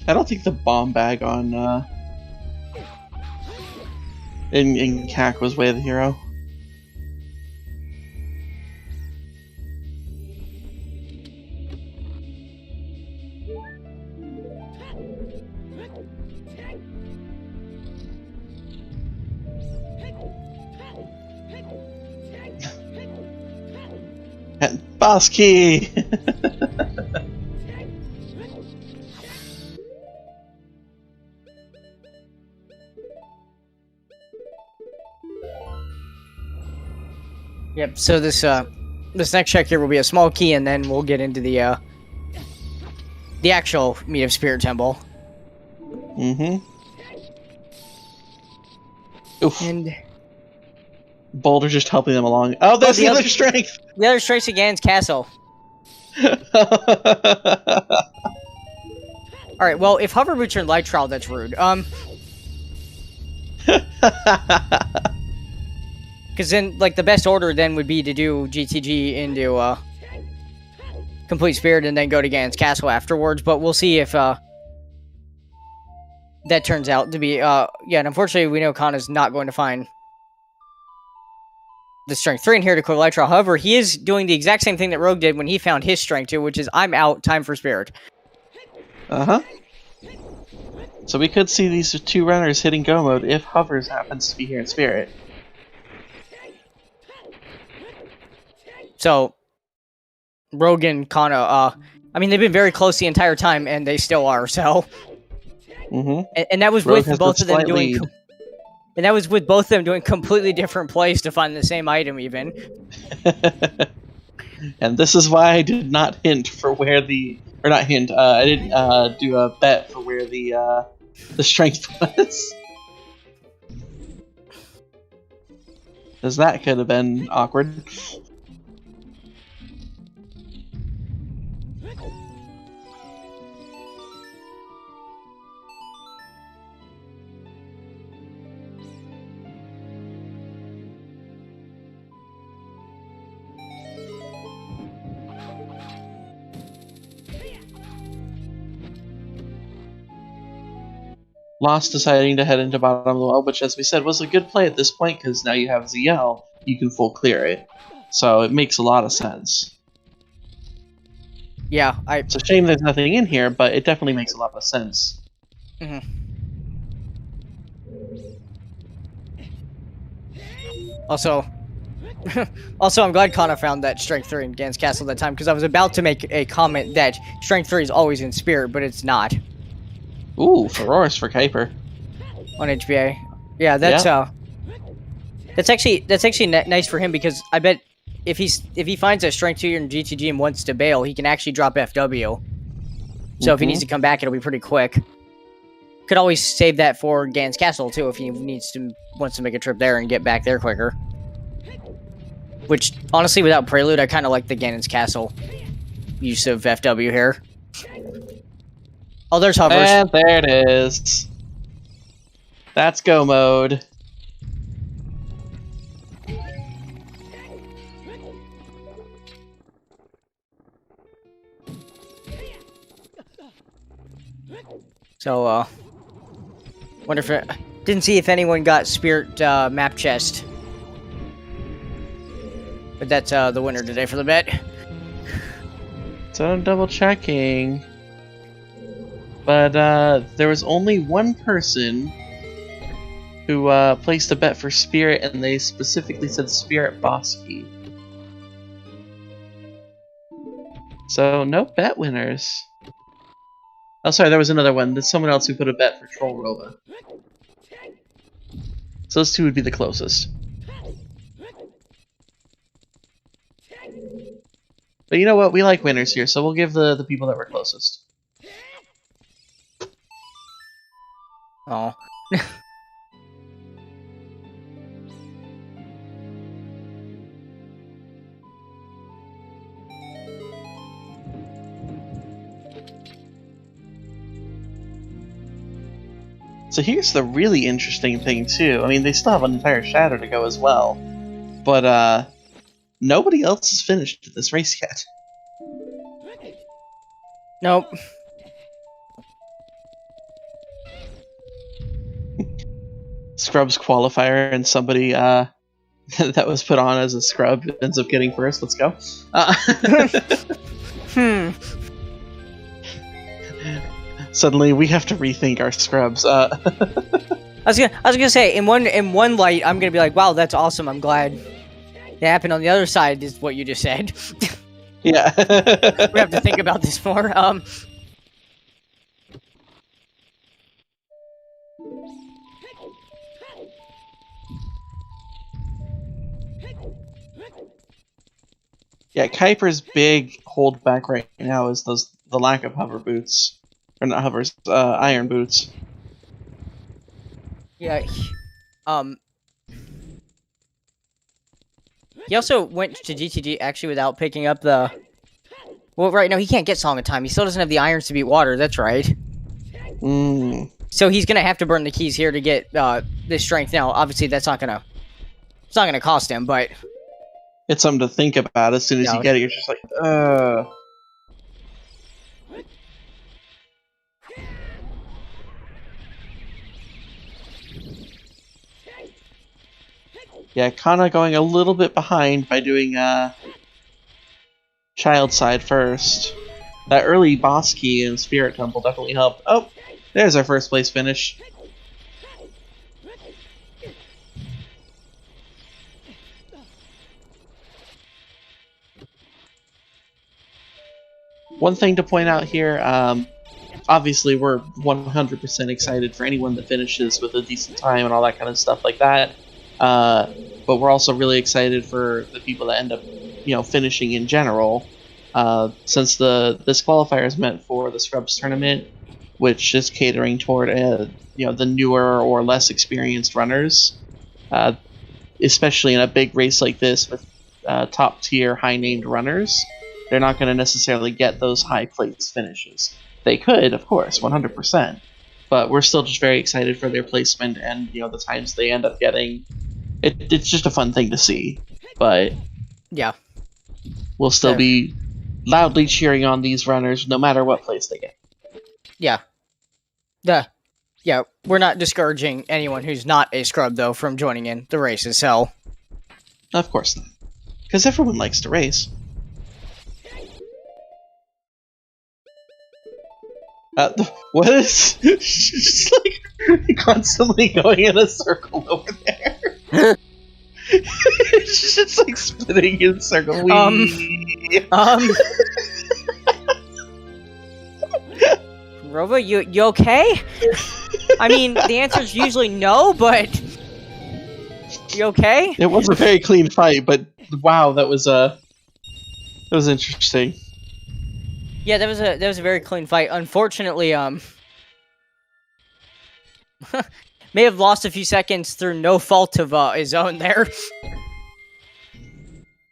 I don't think the bomb bag on in Cack was Way of the Hero. Boss key! Yep, so this next check here will be a small key, and then we'll get into the actual Meat of Spirit Temple. Oof. And... Boulder just helping them along. Oh, that's the other strength! The other strength's against Castle. Alright, well, if Hover Boots are in Light Trial, that's rude. Because then, like, the best order then would be to do GTG into, Complete Spirit and then go to Ganon's Castle afterwards, but we'll see if, that turns out to be, yeah, and unfortunately we know Kana's not going to find the Strength 3 in here to clear Light Trial. However, he is doing the exact same thing that Rogue did when he found his Strength 2, which is, I'm out, time for Spirit. So we could see these two runners hitting Go Mode if Hovers happens to be here in Spirit. So, Rogue and Kana, I mean, they've been very close the entire time, and they still are, so... And that was with both of them doing... And that was with both of them doing completely different plays to find the same item, even. And this is why I did not hint for where the... Or not hint, I didn't do a bet for where the strength was. Because that could have been awkward. Lost deciding to head into bottom of the well, which, as we said, was a good play at this point, because now you have ZL, you can full clear it. So it makes a lot of sense. Yeah, It's a shame there's nothing in here, but it definitely makes a lot of sense. Also, Also, I'm glad Connor found that Strength 3 in Gan's Castle that time, because I was about to make a comment that Strength 3 is always in Spirit, but it's not. Ooh, Ferocious for Kuiper. On HBA. Yeah, that's actually nice for him, because I bet if he finds a Strength 2 in GTG and wants to bail, he can actually drop FW. So if he needs to come back, it'll be pretty quick. Could always save that for Gan's Castle too, if he wants to make a trip there and get back there quicker. Which, honestly, without Prelude, I kind of like the Ganon's Castle use of FW here. Oh, there's hovers. And there it is. That's go mode. So, wonder if didn't see if anyone got Spirit map chest. But that's the winner today for the bet. So I'm double checking. But there was only one person who placed a bet for Spirit, and they specifically said Spirit boss key. So no bet winners. Oh, sorry, there was another one. There's someone else who put a bet for Troll Rova. So those two would be the closest. But you know what? We like winners here, so we'll give the people that were closest. Oh. So here's the really interesting thing, too. I mean, they still have an entire Shadow to go as well. But, nobody else has finished this race yet. Nope. Scrub's qualifier, and somebody, that was put on as a scrub ends up getting first. Let's go. Suddenly, we have to rethink our scrubs. I was gonna say, in one light, I'm gonna be like, wow, that's awesome. I'm glad it happened. On the other side is what you just said. Yeah. We have to think about this more. Yeah, Kuiper's big holdback right now is the lack of hover boots. Or not hovers, iron boots. Yeah, he also went to GTG actually without picking up the... Well, right, no, he can't get Song of Time. He still doesn't have the irons to beat water, that's right. So he's gonna have to burn the keys here to get this strength. Now, obviously, it's not gonna cost him, but... It's something to think about. As soon as you get it, you're just like, Yeah, kinda going a little bit behind by doing Child Side first. That early boss key in Spirit Temple definitely helped. Oh, there's our first place finish. One thing to point out here, obviously we're 100% excited for anyone that finishes with a decent time and all that kind of stuff like that. But we're also really excited for the people that end up, finishing in general. Since this qualifier is meant for the Scrubs tournament, which is catering toward, the newer or less experienced runners, especially in a big race like this with top tier, high named runners. They're not going to necessarily get those high place finishes. They could, of course, 100%. But we're still just very excited for their placement and the times they end up getting. It's just a fun thing to see. But yeah, we'll still be loudly cheering on these runners no matter what place they get. Yeah. We're not discouraging anyone who's not a scrub though from joining in the races. So of course not, because everyone likes to race. What is just like constantly going in a circle over there? It's just like spinning in circle. Rova, you okay? I mean, the answer is usually no, but you okay? It was a very clean fight, but wow, that was interesting. Yeah, that was a very clean fight. Unfortunately, may have lost a few seconds through no fault of his own there.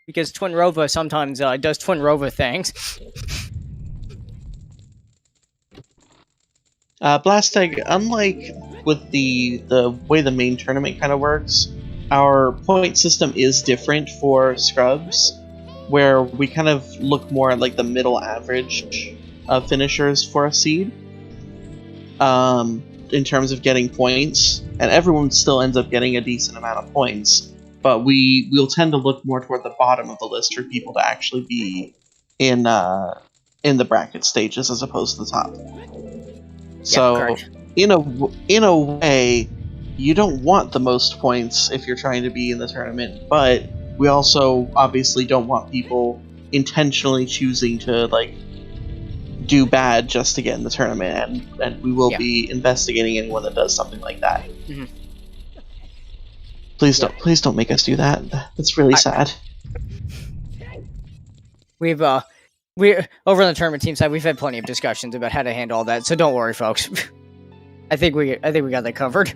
Because Twin Rova sometimes does Twin Rova things. Blastag, unlike with the way the main tournament kind of works, our point system is different for scrubs, where we kind of look more at like the middle average of finishers for a seed. In terms of getting points, and everyone still ends up getting a decent amount of points, but we'll tend to look more toward the bottom of the list for people to actually be in the bracket stages as opposed to the top. So in a way, you don't want the most points if you're trying to be in the tournament, but we also obviously don't want people intentionally choosing to like do bad just to get in the tournament, and we will be investigating anyone that does something like that. Mm-hmm. Please don't make us do that. That's really sad. We're over on the tournament team side. We've had plenty of discussions about how to handle all that, so don't worry, folks. I think we got that covered.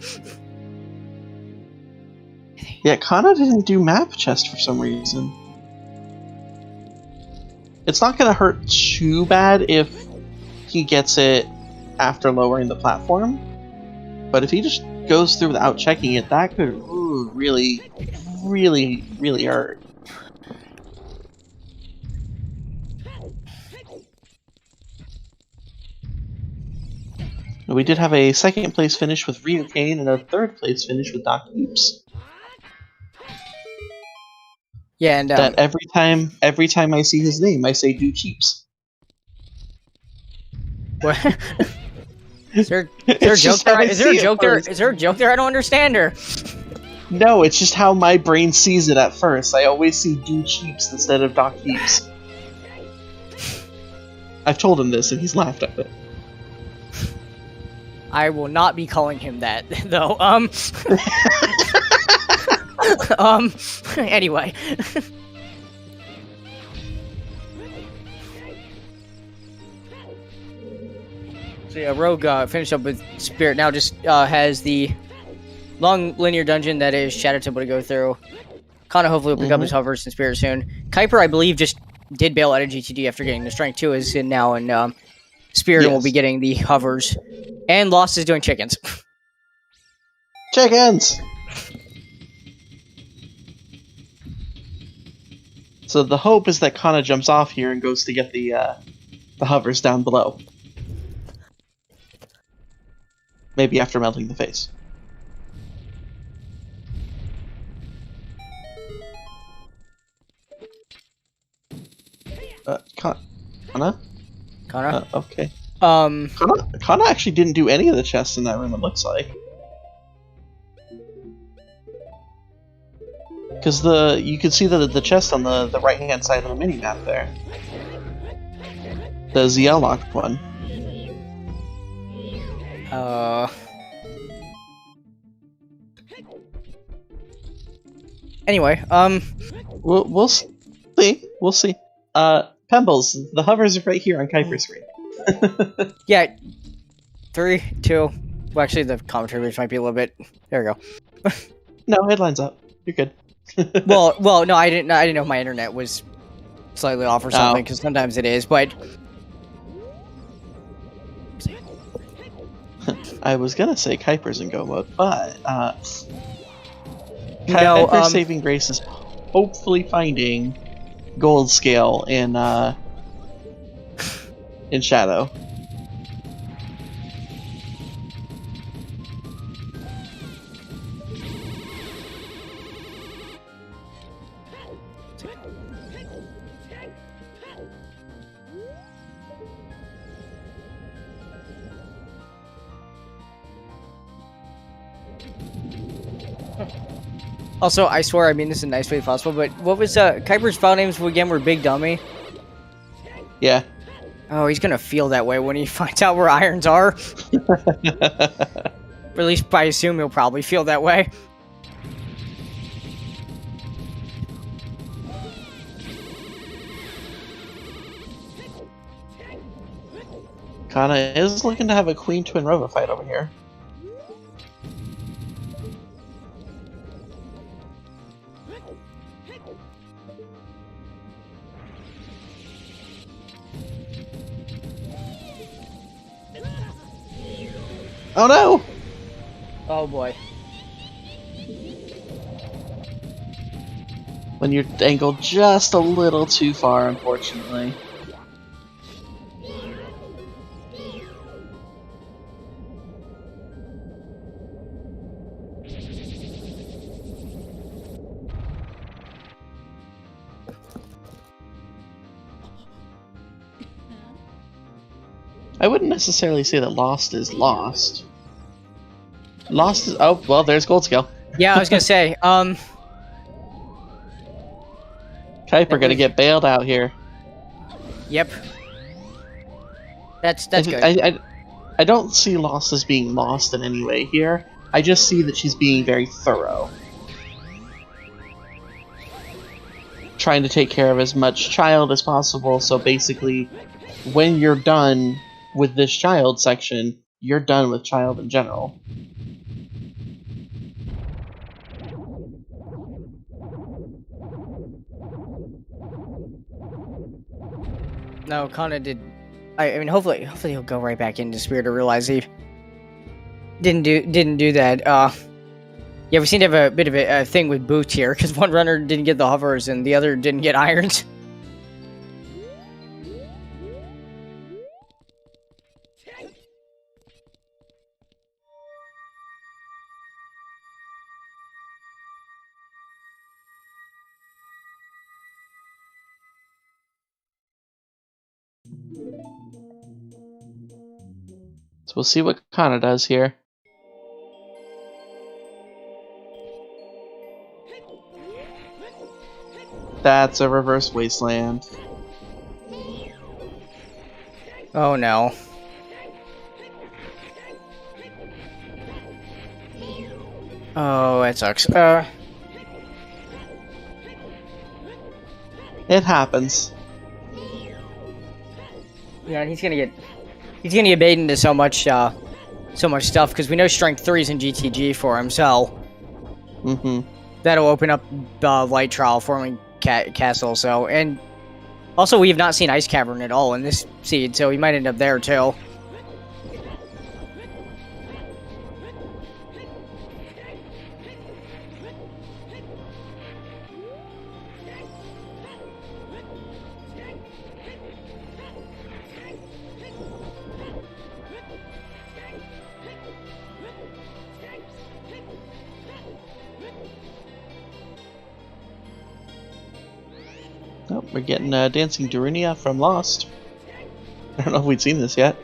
Yeah, Kana didn't do map chest for some reason. It's not going to hurt too bad if he gets it after lowering the platform, but if he just goes through without checking it, that could really hurt. We did have a second place finish with Ryu Kane and a third place finish with Doc Hoops. Yeah, and that every time I see his name, I say "do cheaps." What? Is there a joke there? Is there a joke there? Is there a joke there? I don't understand her. No, it's just how my brain sees it at first. I always see "do cheaps" instead of "Doc Heaps." I've told him this, and he's laughed at it. I will not be calling him that, though. Anyway. So yeah, Rogue finished up with Spirit. Now just has the long linear dungeon that is Shadow Temple to go through. Kana hopefully will pick up his hovers in Spirit soon. Kuiper, I believe, just did bail out of GTD after getting the Strength 2, is in now, and Spirit will be getting the hovers. And Lost is doing chickens. Chickens! So the hope is that Kana jumps off here and goes to get the hovers down below. Maybe after melting the face. Kana? Kana? Okay. Kana actually didn't do any of the chests in that room, it looks like. Because you can see the chest on the right-hand side of the mini-map there. The ZL locked one. Anyway, We'll see. We'll see. Pembles, the hovers are right here on Kuiper's screen. Yeah. 3, 2. Well, actually, the commentary range might be a little bit. There we go. No, it lines up. You're good. well, no, I didn't know if my internet was slightly off or something, because sometimes it is, but... I was gonna say Kuiper's in go mode, but Kuiper's saving grace is hopefully finding gold scale in Shadow. Also, I swear I mean this in the nice way possible, but what was Kuiper's file names again were Big Dummy? Yeah. Oh, he's gonna feel that way when he finds out where irons are. Or at least I assume he'll probably feel that way. Kana is looking to have a Queen Twin Rova fight over here. Oh no! Oh boy. When you're angled just a little too far, unfortunately. I wouldn't necessarily say that Lost is lost. Lost is... Oh, well, there's Gold Scale. Yeah, I was gonna say, Kuiper gonna get bailed out here. Yep. That's good. I don't see Lost as being lost in any way here. I just see that she's being very thorough. Trying to take care of as much child as possible, so basically, when you're done with this child section, you're done with child in general. No, Kana did. I mean, hopefully he'll go right back into Spirit to realize he didn't do that. Yeah, we seem to have a bit of a thing with boots here because one runner didn't get the hovers and the other didn't get irons. So we'll see what Kana does here. That's a reverse wasteland. Oh no. Oh, that sucks. It happens. Yeah, and he's gonna get baited into so much stuff because we know Strength 3 is in GTG for him, so that'll open up Light Trial forming Castle. So, and also we have not seen Ice Cavern at all in this seed, so he might end up there too. Oh, we're getting Dancing Darunia from Lost. I don't know if we'd seen this yet.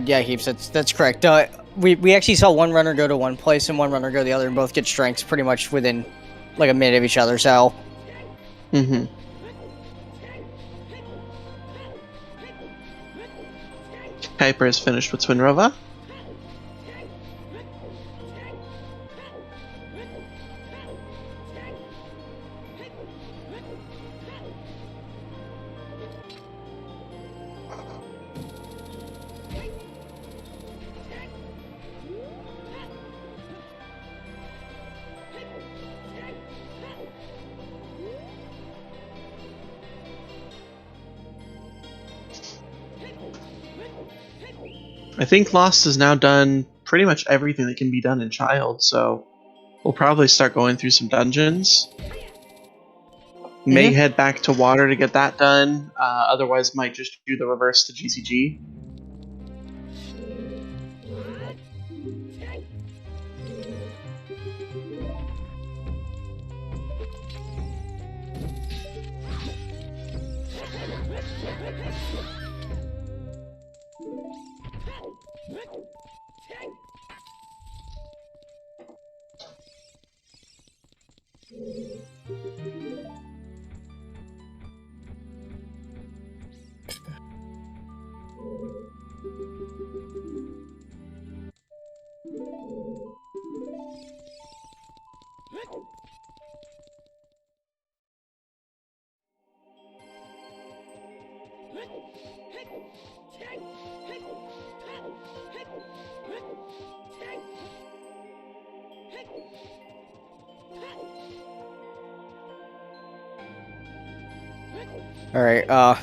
Yeah, Heaps, that's correct. We actually saw one runner go to one place and one runner go the other and both get strengths pretty much within like a minute of each other, so. Kuiper is finished with Twin Rova. I think Lost has now done pretty much everything that can be done in Child, so we'll probably start going through some dungeons. May head back to water to get that done. Otherwise, might just do the reverse to GCG. All right.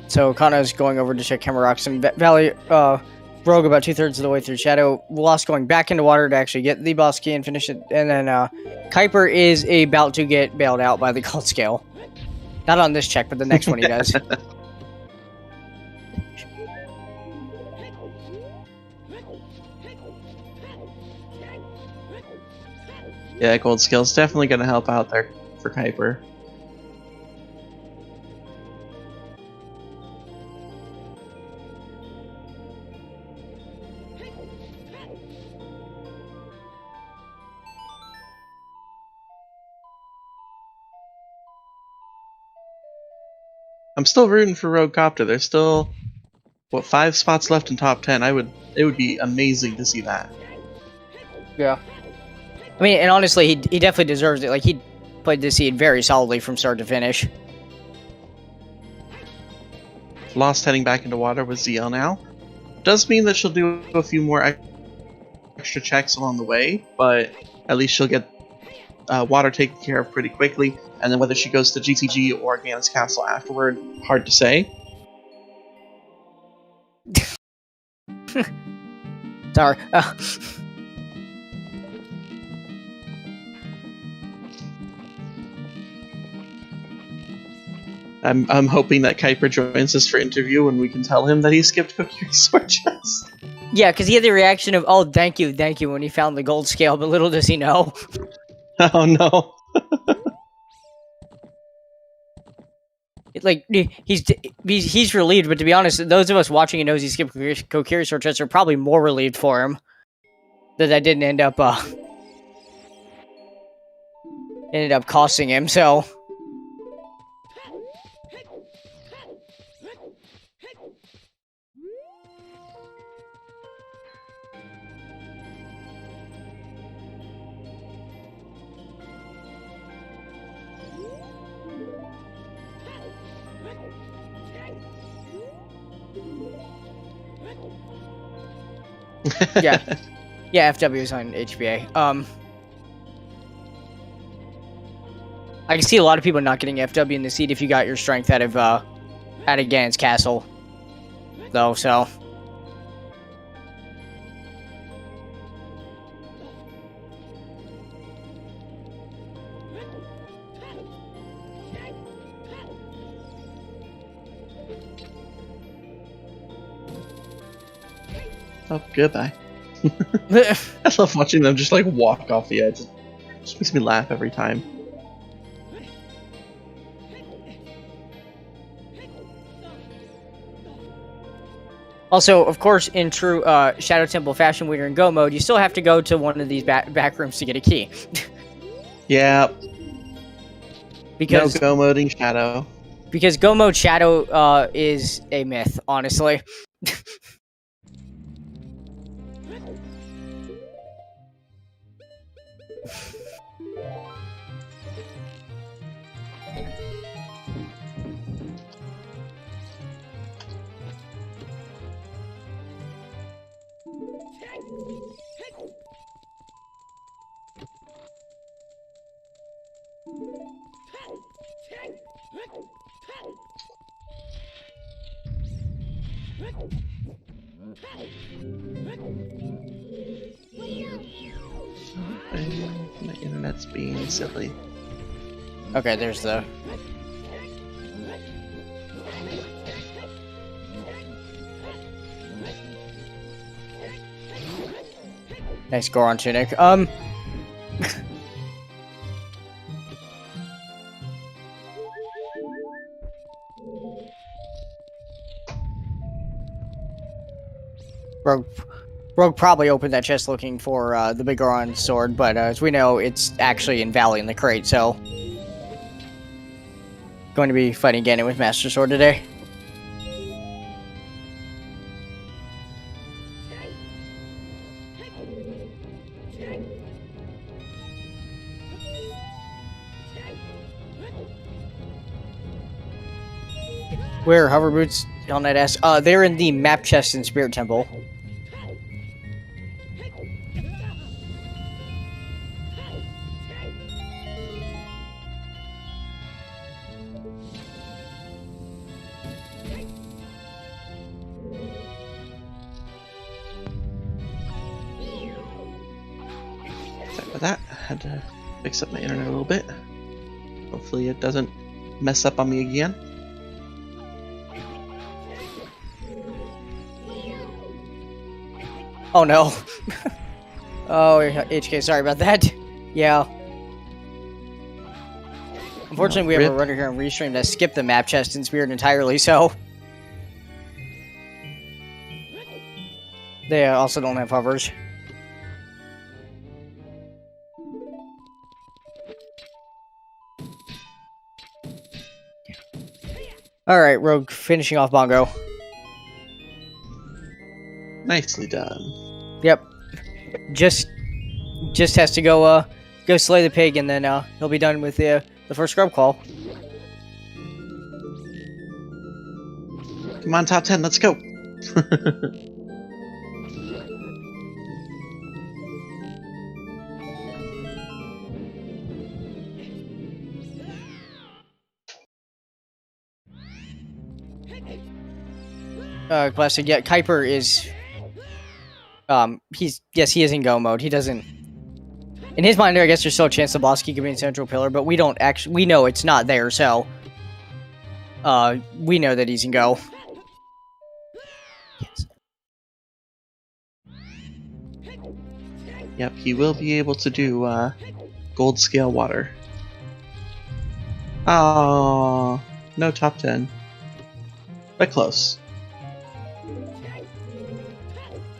So Kana's going over to check Hammer Rocks and Valley. Rogue about 2/3 of the way through Shadow. Lost going back into water to actually get the boss key and finish it. And then Kuiper is about to get bailed out by the Cult Scale. Not on this check, but the next one he does. Yeah, Gold Scale's definitely going to help out there for Kuiper. I'm still rooting for Rogue Copter. There's still, what, 5 spots left in top 10. It would be amazing to see that. Yeah. I mean, and honestly, he definitely deserves it. Like, he played this seed very solidly from start to finish. Lost heading back into water with ZL now. Does mean that she'll do a few more extra checks along the way, but at least she'll get water taken care of pretty quickly. And then whether she goes to GCG or Ganon's Castle afterward, hard to say. Sorry. I'm hoping that Kuiper joins us for interview and we can tell him that he skipped Cookie Sword Chest. Yeah, because he had the reaction of, oh, thank you, when he found the gold scale, but little does he know. Oh no. Like, he's relieved, but to be honest, those of us watching and knows he skipped Kokiri Sword Chest are probably more relieved for him that didn't end up costing him, so... Yeah, FW is on HBA. I can see a lot of people not getting FW in the seat if you got your strength out of Ganon's Castle, though. So. Oh, goodbye. I love watching them just like walk off the edge. It just makes me laugh every time. Also, of course, in true Shadow Temple fashion, when you're in Go mode, you still have to go to one of these back rooms to get a key. Yeah. Because no Go moding Shadow. Because Go mode Shadow is a myth, honestly. My internet's being silly. Okay, there's the... Nice Goron tunic. Rogue probably opened that chest looking for the big Goron sword, but as we know, it's actually in Valley in the crate, so... Going to be fighting Ganon with Master Sword today. Where hover boots on that ass? They're in the map chest in Spirit Temple. Sorry about that. I had to fix up my internet a little bit. Hopefully it doesn't mess up on me again. Oh no. Oh, HK, sorry about that. Yeah. Unfortunately, we have a runner here on Restream that skipped the map chest in Spirit entirely, so... They also don't have hovers. Alright, Rogue finishing off Bongo. Nicely done. Yep. Just has to go go slay the pig, and then he'll be done with the first scrub call. Come on, top 10, let's go. Classic. Yeah, Kuiper is. He is in go mode. He doesn't. In his mind, I guess there's still a chance the boss key could be in Central Pillar, but we don't actually. We know it's not there, so. We know that he's in go. Yes. Yep, he will be able to do gold scale water. Oh, no top 10. But close.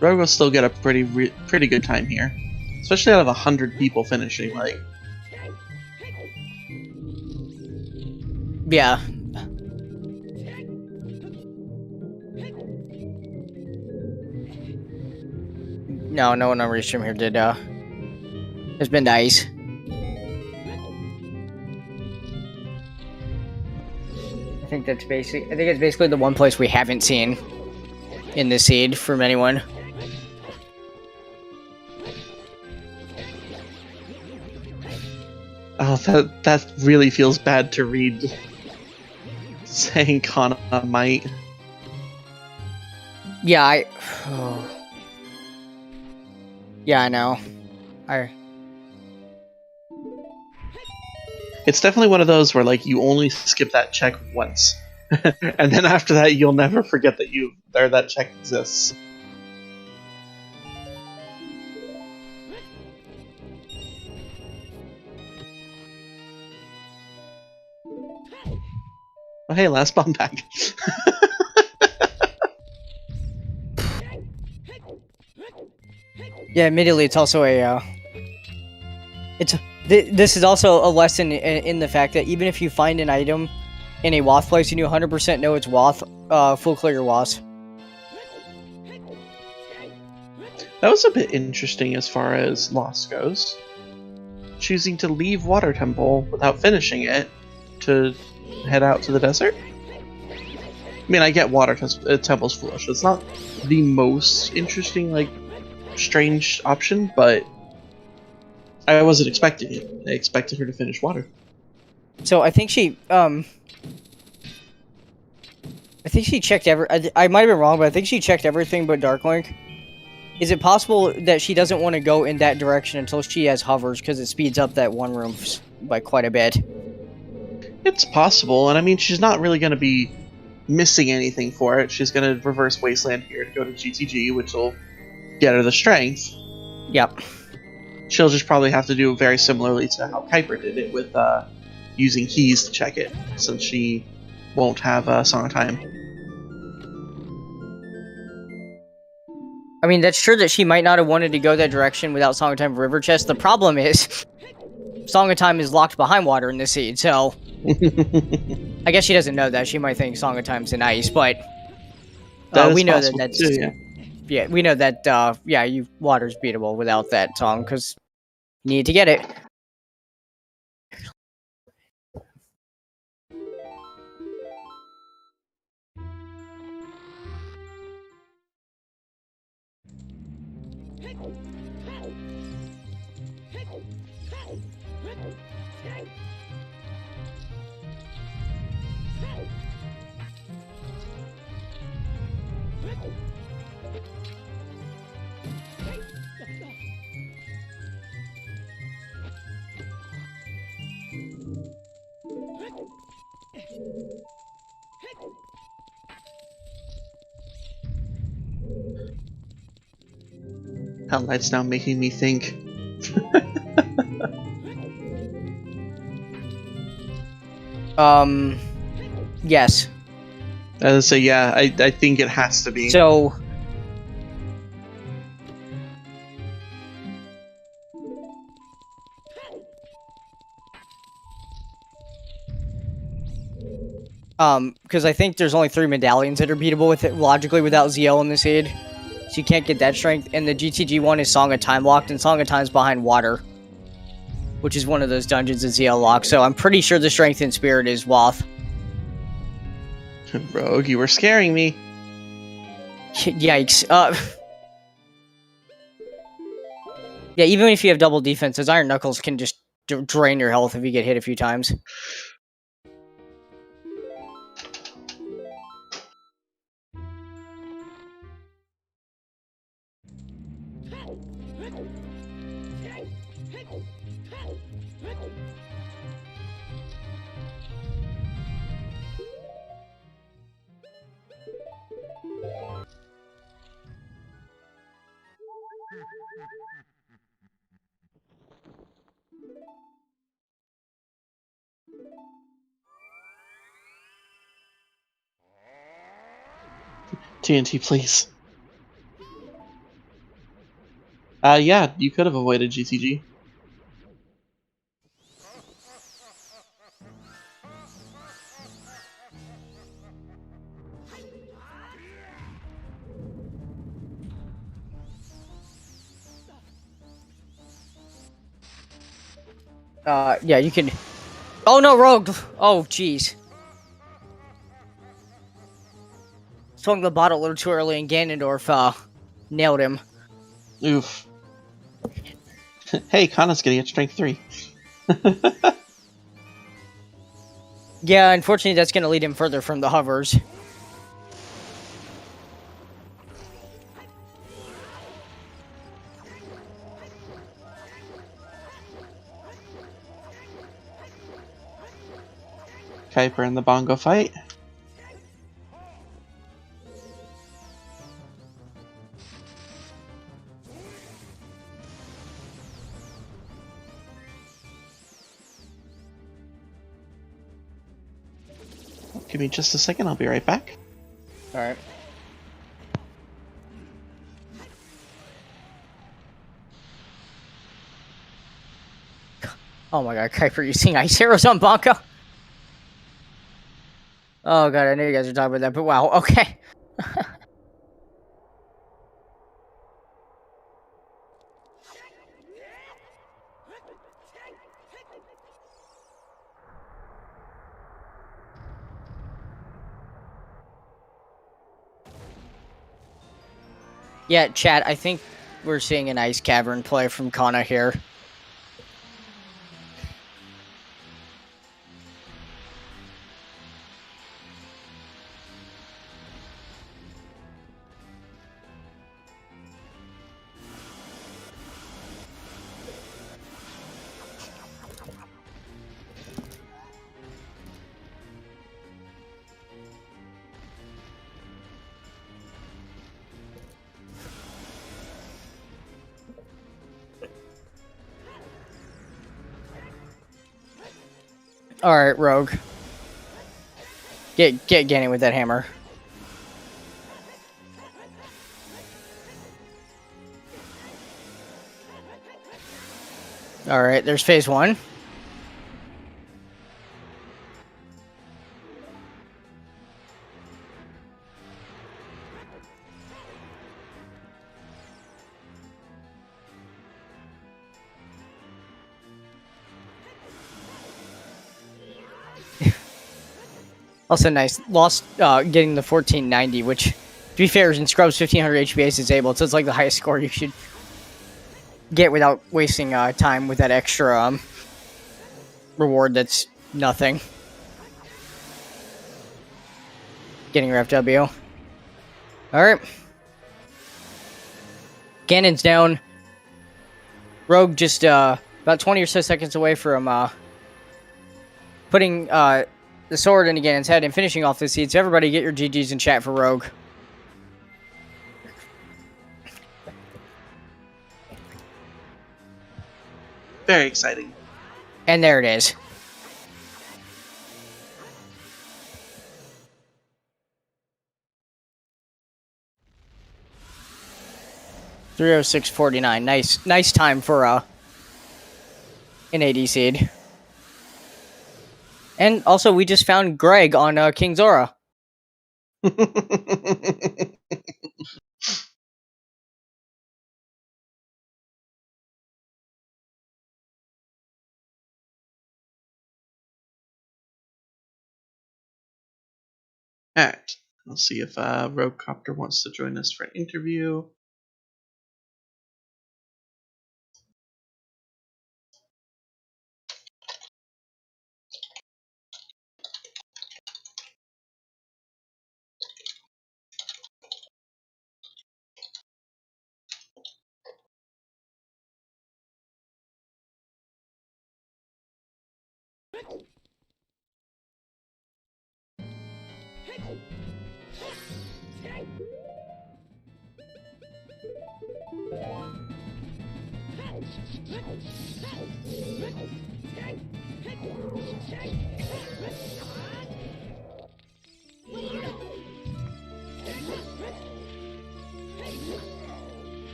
Rogue will still get a pretty good time here, especially out of 100 people finishing. Like, yeah. No one on Restream here did. Has been nice. I think it's basically the one place we haven't seen in this seed from anyone. oh, that really feels bad to read. Saying Kana might. Yeah, Yeah, I know. It's definitely one of those where, like, you only skip that check once, and then after that, you'll never forget that that check exists. Oh, hey, last bomb pack. Yeah, admittedly, it's also a. This is also a lesson in the fact that even if you find an item in a Wath place, you 100% know it's Wath. Full clear your Waths. That was a bit interesting as far as Lost goes. Choosing to leave Water Temple without finishing it to head out to the desert. I mean, I get Water Temple's foolish. It's not the most interesting, like, strange option, but I wasn't expecting it. I expected her to finish water. So I think she I think she checked I might have been wrong, but I think she checked everything but Darklink. Is it possible that she doesn't want to go in that direction until she has hovers, because it speeds up that one room by quite a bit? It's possible, and I mean, she's not really going to be missing anything for it. She's going to reverse Wasteland here to go to GTG, which will get her the strength. Yep. She'll just probably have to do it very similarly to how Kuiper did it with using keys to check it, since she won't have Song of Time. I mean, that's true that she might not have wanted to go that direction without Song of Time River Chest. The problem is, Song of Time is locked behind water in the seed, so... I guess she doesn't know that. She might think Song of Time's in ice, but... we know that that's... Too, yeah. Yeah, we know that, water's beatable without that song, because you need to get it. Hell Knight's now making me think. Yes. So yeah, I think it has to be. So... because I think there's only 3 medallions that are beatable with it, logically, without ZL in the seed. So you can't get that strength, and the GTG one is Song of Time locked, and Song of Time's behind water, which is one of those dungeons that ZL locks, so I'm pretty sure the strength in Spirit is Wath. Rogue, you were scaring me. Yikes. Yeah, even if you have double defense, those Iron Knuckles can just drain your health if you get hit a few times. TNT, please. Yeah, you could have avoided GTG. Yeah, you can... Oh no, Rogue! Oh, jeez. Swung the bottle a little too early, and Ganondorf, nailed him. Oof. Hey, Kana's getting at strength 3. Yeah, unfortunately, that's gonna lead him further from the hovers. Kuiper in the bongo fight. Give me just a second, I'll be right back. Alright. Oh my god, Kuiper using ice arrows on Bonko? Oh god, I knew you guys were talking about that, but wow, okay. Yeah, chat, I think we're seeing an ice cavern play from Kana here. All right, Rogue. Get Ganny with that hammer. All right, there's phase 1. Also nice. Lost getting the 1490, which, to be fair, is in Scrub's 1500 HP is disabled, so it's like the highest score you should get without wasting time with that extra reward that's nothing. Getting your FW. Alright. Ganon's down. Rogue just about 20 or so seconds away from putting the sword into Ganon's head and finishing off the seed. So everybody get your GGs in chat for Rogue. Very exciting. And there it is. $306.49. Nice time for an AD seed. And also, we just found Greg on King Zora. Alright, let's see if Rogue Copter wants to join us for an interview.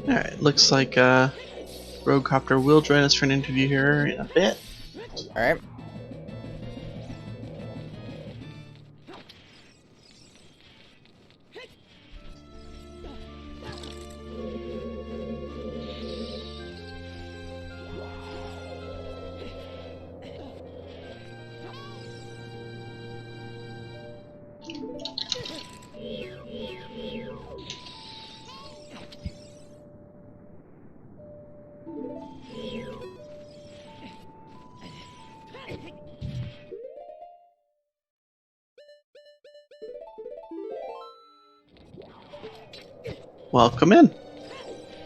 Alright, looks like Rogue Copter will join us for an interview here in a bit. Alright. Welcome in.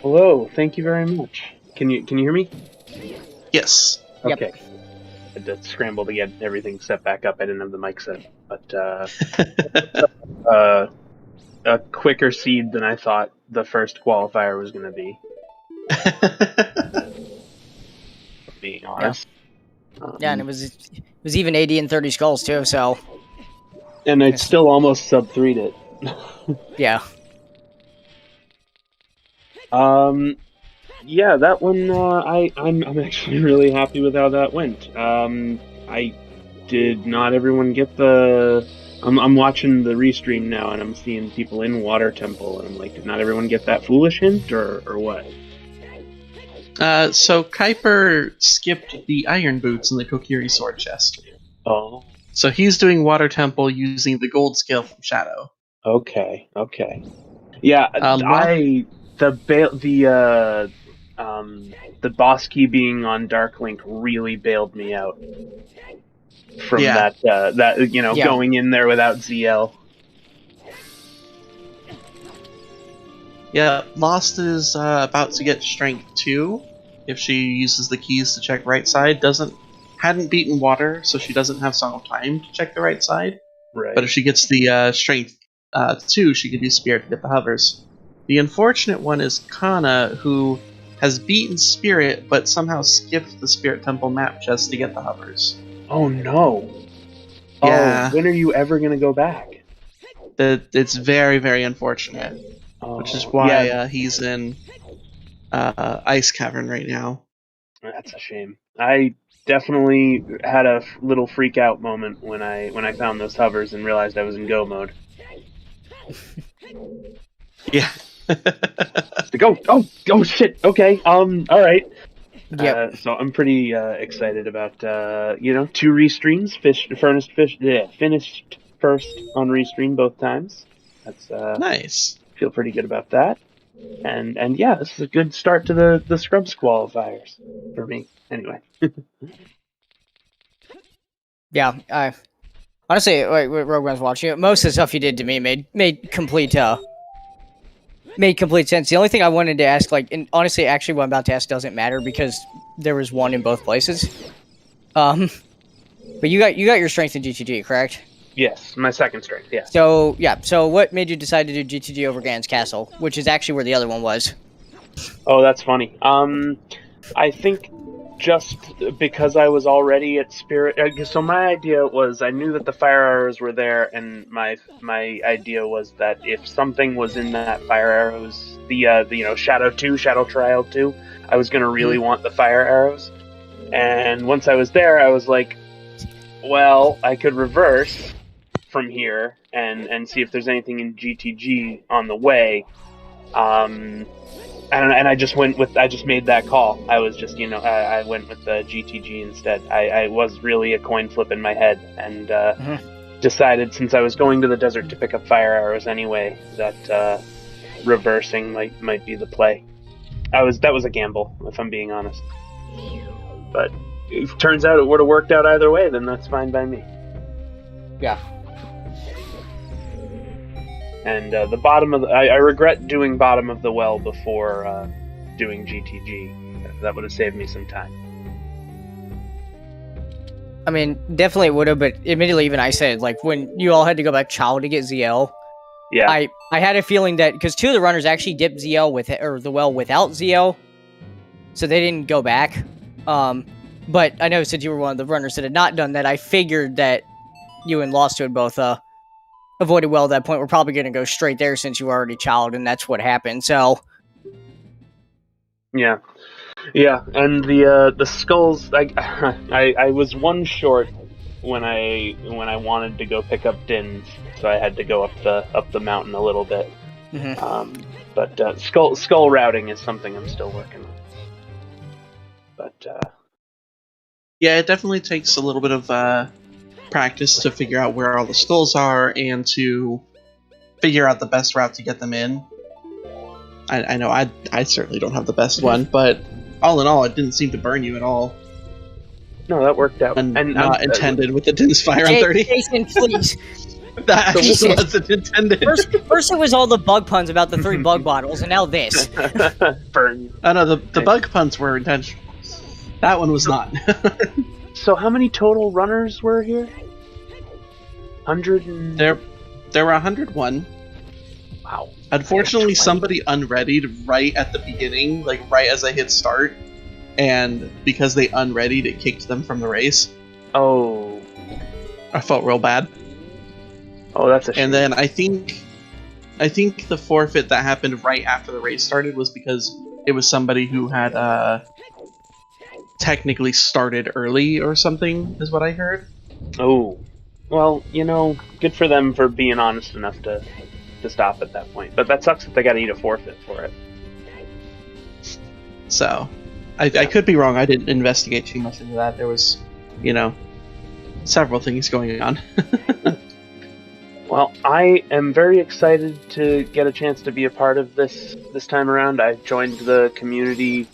Hello, thank you very much. Can you hear me? Yes. Yep. Okay. I had to scramble to get everything set back up. I didn't have the mic set, but a quicker seed than I thought the first qualifier was going to be. Being honest. Yeah, and it was even 80 and 30 skulls too. So. And I still almost sub 3'd it. Yeah. Yeah, that one, I'm actually really happy with how that went. Did not everyone get the... I'm watching the restream now, and I'm seeing people in Water Temple, and I'm like, did not everyone get that foolish hint, or what? So Kuiper skipped the iron boots in the Kokiri sword chest. Oh. So he's doing Water Temple using the gold scale from Shadow. Okay. Yeah, the boss key being on Dark Link really bailed me out from Yeah. going in there without ZL. Yeah, Lost is about to get Strength 2 if she uses the keys to check right side. Hadn't beaten Water, so she doesn't have Song of Time to check the right side. Right. But if she gets the Strength 2, she can do Spirit to get the hovers. The unfortunate one is Kana, who has beaten Spirit, but somehow skipped the Spirit Temple map just to get the hovers. Oh no! Yeah. Oh, when are you ever gonna go back? It's very, very unfortunate. Which is why he's in Ice Cavern right now. That's a shame. I definitely had a little freak out moment when I found those hovers and realized I was in go mode. Yeah. Oh shit. Okay. All right. Yep. So I'm pretty excited about 2 restreams. Finished first on restream both times. That's Nice. Feel pretty good about that. And yeah, this is a good start to the Scrubs qualifiers for me. Anyway. Yeah. Honestly, like Rogue One's watching, most of the stuff you did to me made complete sense. The only thing I wanted to ask, and honestly, actually, what I'm about to ask doesn't matter because there was one in both places. But you got your strength in GTG, correct? Yes, my second strength. Yeah. So what made you decide to do GTG over Gan's Castle, which is actually where the other one was? Oh, that's funny. I think just because I was already at Spirit. So my idea was I knew that the fire arrows were there, and my idea was that if something was in that fire arrows, the Shadow 2, Shadow Trial 2, I was gonna really want the fire arrows. And once I was there, I was like, well, I could reverse from here and see if there's anything in GTG on the way. And I just made that call. I was just, I went with the GTG instead. I was really a coin flip in my head, and decided, since I was going to the desert to pick up fire arrows anyway, that reversing might be the play. That was a gamble, if I'm being honest. But if it turns out it would have worked out either way, then that's fine by me. Yeah. And the bottom of I regret doing bottom of the well before doing GTG. That would have saved me some time. I mean, definitely would have, but admittedly, even I said, when you all had to go back Chow to get ZL, yeah, I had a feeling that, because 2 of the runners actually dipped ZL or the well without ZL, so they didn't go back. But I know since you were one of the runners that had not done that, I figured that you and Lost had both avoided well at that point. We're probably going to go straight there since you were already chowed, and that's what happened. So, yeah, and the skulls. I was one short when I wanted to go pick up Dins, so I had to go up the mountain a little bit. Mm-hmm. But skull routing is something I'm still working on. But yeah, it definitely takes a little bit of practice to figure out where all the skulls are and to figure out the best route to get them in. I know I certainly don't have the best one, but all in all, it didn't seem to burn you at all. No, that worked out. And not intended with the Din's Fire on 30. Jason, please. That actually wasn't intended. First it was all the bug puns about the 3 bug bottles, and now this. Burn. Oh no, the bug puns were intentional. That one was not. So how many total runners were here? 100 and... There were 101. Wow. Unfortunately, somebody unreadied right at the beginning, right as I hit start, and because they unreadied, it kicked them from the race. Oh. I felt real bad. Oh, that's a shame. And then I think the forfeit that happened right after the race started was because it was somebody who had technically started early or something, is what I heard. Oh. Well, good for them for being honest enough to stop at that point. But that sucks that they gotta eat a forfeit for it. So, I could be wrong. I didn't investigate too much into that. There was, several things going on. Well, I am very excited to get a chance to be a part of this time around. I joined the community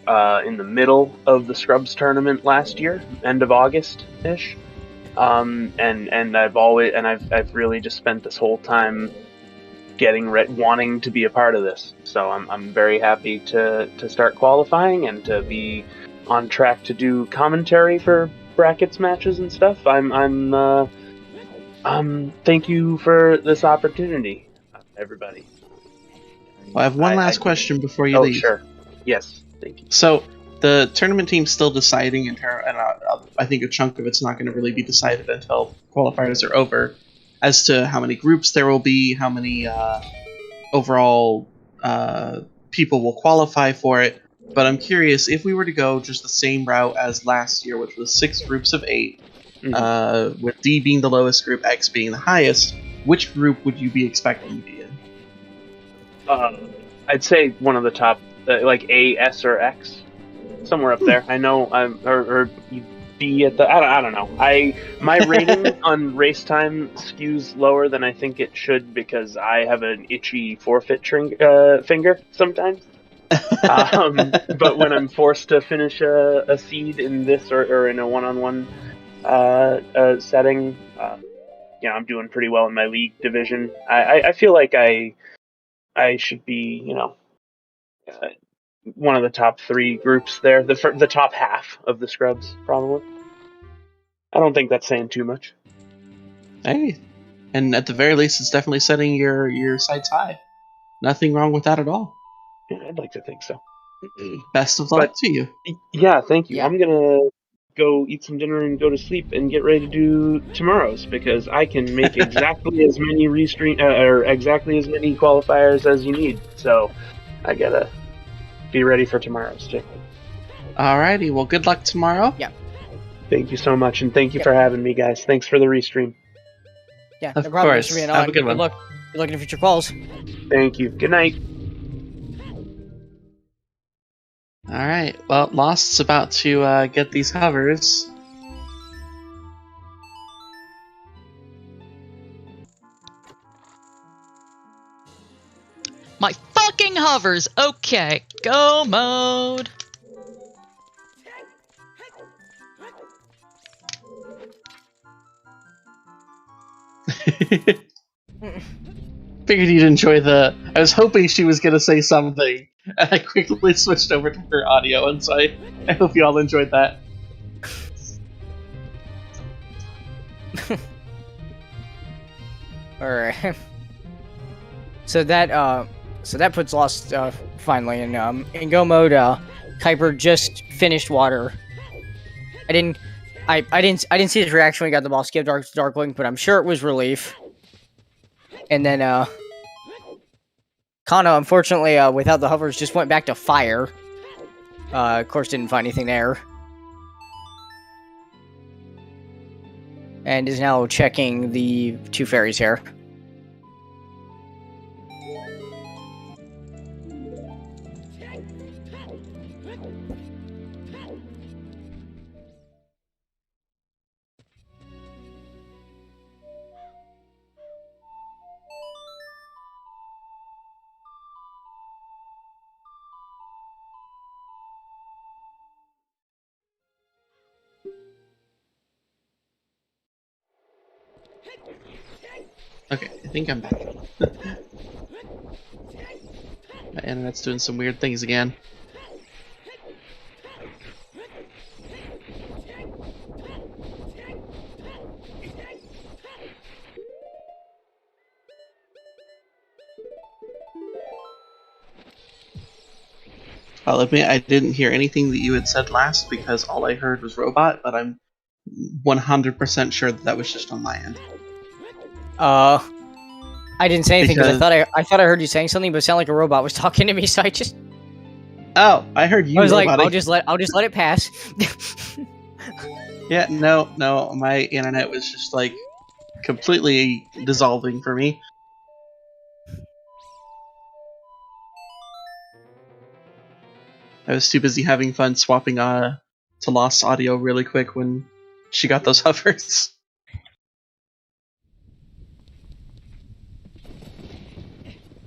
in the middle of the Scrubs tournament last year, end of August ish, and I've really just spent this whole time wanting to be a part of this. So I'm very happy to start qualifying and to be on track to do commentary for brackets matches and stuff. Thank you for this opportunity, everybody. Well, I have one last question before you leave. Oh, sure. Yes, thank you. So, the tournament team's still deciding, and I think a chunk of it's not going to really be decided until qualifiers are over, as to how many groups there will be, how many overall people will qualify for it. But I'm curious, if we were to go just the same route as last year, which was 6 groups of 8, with D being the lowest group, X being the highest, which group would you be expecting to be in? I'd say one of the top, like A, S, or X, somewhere up there. I know, or B at the. I don't know. My rating on race time skews lower than I think it should because I have an itchy forfeit finger sometimes. But when I'm forced to finish a seed in this or in a one-on-one setting, I'm doing pretty well in my league division. I feel like I should be, one of the top 3 groups there, the top half of the Scrubs, probably. I don't think that's saying too much. Hey, and at the very least, it's definitely setting your sights high. Nothing wrong with that at all. Yeah, I'd like to think so. Best of luck to you. Yeah, thank you. Yeah. I'm gonna go eat some dinner and go to sleep and get ready to do tomorrow's because I can make exactly as many or exactly as many qualifiers as you need. So I gotta be ready for tomorrow's too. Alrighty, well, good luck tomorrow. Yeah. Thank you so much, and thank you for having me, guys. Thanks for the restream. Yeah, Of no problem. course. Thanks for being Have on. a good one. Good luck in the future calls. Thank you. Good night. Alright, well, Lost's about to get these hovers. My fucking hovers! Okay, go mode! Figured you'd enjoy the... I was hoping she was going to say something, and I quickly switched over to her audio, and so I hope you all enjoyed that. Alright. So that puts Lost finally in go mode. Kuiper just finished water. I didn't see his reaction when he got the ball skip Darkling, but I'm sure it was relief. And then Kana, unfortunately, without the hovers, just went back to fire. Of course, didn't find anything there. And is now checking the 2 fairies here. Okay, I think I'm back. My internet's doing some weird things again. I'll admit I didn't hear anything that you had said last because all I heard was robot, but I'm 100% sure that was just on my end. I didn't say anything because I thought I heard you saying something, but it sounded like a robot was talking to me, so I just. Oh, I heard you. I was like, roboting. I'll just let it pass. Yeah, no, my internet was just like completely dissolving for me. I was too busy having fun swapping to Lost audio really quick when She got those hovers.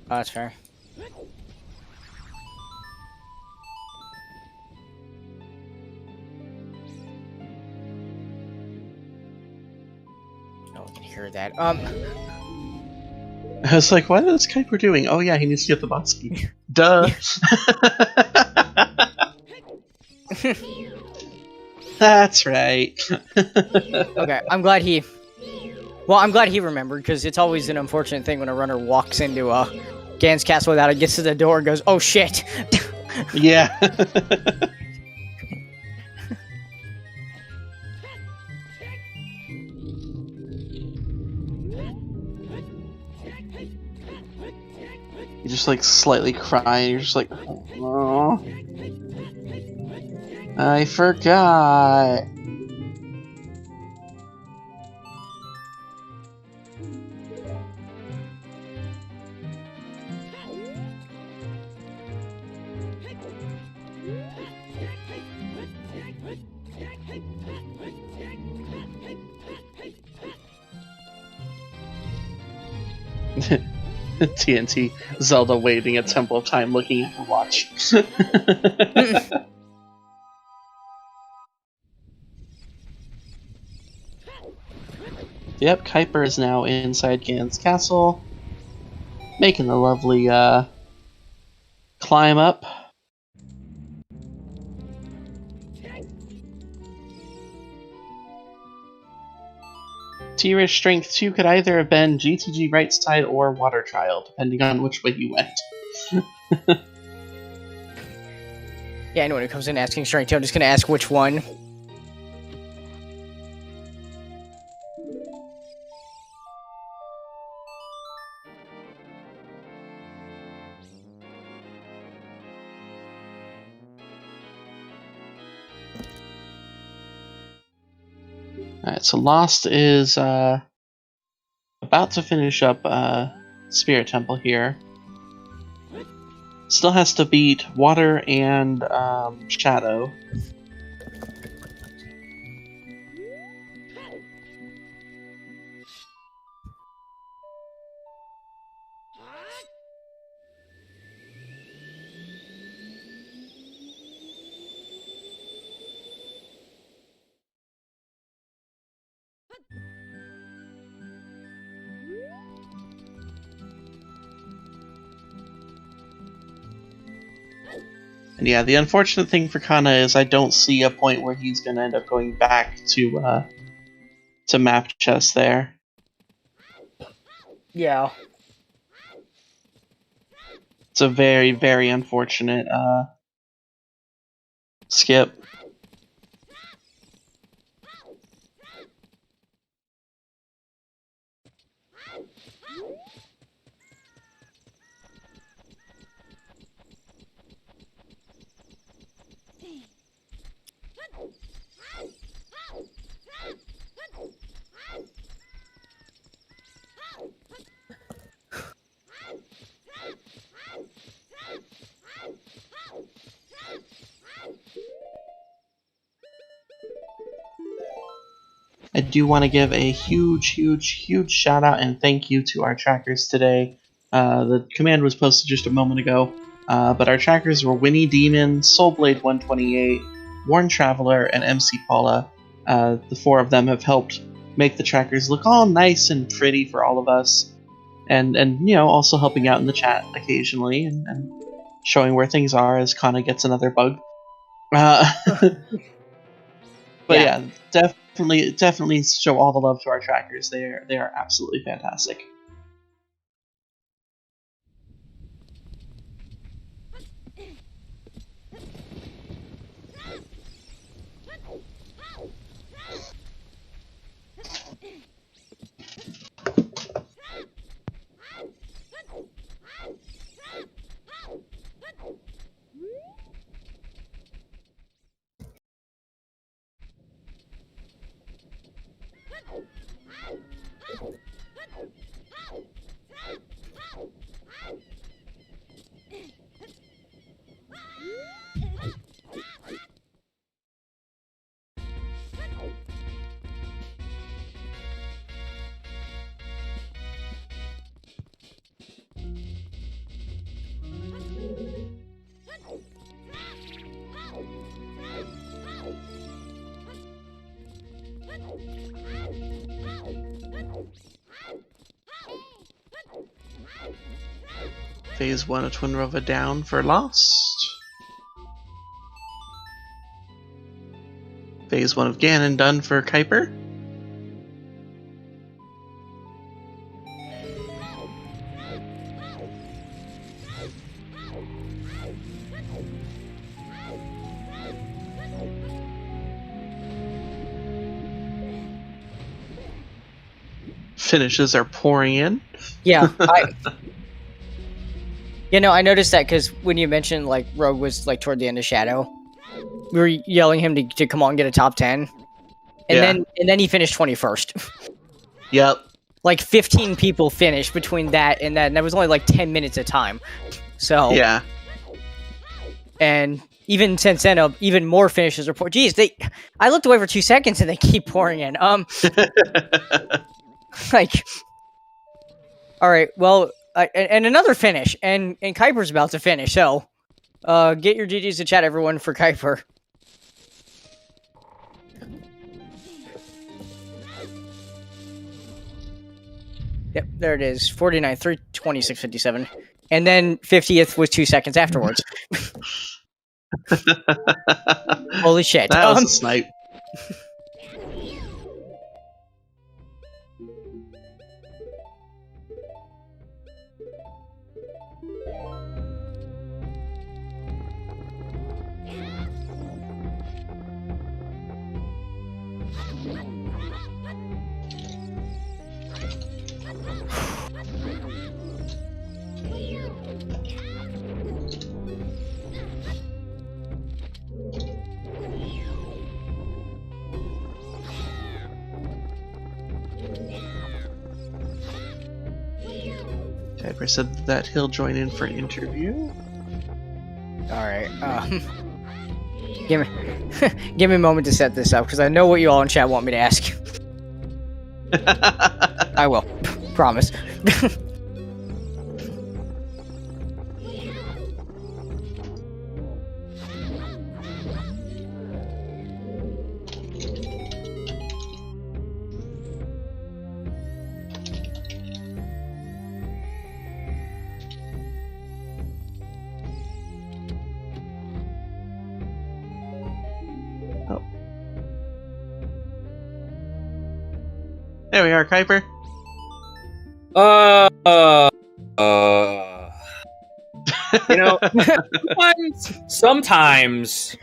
Oh, that's fair. No one can hear that. I was like, what is Kuiper doing? Oh yeah, he needs to get the boss key. Duh. That's right. Okay, I'm glad he. Well, I'm glad he remembered, because it's always an unfortunate thing when a runner walks into Gan's castle without it, gets to the door and goes, "Oh shit!" Yeah. You just like slightly cry, and you're just like, oh, I forgot. TNT, Zelda waiting at Temple of Time looking at her watch. Yep, Kuiper is now inside Gan's castle, making the lovely climb up. Tira's strength 2 could either have been GTG right side or water child, depending on which way you went. Yeah, anyone who comes in asking strength 2, I'm just gonna ask which one. Alright, so Lost is about to finish up Spirit Temple here. Still has to beat Water and Shadow. And yeah, the unfortunate thing for Kana is I don't see a point where he's going to end up going back to map chess there. Yeah. It's a very, very unfortunate skip. I do want to give a huge, huge, huge shout out and thank you to our trackers today. The command was posted just a moment ago, but our trackers were Winnie Demon, Soulblade 128, Worn Traveler, and MC Paula. The four of them have helped make the trackers look all nice and pretty for all of us, and you know, also helping out in the chat occasionally and showing where things are as Kana gets another bug. But yeah, definitely show all the love to our trackers. They are absolutely fantastic. Phase 1 of Twinrova down for Lost. Phase 1 of Ganon done for Kuiper. Finishes are pouring in. Yeah, I noticed that because when you mentioned like Rogue was like toward the end of Shadow, we were yelling him to come on and get a top 10, and then he finished 21st. Yep. Like 15 people finished between that, and that was only like 10 minutes of time. So yeah, and even since then, even more finishes are pouring. Jeez, I looked away for 2 seconds and they keep pouring in. Like, all right, well, and another finish, and Kuiper's about to finish. So, get your GGs to chat, everyone, for Kuiper. Yep, there it is. 49, 3, 26, 57. And then 50th was 2 seconds afterwards. Holy shit. That was a snipe. Kuiper said that he'll join in for an interview. Alright, give me a moment to set this up, because I know what you all in chat want me to ask. I will. Promise. There we are, Kuiper. You know, sometimes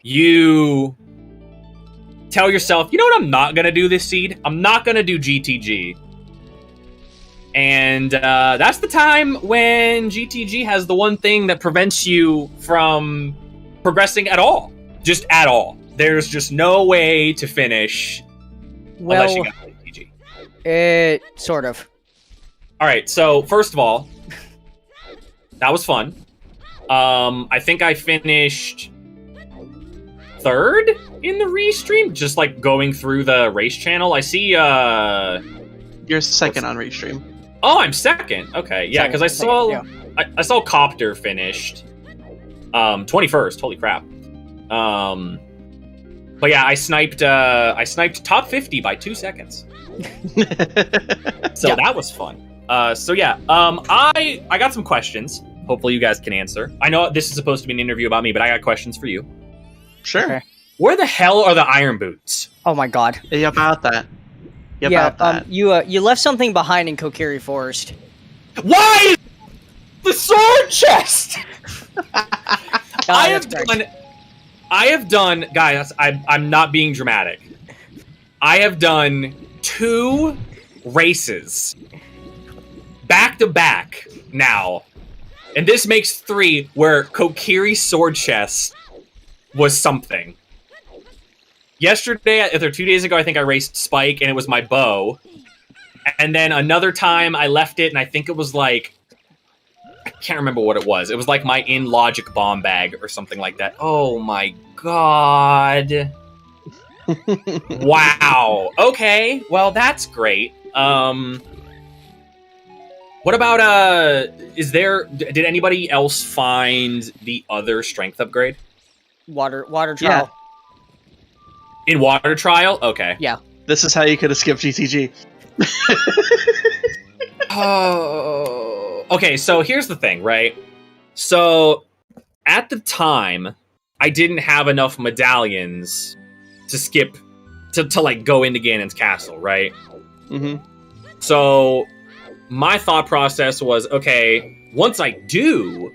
you tell yourself, you know what, I'm not gonna do this seed. I'm not gonna do GTG. And that's the time when GTG has the one thing that prevents you from progressing at all. Just at all. There's just no way to finish unless you got GTG. Sort of. Alright, so first of all, that was fun. I think I finished third in the restream, just like going through the race channel. I see You're second on Restream. Oh, I'm second. Okay, yeah, because I saw I saw Copter finished 21st. Holy crap. But yeah, I sniped top 50 by 2 seconds. So that was fun. So yeah, I got some questions. Hopefully you guys can answer. I know this is supposed to be an interview about me, but I got questions for you. Sure. Okay. Where the hell are the iron boots? Oh my god. Yeah, about that. You left something behind in Kokiri Forest. Why is the sword chest? I have done, guys, I'm not being dramatic. I have done 2 races back to back now. And this makes 3 where Kokiri's sword chest was something. Yesterday, or 2 days ago, I think I raced Spike and it was my bow. And then another time I left it and I think it was like, I can't remember what it was. It was like my in-logic bomb bag or something like that. Oh my god. Wow. Okay. Well, that's great. What about, did anybody else find the other strength upgrade? Water trial. Yeah. In water trial? Okay. Yeah. This is how you could have skipped GTG. Oh, okay. So here's the thing, right? So at the time, I didn't have enough medallions to skip to like go into Ganon's castle, right? Mm-hmm. So my thought process was, okay, once I do,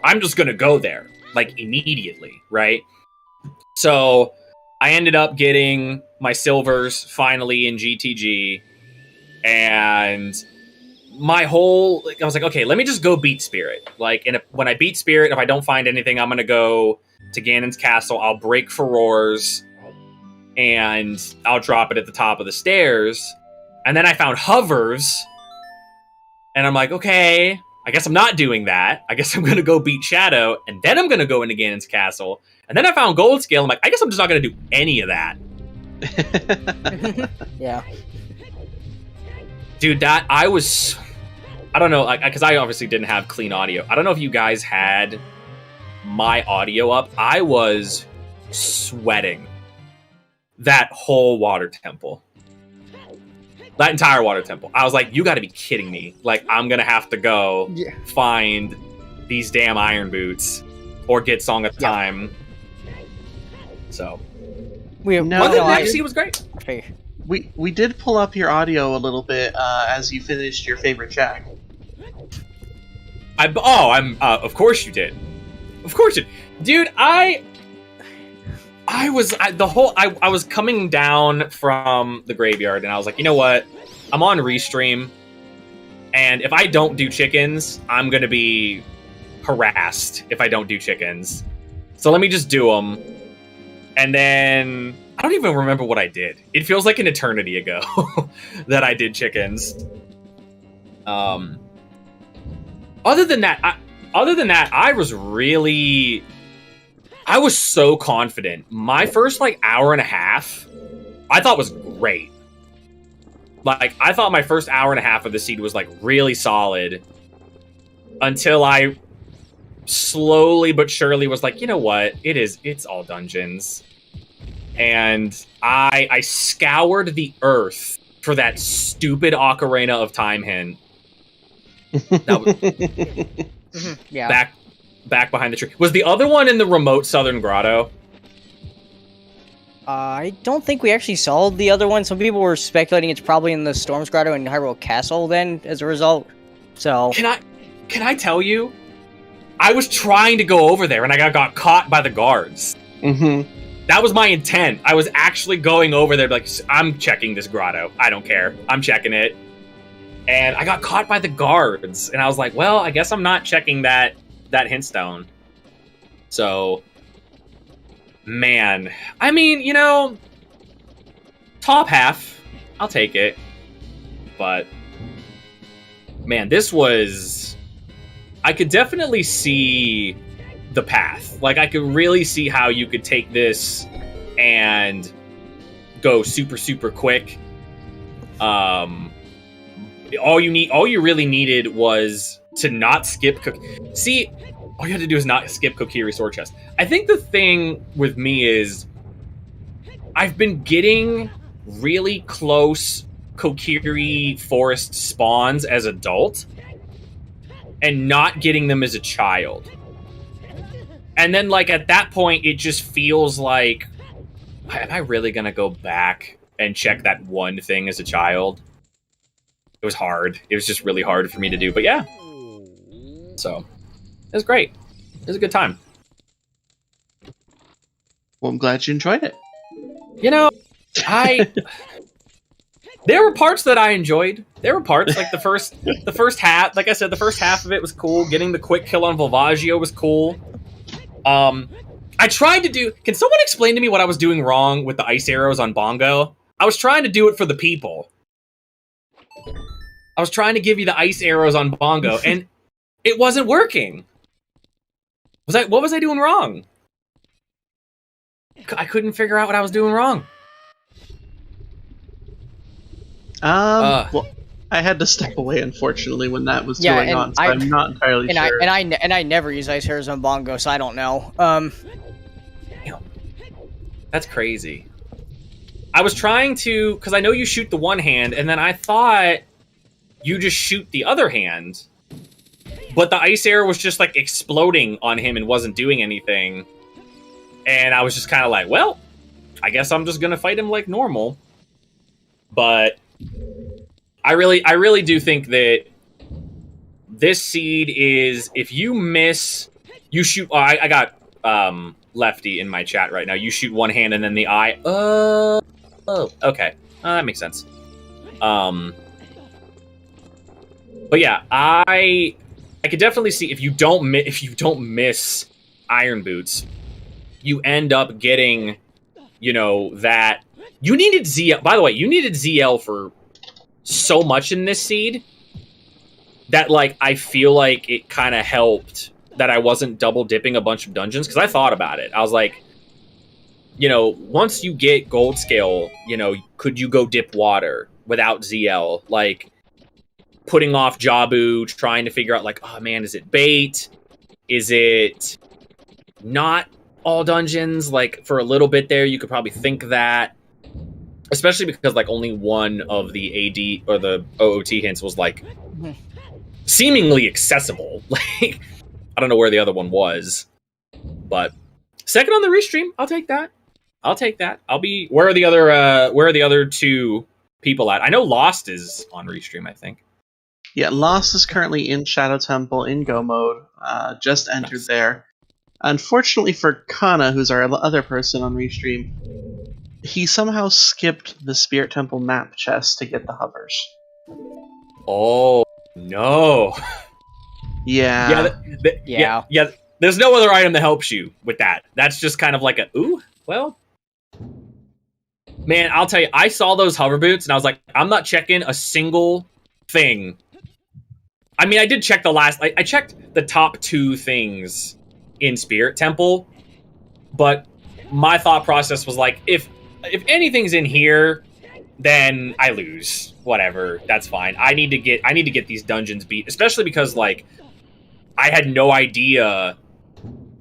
I'm just gonna go there like immediately, right? So I ended up getting my silvers finally in GTG, and my whole, like, I was like, okay, let me just go beat Spirit. Like, and when I beat Spirit, if I don't find anything, I'm gonna go to Ganon's castle. I'll break Furores, and I'll drop it at the top of the stairs. And then I found Hovers, and I'm like, okay, I guess I'm not doing that. I guess I'm gonna go beat Shadow, and then I'm gonna go into Ganon's castle. And then I found Gold Scale. I'm like, I guess I'm just not gonna do any of that. Yeah. Dude, that I don't know, because I obviously didn't have clean audio. I don't know if you guys had my audio up. I was sweating that whole water temple. That entire water temple. I was like, you gotta be kidding me. Like, I'm gonna have to go find these damn iron boots or get Song of Time. So. No, it was great. Okay. We did pull up your audio a little bit as you finished your favorite track. Of course you did. Of course you did. Dude, I was coming down from the graveyard, and I was like, you know what? I'm on Restream, and if I don't do chickens, I'm gonna be harassed if I don't do chickens. So let me just do them. And then I don't even remember what I did. It feels like an eternity ago that I did chickens. Other than that, I was so confident. My first hour and a half, I thought was great. Like, I thought my first hour and a half of the seed was really solid until I slowly but surely was like, you know what? It's all dungeons. And I scoured the earth for that stupid Ocarina of Time hint. That was Yeah. Back behind the tree. Was the other one in the remote southern grotto? I don't think we actually saw the other one. Some people were speculating it's probably in the Storm's Grotto in Hyrule Castle then, as a result. So Can I tell you? I was trying to go over there and I got caught by the guards. Mm-hmm. That was my intent. I was actually going over there like, I'm checking this grotto. I don't care. I'm checking it. And I got caught by the guards. And I was like, well, I guess I'm not checking that hint stone. So, man. I mean, top half. I'll take it. But, man, this was... I could definitely see the path. I could really see how you could take this and go super, super quick. All you really needed was to not skip See, all you had to do is not skip Kokiri Sword Chest. I think the thing with me is I've been getting really close Kokiri Forest spawns as adult and not getting them as a child. And then, at that point, it just feels like, am I really gonna go back and check that one thing as a child? It was hard. It was just really hard for me to do, but yeah. So, it was great. It was a good time. Well, I'm glad you enjoyed it. There were parts that I enjoyed. There were parts, the first half, like I said, the first half of it was cool. Getting the quick kill on Volvaggio was cool. I tried to do... Can someone explain to me what I was doing wrong with the ice arrows on Bongo? I was trying to do it for the people. I was trying to give you the ice arrows on Bongo, and it wasn't working. What was I doing wrong? I couldn't figure out what I was doing wrong. Well, I had to step away, unfortunately, when that was going on, so I'm not entirely sure. And I never use ice arrows on Bongo, so I don't know. Damn. That's crazy. I was trying to, because I know you shoot the one hand, and then I thought you just shoot the other hand. But the ice arrow was just, like, exploding on him and wasn't doing anything. And I was just kind of like, well, I guess I'm just going to fight him like normal. But I really do think that this seed is, if you miss, you shoot... Oh, I got Lefty in my chat right now. You shoot one hand and then the eye... Oh, okay. That makes sense. But yeah, I could definitely see if you don't miss Iron Boots, you end up getting, you know, that you needed ZL. By the way, you needed ZL for so much in this seed that, like, I feel like it kind of helped that I wasn't double dipping a bunch of dungeons, because I thought about it. I was like, you know, once you get gold scale, you know, could you go dip water without ZL? Like, putting off Jabu, trying to figure out, like, oh man, is it bait? Is it not all dungeons? Like, for a little bit there, you could probably think that. Especially because, like, only one of the AD or the OOT hints was, like, seemingly accessible. Like, I don't know where the other one was. But second on the restream, I'll take that. I'll take that. I'll be... Where are the other two people at? I know Lost is on restream, I think. Yeah, Lost is currently in Shadow Temple in Go mode. Just entered there. Unfortunately for Kana, who's our other person on restream, he somehow skipped the Spirit Temple map chest to get the hovers. Oh, no. Yeah. Yeah. There's no other item that helps you with that. That's just kind of like a, ooh, well. Man, I'll tell you, I saw those hover boots, and I was like, I'm not checking a single thing. I mean, I did check the last... I checked the top 2 things in Spirit Temple, but my thought process was like, if anything's in here, then I lose. Whatever, that's fine. I need to get these dungeons beat, especially because, like, I had no idea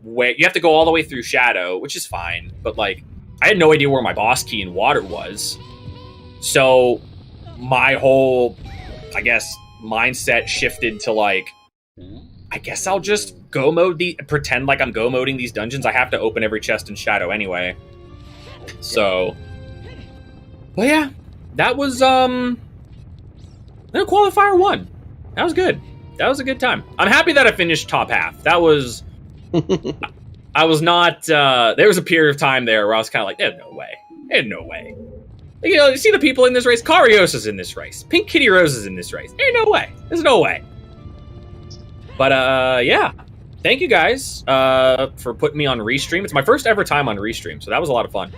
where... You have to go all the way through Shadow, which is fine, but, like, I had no idea where my boss key in water was. So my whole, I guess, mindset shifted to, like, I guess I'll just go mode pretend like I'm go moding these dungeons. I have to open every chest in Shadow anyway. So, but yeah, that was Qualifier 1. That was good. That was a good time. I'm happy that I finished top half. That was I was not there was a period of time there where I was kind of like, there's no way. You know, you see the people in this race. Kariosa's in this race. Pink Kitty Rose is in this race. There's no way. But yeah, thank you guys for putting me on Restream. It's my first ever time on Restream, so that was a lot of fun.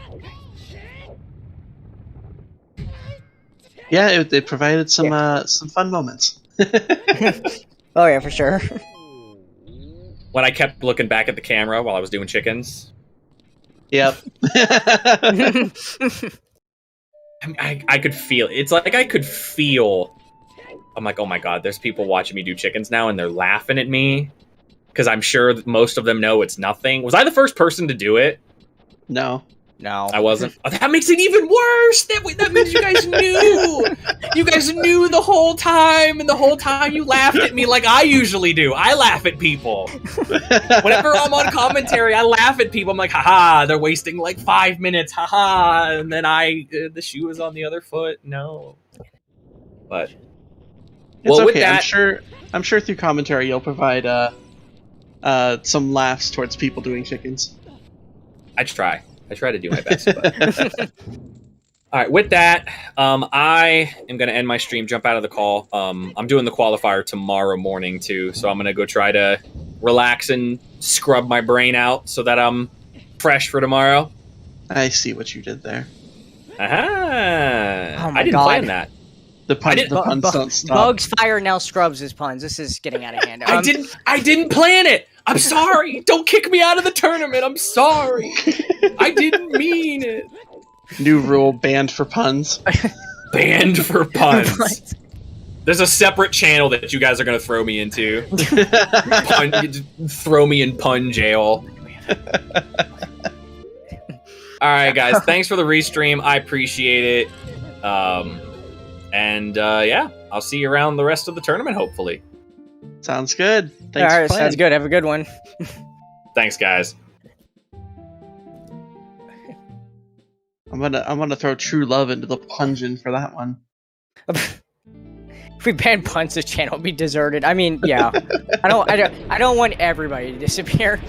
Yeah, it provided some fun moments. Oh yeah, for sure. When I kept looking back at the camera while I was doing chickens. Yep. I could feel it. It's like I could feel... I'm like, oh my god, there's people watching me do chickens now, and they're laughing at me. Because I'm sure most of them know it's nothing. Was I the first person to do it? No. I wasn't. Oh, that makes it even worse! That means you guys knew! You guys knew the whole time, and the whole time you laughed at me like I usually do. I laugh at people. Whenever I'm on commentary, I laugh at people. I'm like, haha, they're wasting like 5 minutes, haha. And then the shoe is on the other foot. No. But... It's well, okay. with that, I'm sure through commentary you'll provide some laughs towards people doing chickens. I try to do my best. But... All right, with that, I am going to end my stream, jump out of the call. I'm doing the qualifier tomorrow morning, too, so I'm going to go try to relax and scrub my brain out so that I'm fresh for tomorrow. I see what you did there. Aha! Oh my I didn't God. plan that. The puns don't stop. Bugs Fire now scrubs his puns. This is getting out of hand. I didn't plan it. I'm sorry. Don't kick me out of the tournament. I'm sorry. I didn't mean it. New rule, banned for puns. Banned for puns. There's a separate channel that you guys are going to throw me into. Throw me in pun jail. All right, guys. Thanks for the restream. I appreciate it. Yeah, I'll see you around the rest of the tournament, hopefully. Sounds good. Thanks All right, for playing. sounds good. Have a good one. Thanks, guys. I'm gonna throw true love into the pungeon for that one. If we ban puns, this channel will be deserted. I mean, yeah. I don't want everybody to disappear.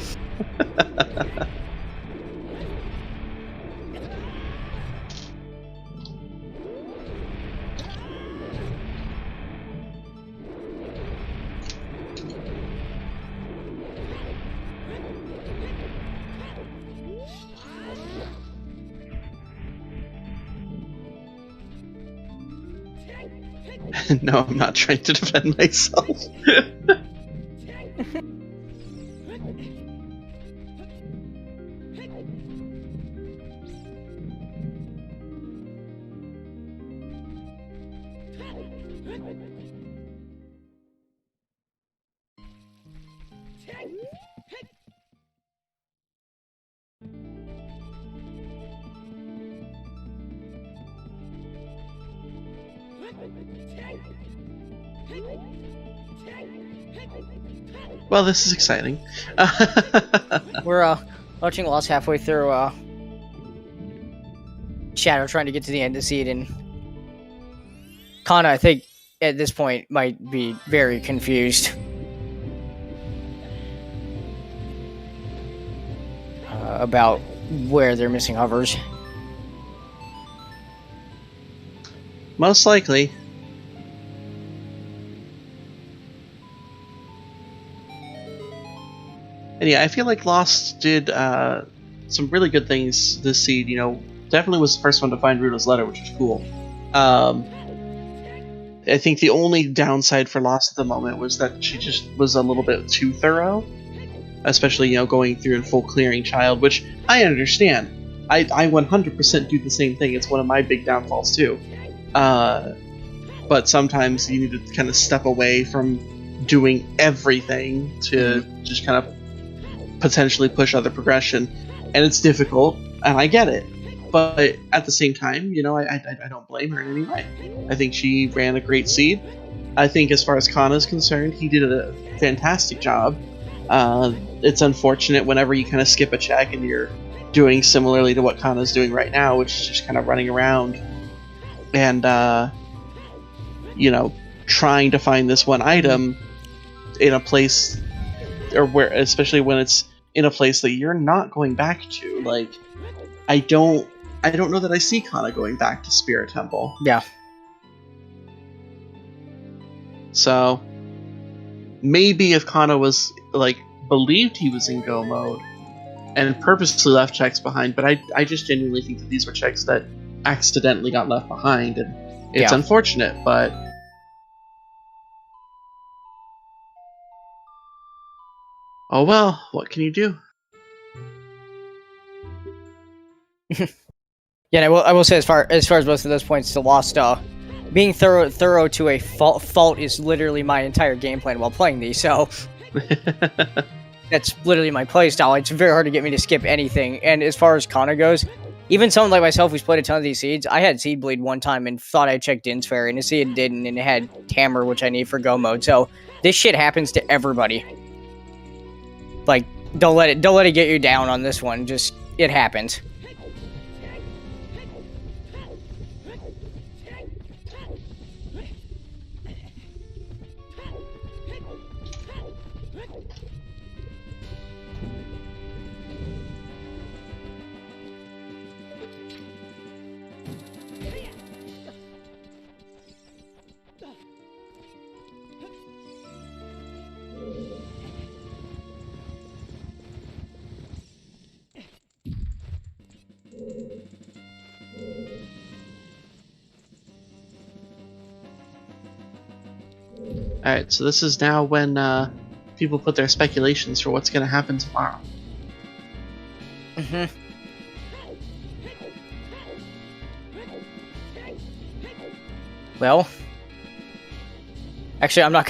No, I'm not trying to defend myself. Well, this is exciting. We're watching Lost halfway through Shadow trying to get to the end of the seed, and Kana, I think, at this point might be very confused. About where they're missing hovers. Most likely. And yeah, I feel like Lost did some really good things this seed. You know, definitely was the first one to find Ruto's letter, which was cool. I think the only downside for Lost at the moment was that she just was a little bit too thorough. Especially, you know, going through and full clearing Child, which I understand. I 100% do the same thing. It's one of my big downfalls, too. But sometimes you need to kind of step away from doing everything to just kind of potentially push other progression. And it's difficult, and I get it. But at the same time, you know, I don't blame her in any way. I think she ran a great seed. I think as far as Kana is concerned, he did a fantastic job. It's unfortunate whenever you kind of skip a check and you're doing similarly to what Kana's doing right now, which is just kind of running around and, you know, trying to find this one item in a place, or where, especially when it's in a place that you're not going back to. Like, I don't know that I see Kana going back to Spirit Temple. Yeah. So maybe if Kana was like believed he was in go mode and purposely left checks behind, but I just genuinely think that these were checks that accidentally got left behind, and it's unfortunate, but oh well, what can you do? Yeah, I will say as far as both of those points to Lost, being thorough to a fault is literally my entire game plan while playing these, so that's literally my playstyle. It's very hard to get me to skip anything. And as far as Kana goes, even someone like myself who's played a ton of these seeds, I had Seed Bleed one time and thought I checked Din's Fairy, and the seed didn't, and it had Hammer, which I need for go mode. So this shit happens to everybody. Like, don't let it get you down on this one. Just, it happens. Alright, so this is now when people put their speculations for what's going to happen tomorrow. Mm-hmm. Well, actually, I'm not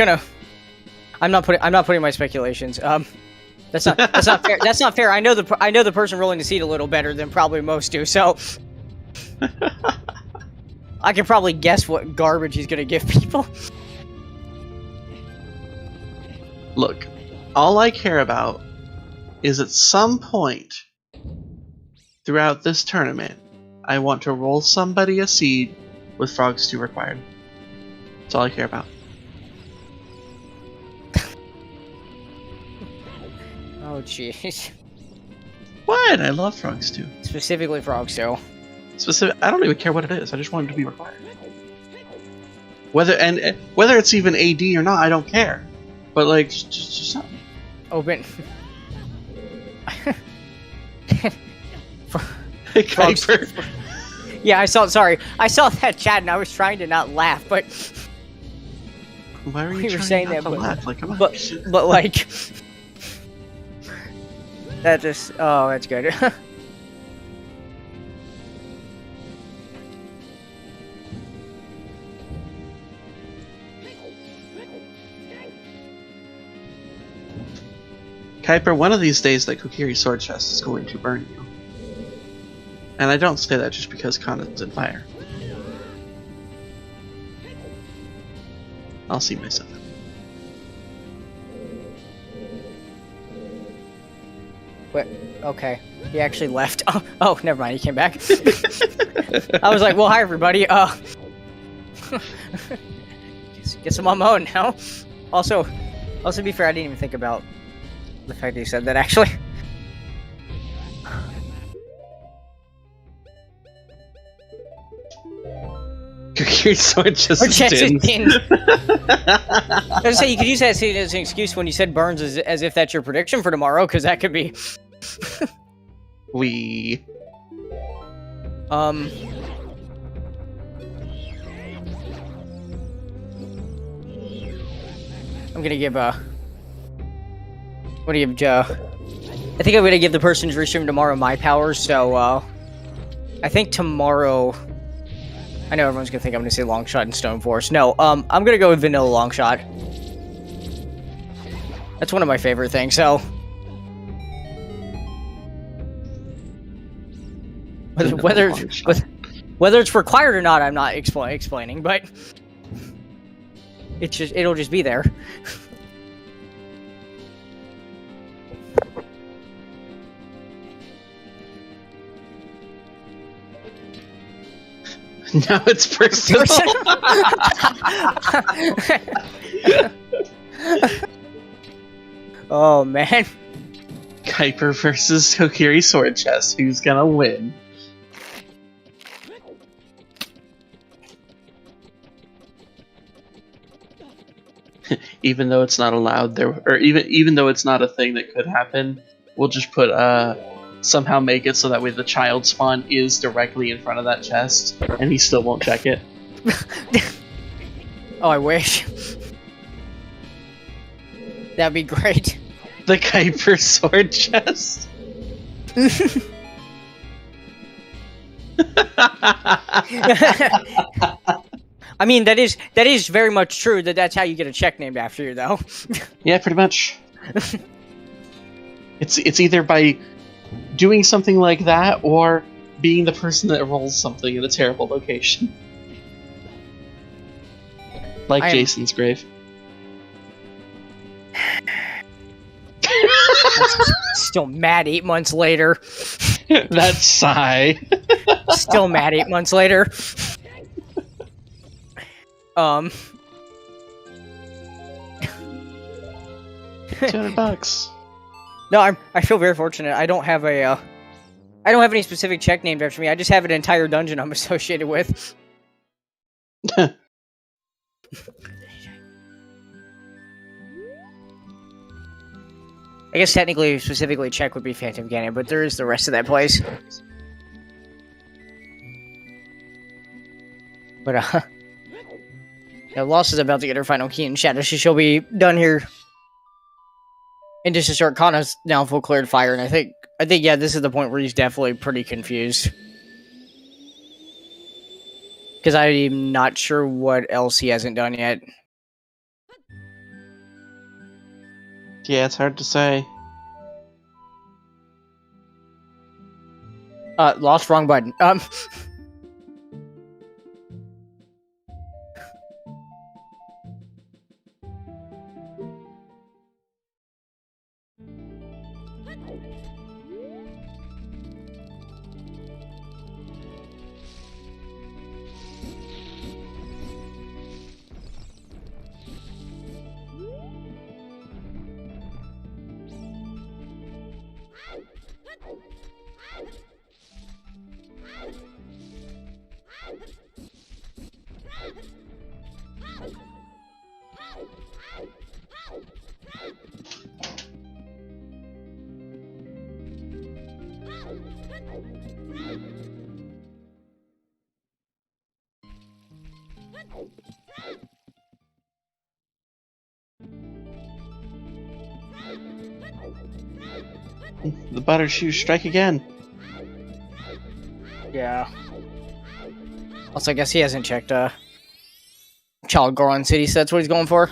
putting my speculations. The That's not fair. That's not fair. I know the person rolling the seat a little better than probably most do. So I can probably guess what garbage he's gonna give people. Look, all I care about is at some point throughout this tournament, I want to roll somebody a seed with Frog Stew required. That's all I care about. Oh jeez. What? I love Frog Stew. Specifically Frog Stew. I don't even care what it is. I just want it to be required. Whether it's even AD or not, I don't care. But like, just something. Open. Kuiper. Yeah, I saw. Sorry, I saw that chat and I was trying to not laugh, but why are you we were trying saying not that, to laugh? Like, come on. but like that just. Oh, that's good. Kuiper, one of these days that Kokiri Sword Chest is going to burn you. And I don't say that just because Kana's in fire. I'll see myself. Wait, okay. He actually left. Oh, never mind. He came back. I was like, well, hi, everybody. Guess I'm on my own now. Also, to be fair, I didn't even think about the fact that you said that, actually. Kokiri Sword Chest Or is chest is dinged. pinned. I was gonna say, you could use that as an excuse when you said Burns as if that's your prediction for tomorrow, because that could be... I'm gonna give what do you give Joe? I think I'm gonna give the person who's restreaming tomorrow my powers, so I think tomorrow I know everyone's gonna think I'm gonna say Longshot and Stone Force. No, I'm gonna go with Vanilla Longshot. That's one of my favorite things, so whether it's required or not, I'm not explaining, but it'll just be there. Now it's personal. Oh man. Kuiper versus Kokiri Sword Chest. Who's gonna win? Even though it's not allowed there, or even though it's not a thing that could happen, we'll just put somehow make it so that way the child spawn is directly in front of that chest, and he still won't check it. Oh, I wish. That'd be great. The Kuiper Sword Chest. I mean, that is very much true. That's how you get a check named after you, though. Yeah, pretty much. It's either by doing something like that or being the person that rolls something in a terrible location, like Jason's grave. Still mad 8 months later. That sigh. Still mad 8 months later. $200. No, I feel very fortunate. I don't have any specific check named after me. I just have an entire dungeon I'm associated with. I guess technically, specifically, check would be Phantom Canyon, but there is the rest of that place. But yeah, Lost is about to get her final key in Shadow. She'll be done here. And just to start, Kana's now full cleared fire, and I think yeah, this is the point where he's definitely pretty confused. Because I'm not sure what else he hasn't done yet. Yeah, it's hard to say. Lost wrong button. The butter shoes strike again. Yeah. Also, I guess he hasn't checked Child Goron City, so that's what he's going for.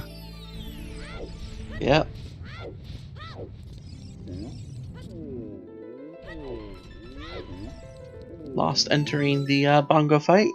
Yep. Lost entering the bongo fight.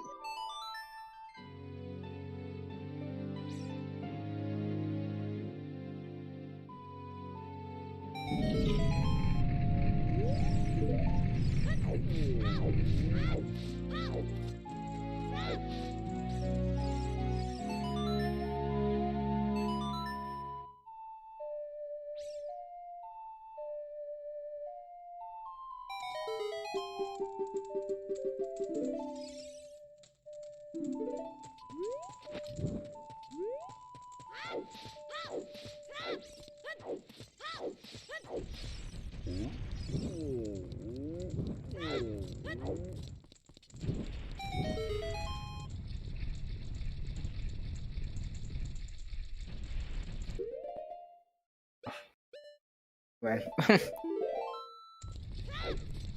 Man.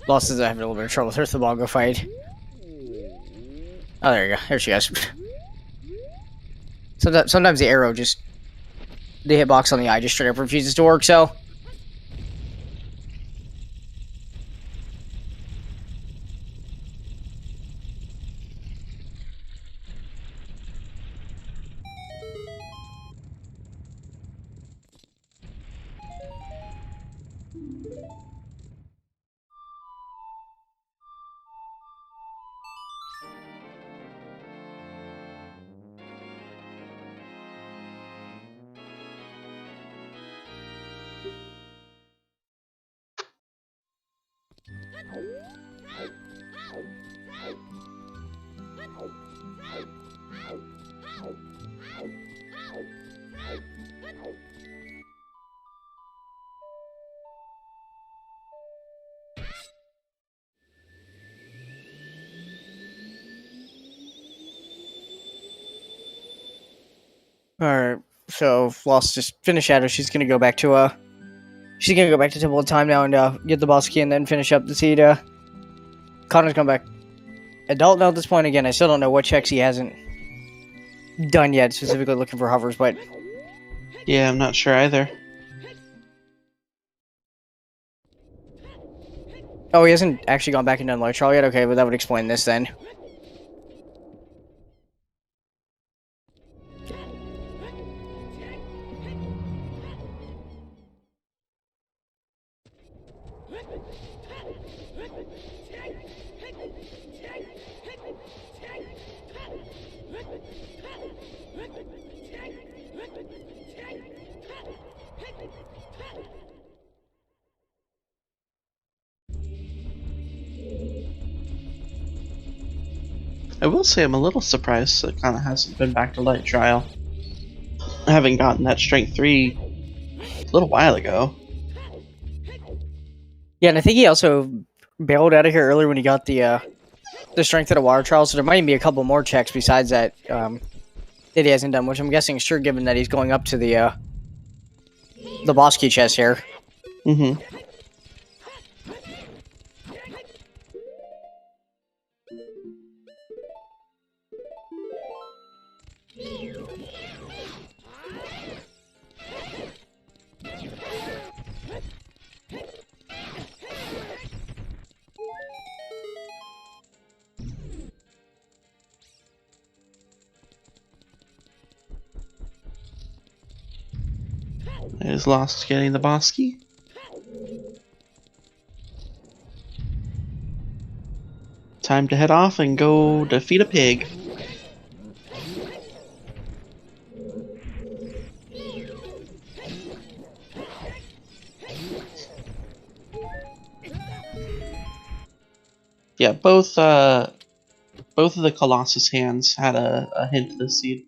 Lost is having a little bit of trouble. There's the bongo fight. Oh, there you go. There she goes. Sometimes the arrow just... The hitbox on the eye just straight up refuses to work, so... Alright, so Lost just finished Shadow. She's gonna go back to Temple of Time now and get the boss key and then finish up the seed. Connor's come back. I don't know at this point again. I still don't know what checks he hasn't done yet, specifically looking for hovers, but Yeah, I'm not sure either. oh, he hasn't actually gone back and done Light Trial yet? Okay, but that would explain this then. I will say I'm a little surprised that Kana hasn't been back to Light Trial. Having gotten that Strength 3 a little while ago. Yeah, and I think he also bailed out of here earlier when he got the Strength of the Water Trial, so there might be a couple more checks besides that that he hasn't done, which I'm guessing is true given that he's going up to the boss key chest here. Mm-hmm. Is Lost getting the boss key? Time to head off and go defeat a pig. Yeah, both of the Colossus hands had a hint to the seed.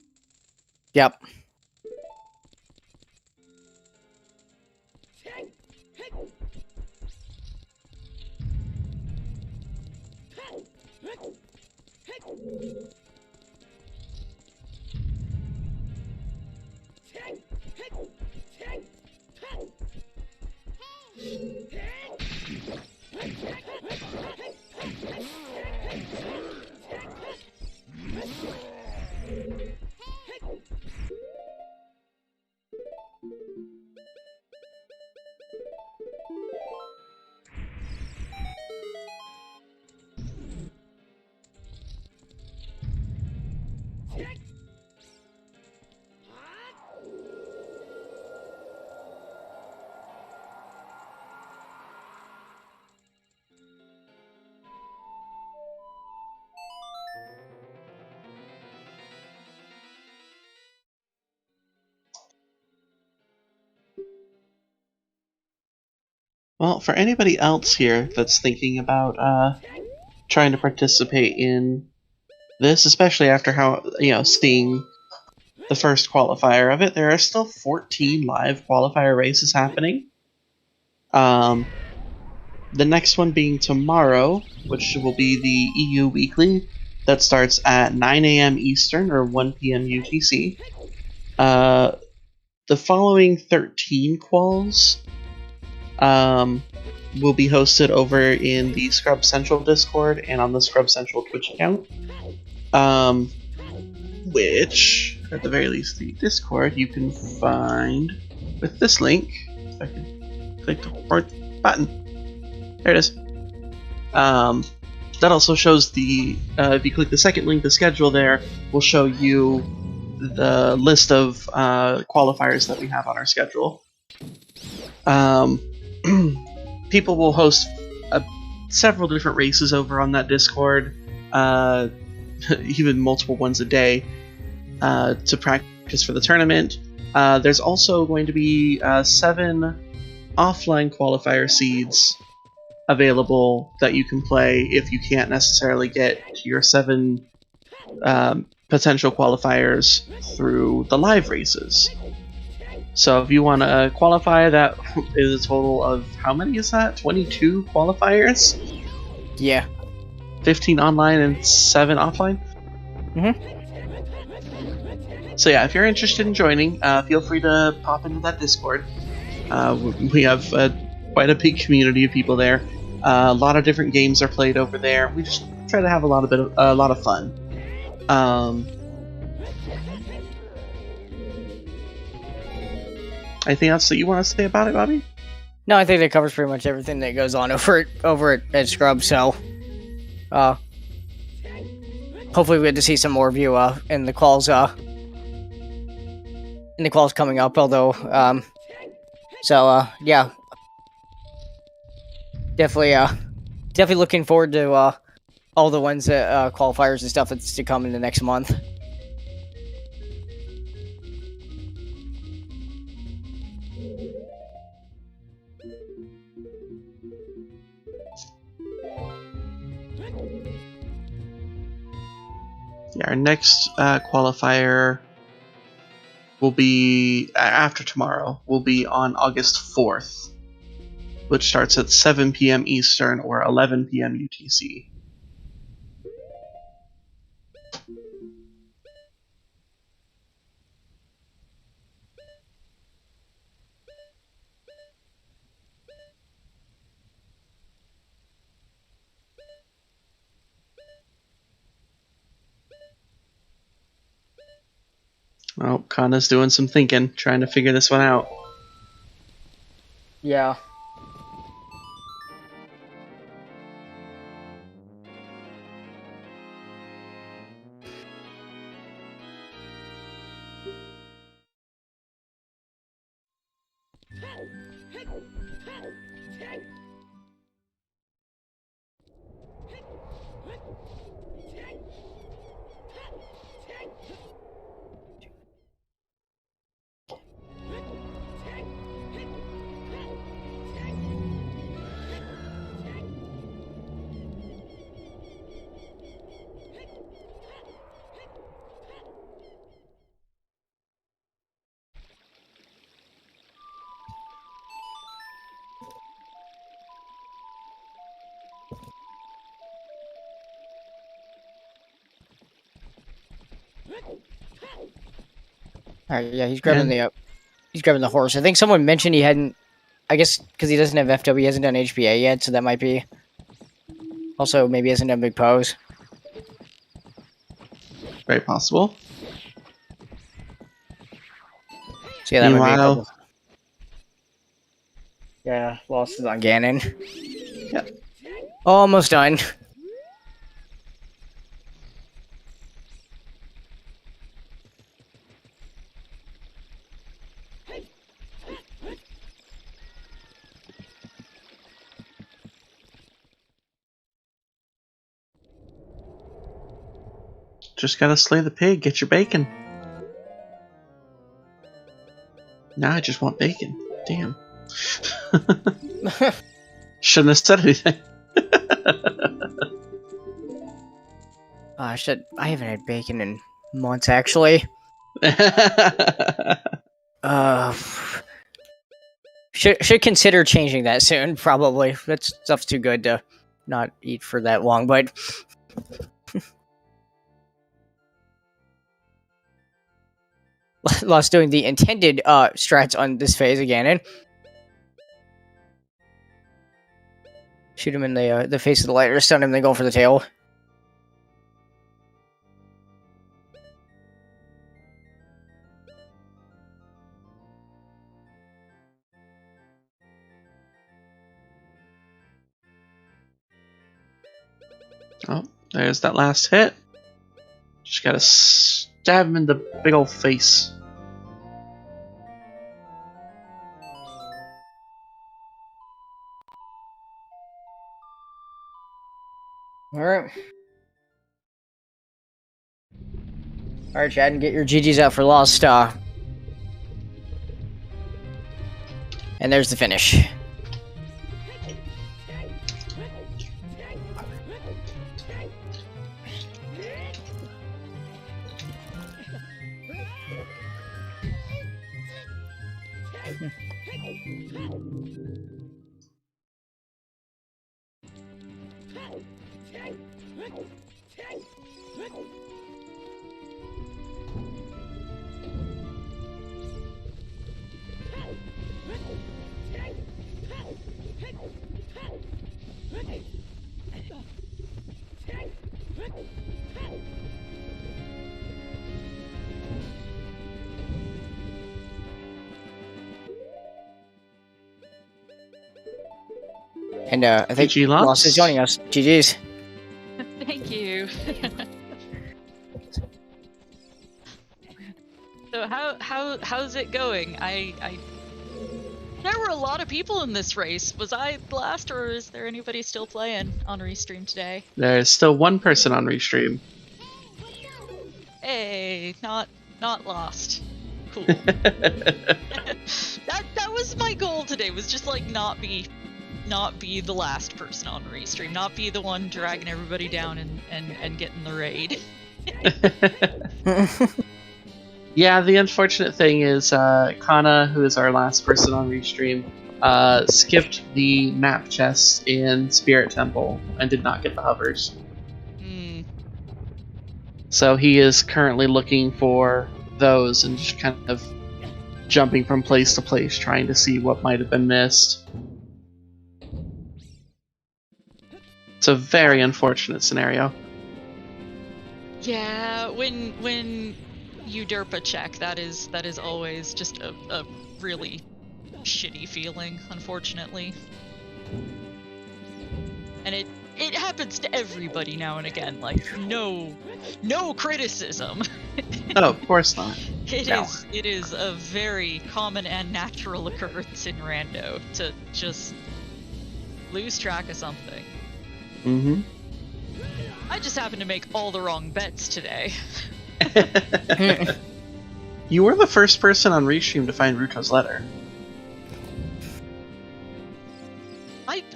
Yep. Well, for anybody else here that's thinking about trying to participate in this, especially after seeing the first qualifier of it, there are still 14 live qualifier races happening. The next one being tomorrow, which will be the EU Weekly, that starts at 9 a.m. Eastern or 1 p.m. UTC. The following 13 quals will be hosted over in the Scrub Central Discord and on the Scrub Central Twitch account. Which, at the very least, the Discord you can find with this link. If I can click the right button. There it is. That also shows the, if you click the second link, the schedule there will show you the list of qualifiers that we have on our schedule. People will host several different races over on that Discord, even multiple ones a day, to practice for the tournament. There's also going to be 7 offline qualifier seeds available that you can play if you can't necessarily get to your 7 potential qualifiers through the live races. So if you want to qualify, that is a total of, how many is that? 22 qualifiers? Yeah. 15 online and 7 offline? So yeah, if you're interested in joining, feel free to pop into that Discord. We have quite a big community of people there. A lot of different games are played over there. We just try to have a lot of fun. Anything else that you want to say about it, Bobby? No, I think that covers pretty much everything that goes on over at Scrub. So, hopefully we get to see some more of you in the calls coming up. Although, yeah, definitely looking forward to all the ones that qualifiers and stuff that's to come in the next month. Yeah, our next qualifier will be after tomorrow. Will be on August 4th, which starts at 7 p.m. Eastern or 11 p.m. UTC. Oh, Kana's doing some thinking, trying to figure this one out. Yeah. All right, yeah, he's grabbing the horse. I think someone mentioned he hadn't. I guess because he doesn't have FW, he hasn't done HPA yet, so that might be. Also, maybe he hasn't done Big Pose. Very possible. So yeah, that might be a Meanwhile, couple. Yeah, Lost is on Ganon. Yep. Almost done. just gotta slay the pig, get your bacon. Now I just want bacon. Damn. Shouldn't have said anything. I haven't had bacon in months, actually. Should consider changing that soon, probably. That stuff's too good to not eat for that long, but... Lost doing the intended strats on this phase again, and shoot him in the face of the lighter, stun him, then go for the tail. Oh, there's that last hit. Just gotta stab him in the big old face. Alright. Alright, Chad, and get your GGs out for Lost. And there's the finish. And I think GG Lost is joining us. GG's. Thank you. So how's it going? There were a lot of people in this race. Was I last, or is there anybody still playing on Restream today? There's still one person on Restream. Hey, not lost. Cool. that was my goal today. Was just like not be the last person on Restream, not be the one dragging everybody down and getting the raid. Yeah, the unfortunate thing is Kana, who is our last person on Restream, skipped the map chest in Spirit Temple and did not get the hovers. So he is currently looking for those and just kind of jumping from place to place, trying to see what might have been missed. It's a very unfortunate scenario. Yeah, when you derp a check, that is always just a really shitty feeling, unfortunately. And it happens to everybody now and again, like no criticism. Oh, of course not. It is a very common and natural occurrence in Rando to just lose track of something. Mm-hmm. I just happened to make all the wrong bets today. You were the first person on Restream to find Ruto's letter.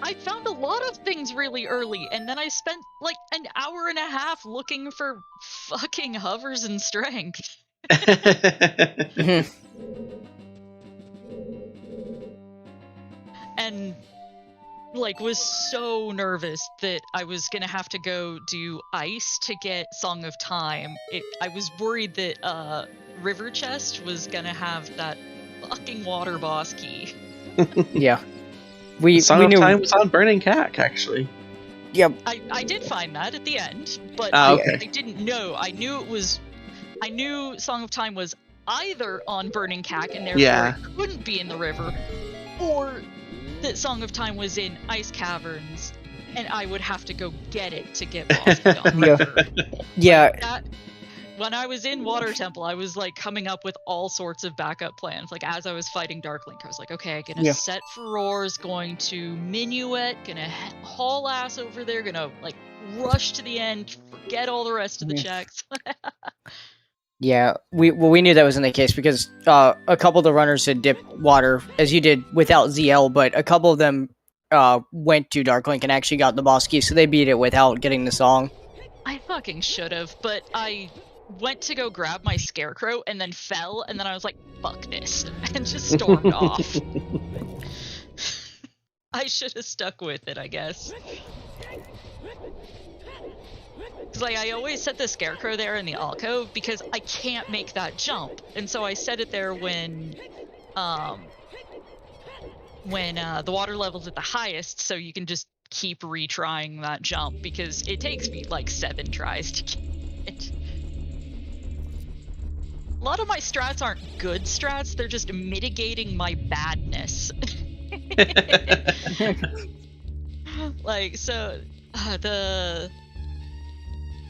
I found a lot of things really early, and then I spent like an hour and a half looking for fucking hovers and strength. And like was so nervous that I was gonna have to go do ice to get Song of Time. I was worried that River Chest was gonna have that fucking water boss key. Yeah. We Song knew. of Time was on Burning Cack, actually. Yep. I did find that at the end, but Okay. I didn't know. I knew Song of Time was either on Burning Cack and therefore it couldn't be in the river, or that Song of Time was in Ice Caverns, and I would have to go get it to get boss key on the river. Yeah. When I was in Water Temple, I was like coming up with all sorts of backup plans. Like as I was fighting Darklink, I was like, okay, gonna set Furor's, going to Minuet, gonna haul ass over there, gonna like rush to the end, forget all the rest of the checks. Yeah, we knew that wasn't the case because a couple of the runners had dipped water, as you did without ZL, but a couple of them went to Darklink and actually got the boss key, so they beat it without getting the song. I fucking should have, but I went to go grab my Scarecrow and then fell, and then I was like, fuck this, and just stormed off. I should have stuck with it, I guess. Cause like I always set the Scarecrow there in the alcove because I can't make that jump, and so I set it there when the water level's at the highest, so you can just keep retrying that jump because it takes me like 7 tries to get it. A lot of my strats aren't good strats; they're just mitigating my badness. Like so,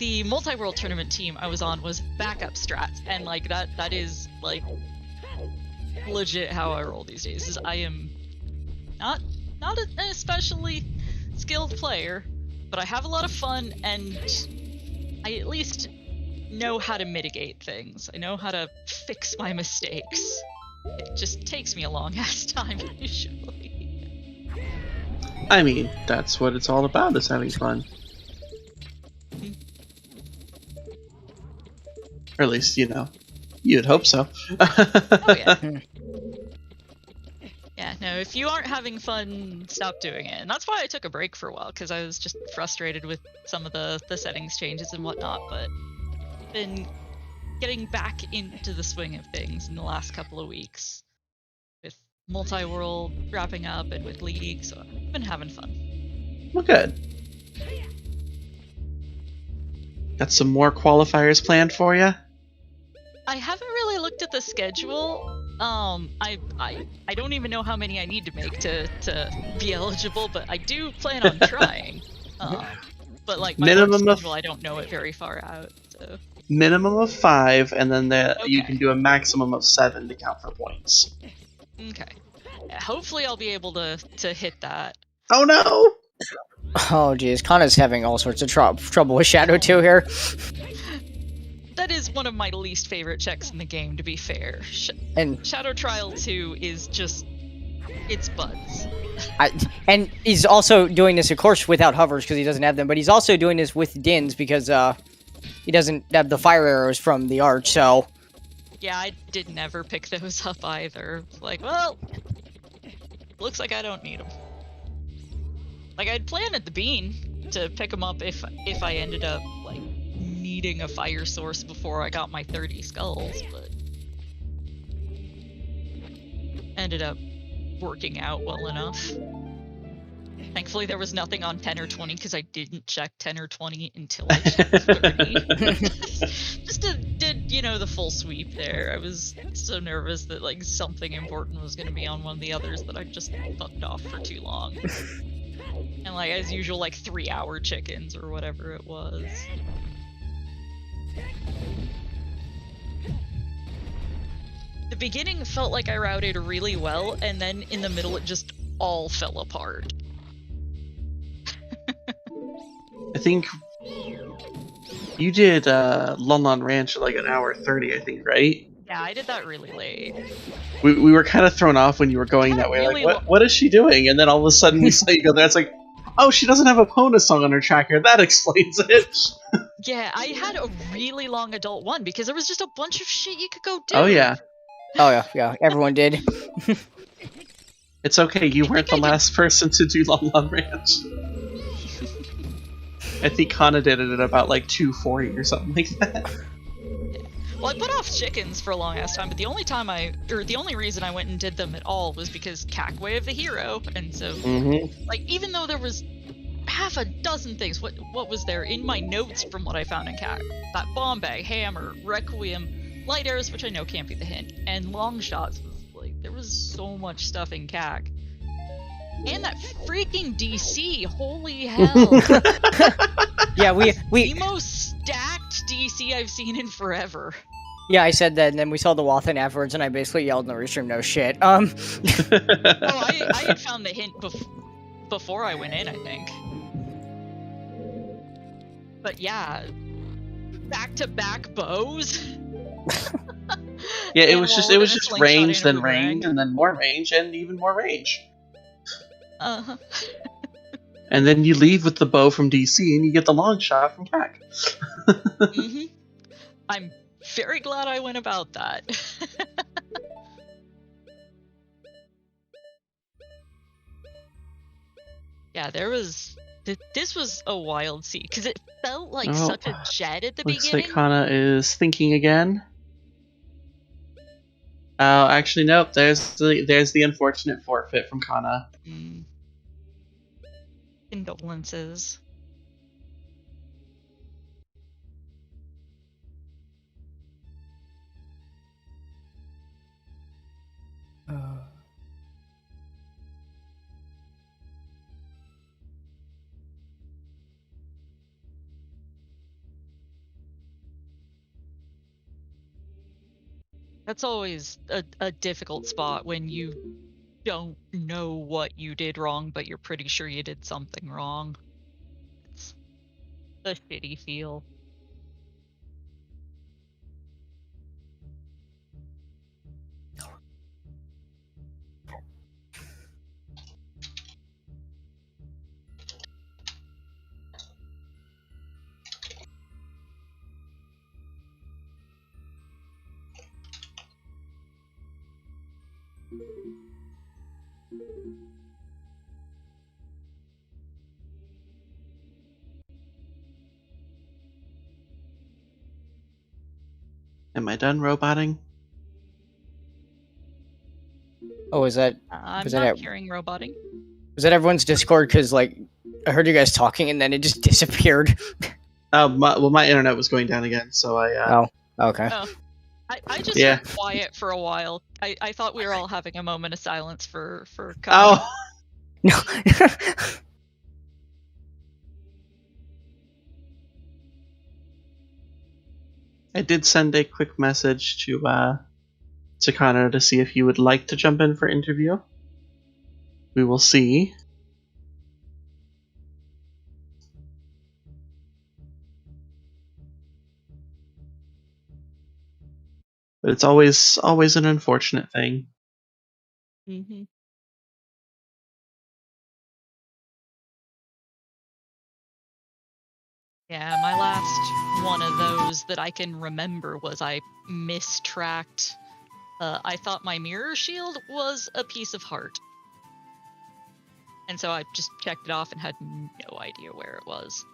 the multi-world tournament team I was on was backup strats, and like that is like legit how I roll these days. Is I am not an especially skilled player, but I have a lot of fun, and I at least know how to mitigate things. I know how to fix my mistakes. It just takes me a long ass time usually. I mean, that's what it's all about, is having fun. Or at least, you'd hope so. Oh yeah. Yeah, no, if you aren't having fun, stop doing it. And that's why I took a break for a while, because I was just frustrated with some of the settings changes and whatnot, but been getting back into the swing of things in the last couple of weeks. With multi-world wrapping up and with League, so I've been having fun. Well, good. Got some more qualifiers planned for you? I haven't really looked at the schedule. I don't even know how many I need to make to be eligible, but I do plan on trying. But like my minimum schedule, I don't know it very far out. So. Minimum of 5, and then you can do a maximum of 7 to count for points. Okay. Yeah, hopefully I'll be able to hit that. Oh no! Oh geez, Kana's having all sorts of trouble with Shadow 2 here. That is one of my least favorite checks in the game, to be fair. And Shadow Trial 2 is just... it's buds. And he's also doing this, of course, without hovers because he doesn't have them, but he's also doing this with Dins because he doesn't have the fire arrows from the arch, so... Yeah, I did never pick those up either. Like, well, looks like I don't need them. Like, I'd planned at the bean to pick them up if I ended up, like, needing a fire source before I got my 30 skulls, but ended up working out well enough. Thankfully there was nothing on 10 or 20 because I didn't check 10 or 20 until I checked 30. Just did the full sweep there. I was so nervous that like something important was going to be on one of the others that I just fucked off for too long. And like as usual, like 3-hour chickens or whatever it was. The beginning felt like I routed really well, and then in the middle it just all fell apart. I think you did Lon Lon Ranch at like an hour 30, I think, right? Yeah, I did that really late. We were kind of thrown off when you were going Had that way. really Like, what is she doing? And then all of a sudden we saw you go there. It's like, oh, she doesn't have a Pona song on her tracker. That explains it. Yeah, I had a really long adult one because there was just a bunch of shit you could go do. Oh yeah, yeah, everyone did. it's okay. You I weren't the think I did- last person to do Lon Lon Ranch. I think Kana did it at about like 2:40 or something like that. Well, I put off chickens for a long ass time, but the only reason I went and did them at all was because CAC Way of the Hero, and so like even though there was half a dozen things, what was there in my notes from what I found in CAC? That bomb bag, hammer, requiem, light arrows, which I know can't be the hint, and long shots was like there was so much stuff in CAC. And that freaking DC, holy hell. Yeah, we The most stacked DC I've seen in forever. yeah, I said that, and then we saw the Wathan afterwards, and I basically yelled in the restream, "No shit." Oh, I had found the hint before I went in, I think. But yeah, back-to-back bows. Yeah, it And was Walden and just Slingshot range, and then a boomerang. range, and then more range, and even more range. Uh-huh. And then you leave with the bow from DC, and you get the long shot from CAC. hmm I'm very glad I went about that. Yeah, this was a wild sea because it felt like Oh, such a jet at the Looks beginning. like Kana is thinking again. Oh, actually, nope. There's the unfortunate forfeit from Kana. Mm. Condolences. That's always a difficult spot when you don't know what you did wrong, but you're pretty sure you did something wrong. It's a shitty feel. Am I done roboting? Oh, is that I'm Was that not it? hearing roboting. everyone's Discord? Because like I heard you guys talking, and then it just disappeared. My internet was going down again, so I. Oh, okay. Oh. I just Yeah. went quiet for a while. I thought we were all having a moment of silence for Kyle. Oh, No. I did send a quick message to Kana to see if you would like to jump in for interview. We will see. But it's always an unfortunate thing. Mm-hmm. Yeah, my last one of those that I can remember was I mistracked. I thought my mirror shield was a piece of heart. And so I just checked it off and had no idea where it was.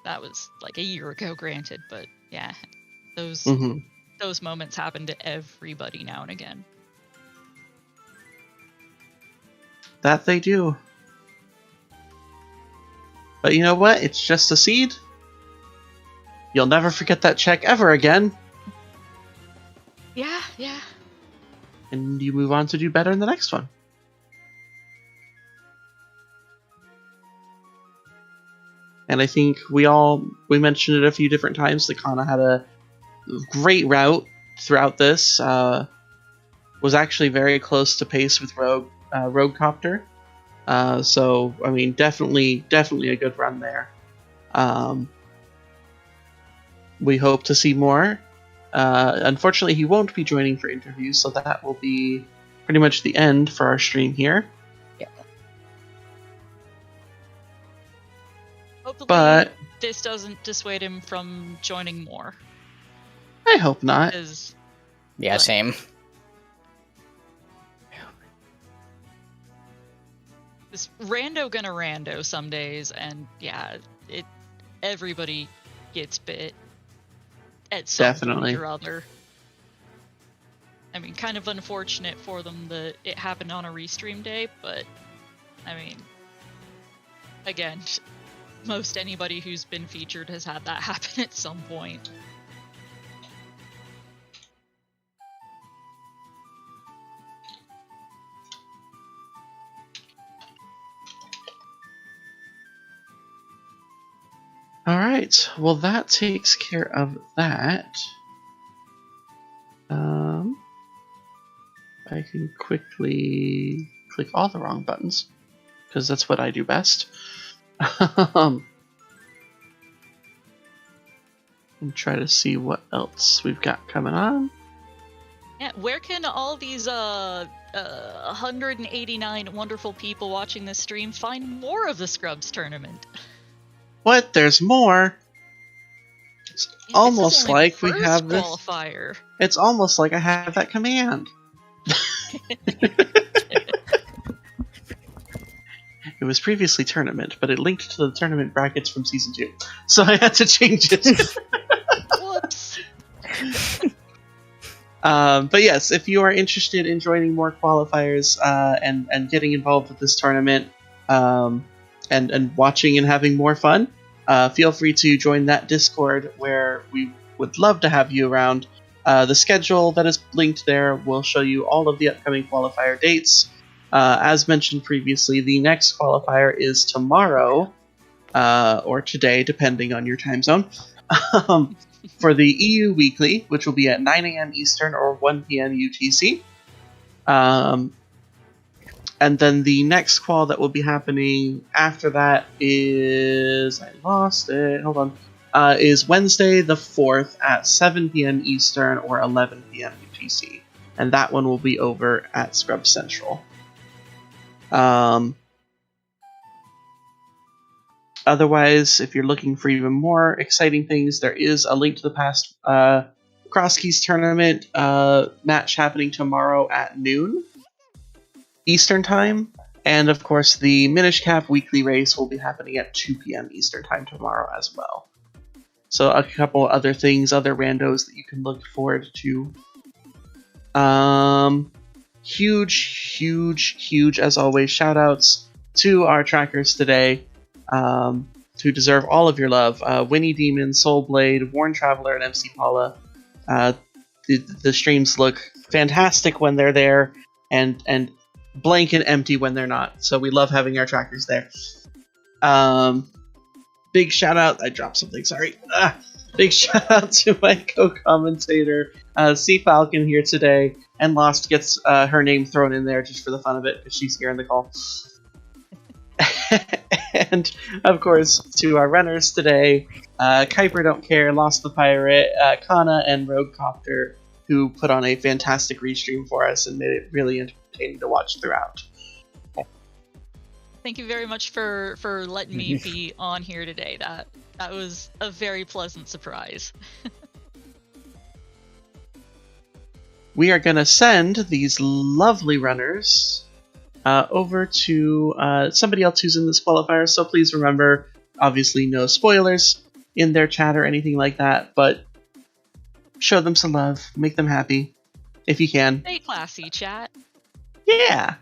That was like a year ago, granted, but yeah, those moments happen to everybody now and again. That they do. But you know what? It's just a seed. You'll never forget that check ever again. Yeah, yeah. And you move on to do better in the next one. And I think we mentioned it a few different times. The Kana had a great route throughout this. Was actually very close to pace with Rogue Copter. So I mean, definitely a good run there. We hope to see more. Unfortunately, he won't be joining for interviews, so that will be pretty much the end for our stream here. Yeah. Hopefully, But this doesn't dissuade him from joining more. I hope not. Yeah, same. This rando gonna rando some days, and yeah, everybody gets bit at some point or other. I mean, kind of unfortunate for them that it happened on a restream day, but I mean, again, most anybody who's been featured has had that happen at some point. Alright, well that takes care of that. I can quickly click all the wrong buttons, because that's what I do best. And try to see what else we've got coming on. Yeah, where can all these 189 wonderful people watching this stream find more of the Scrubs tournament? What? There's more? It's Yeah, almost like we have this. Qualifier. It's almost like I have that command. It was previously tournament, but it linked to the tournament brackets from season 2, so I had to change it. Whoops. But yes, if you are interested in joining more qualifiers and getting involved with this tournament, and watching and having more fun, feel free to join that Discord where we would love to have you around. The schedule that is linked there will show you all of the upcoming qualifier dates. As mentioned previously, the next qualifier is tomorrow, or today, depending on your time zone, for the EU Weekly, which will be at 9 a.m. Eastern or 1 p.m. UTC. And then the next qual that will be happening after that is... I lost it. Hold on. Is Wednesday the 4th at 7 p.m. Eastern or 11 p.m. UTC. And that one will be over at Scrub Central. Otherwise, if you're looking for even more exciting things, there is a link to the past Cross Keys tournament match happening tomorrow at noon Eastern Time. And of course, the Minish Cap weekly race will be happening at 2 p.m. Eastern Time tomorrow as well. So a couple other things, other randos that you can look forward to. Huge, as always, shoutouts to our trackers today, who deserve all of your love. Winnie Demon, Soulblade, Worn Traveler, and MC Paula. The streams look fantastic when they're there, and blank and empty when they're not. So we love having our trackers there. Big shout out, I dropped something, sorry. Big shout out to my co-commentator, C Falcon, here today. And Lost gets her name thrown in there just for the fun of it, because she's here in the call. And, of course, to our runners today, Kuiper Don't Care, Lost the Pirate, Kana, and Rogue Copter, who put on a fantastic restream for us and made it really entertaining to watch throughout. Thank you very much for letting me be on here today. That was a very pleasant surprise. We are going to send these lovely runners over to somebody else who's in this qualifier, so please remember, obviously no spoilers in their chat or anything like that, but show them some love, make them happy, if you can. Stay classy, chat. Yeah!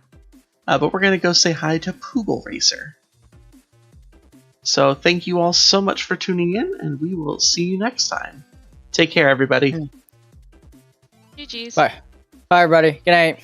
But we're going to go say hi to Poogle Racer. So thank you all so much for tuning in, and we will see you next time. Take care, everybody. GG's. Bye. Bye, everybody. Good night.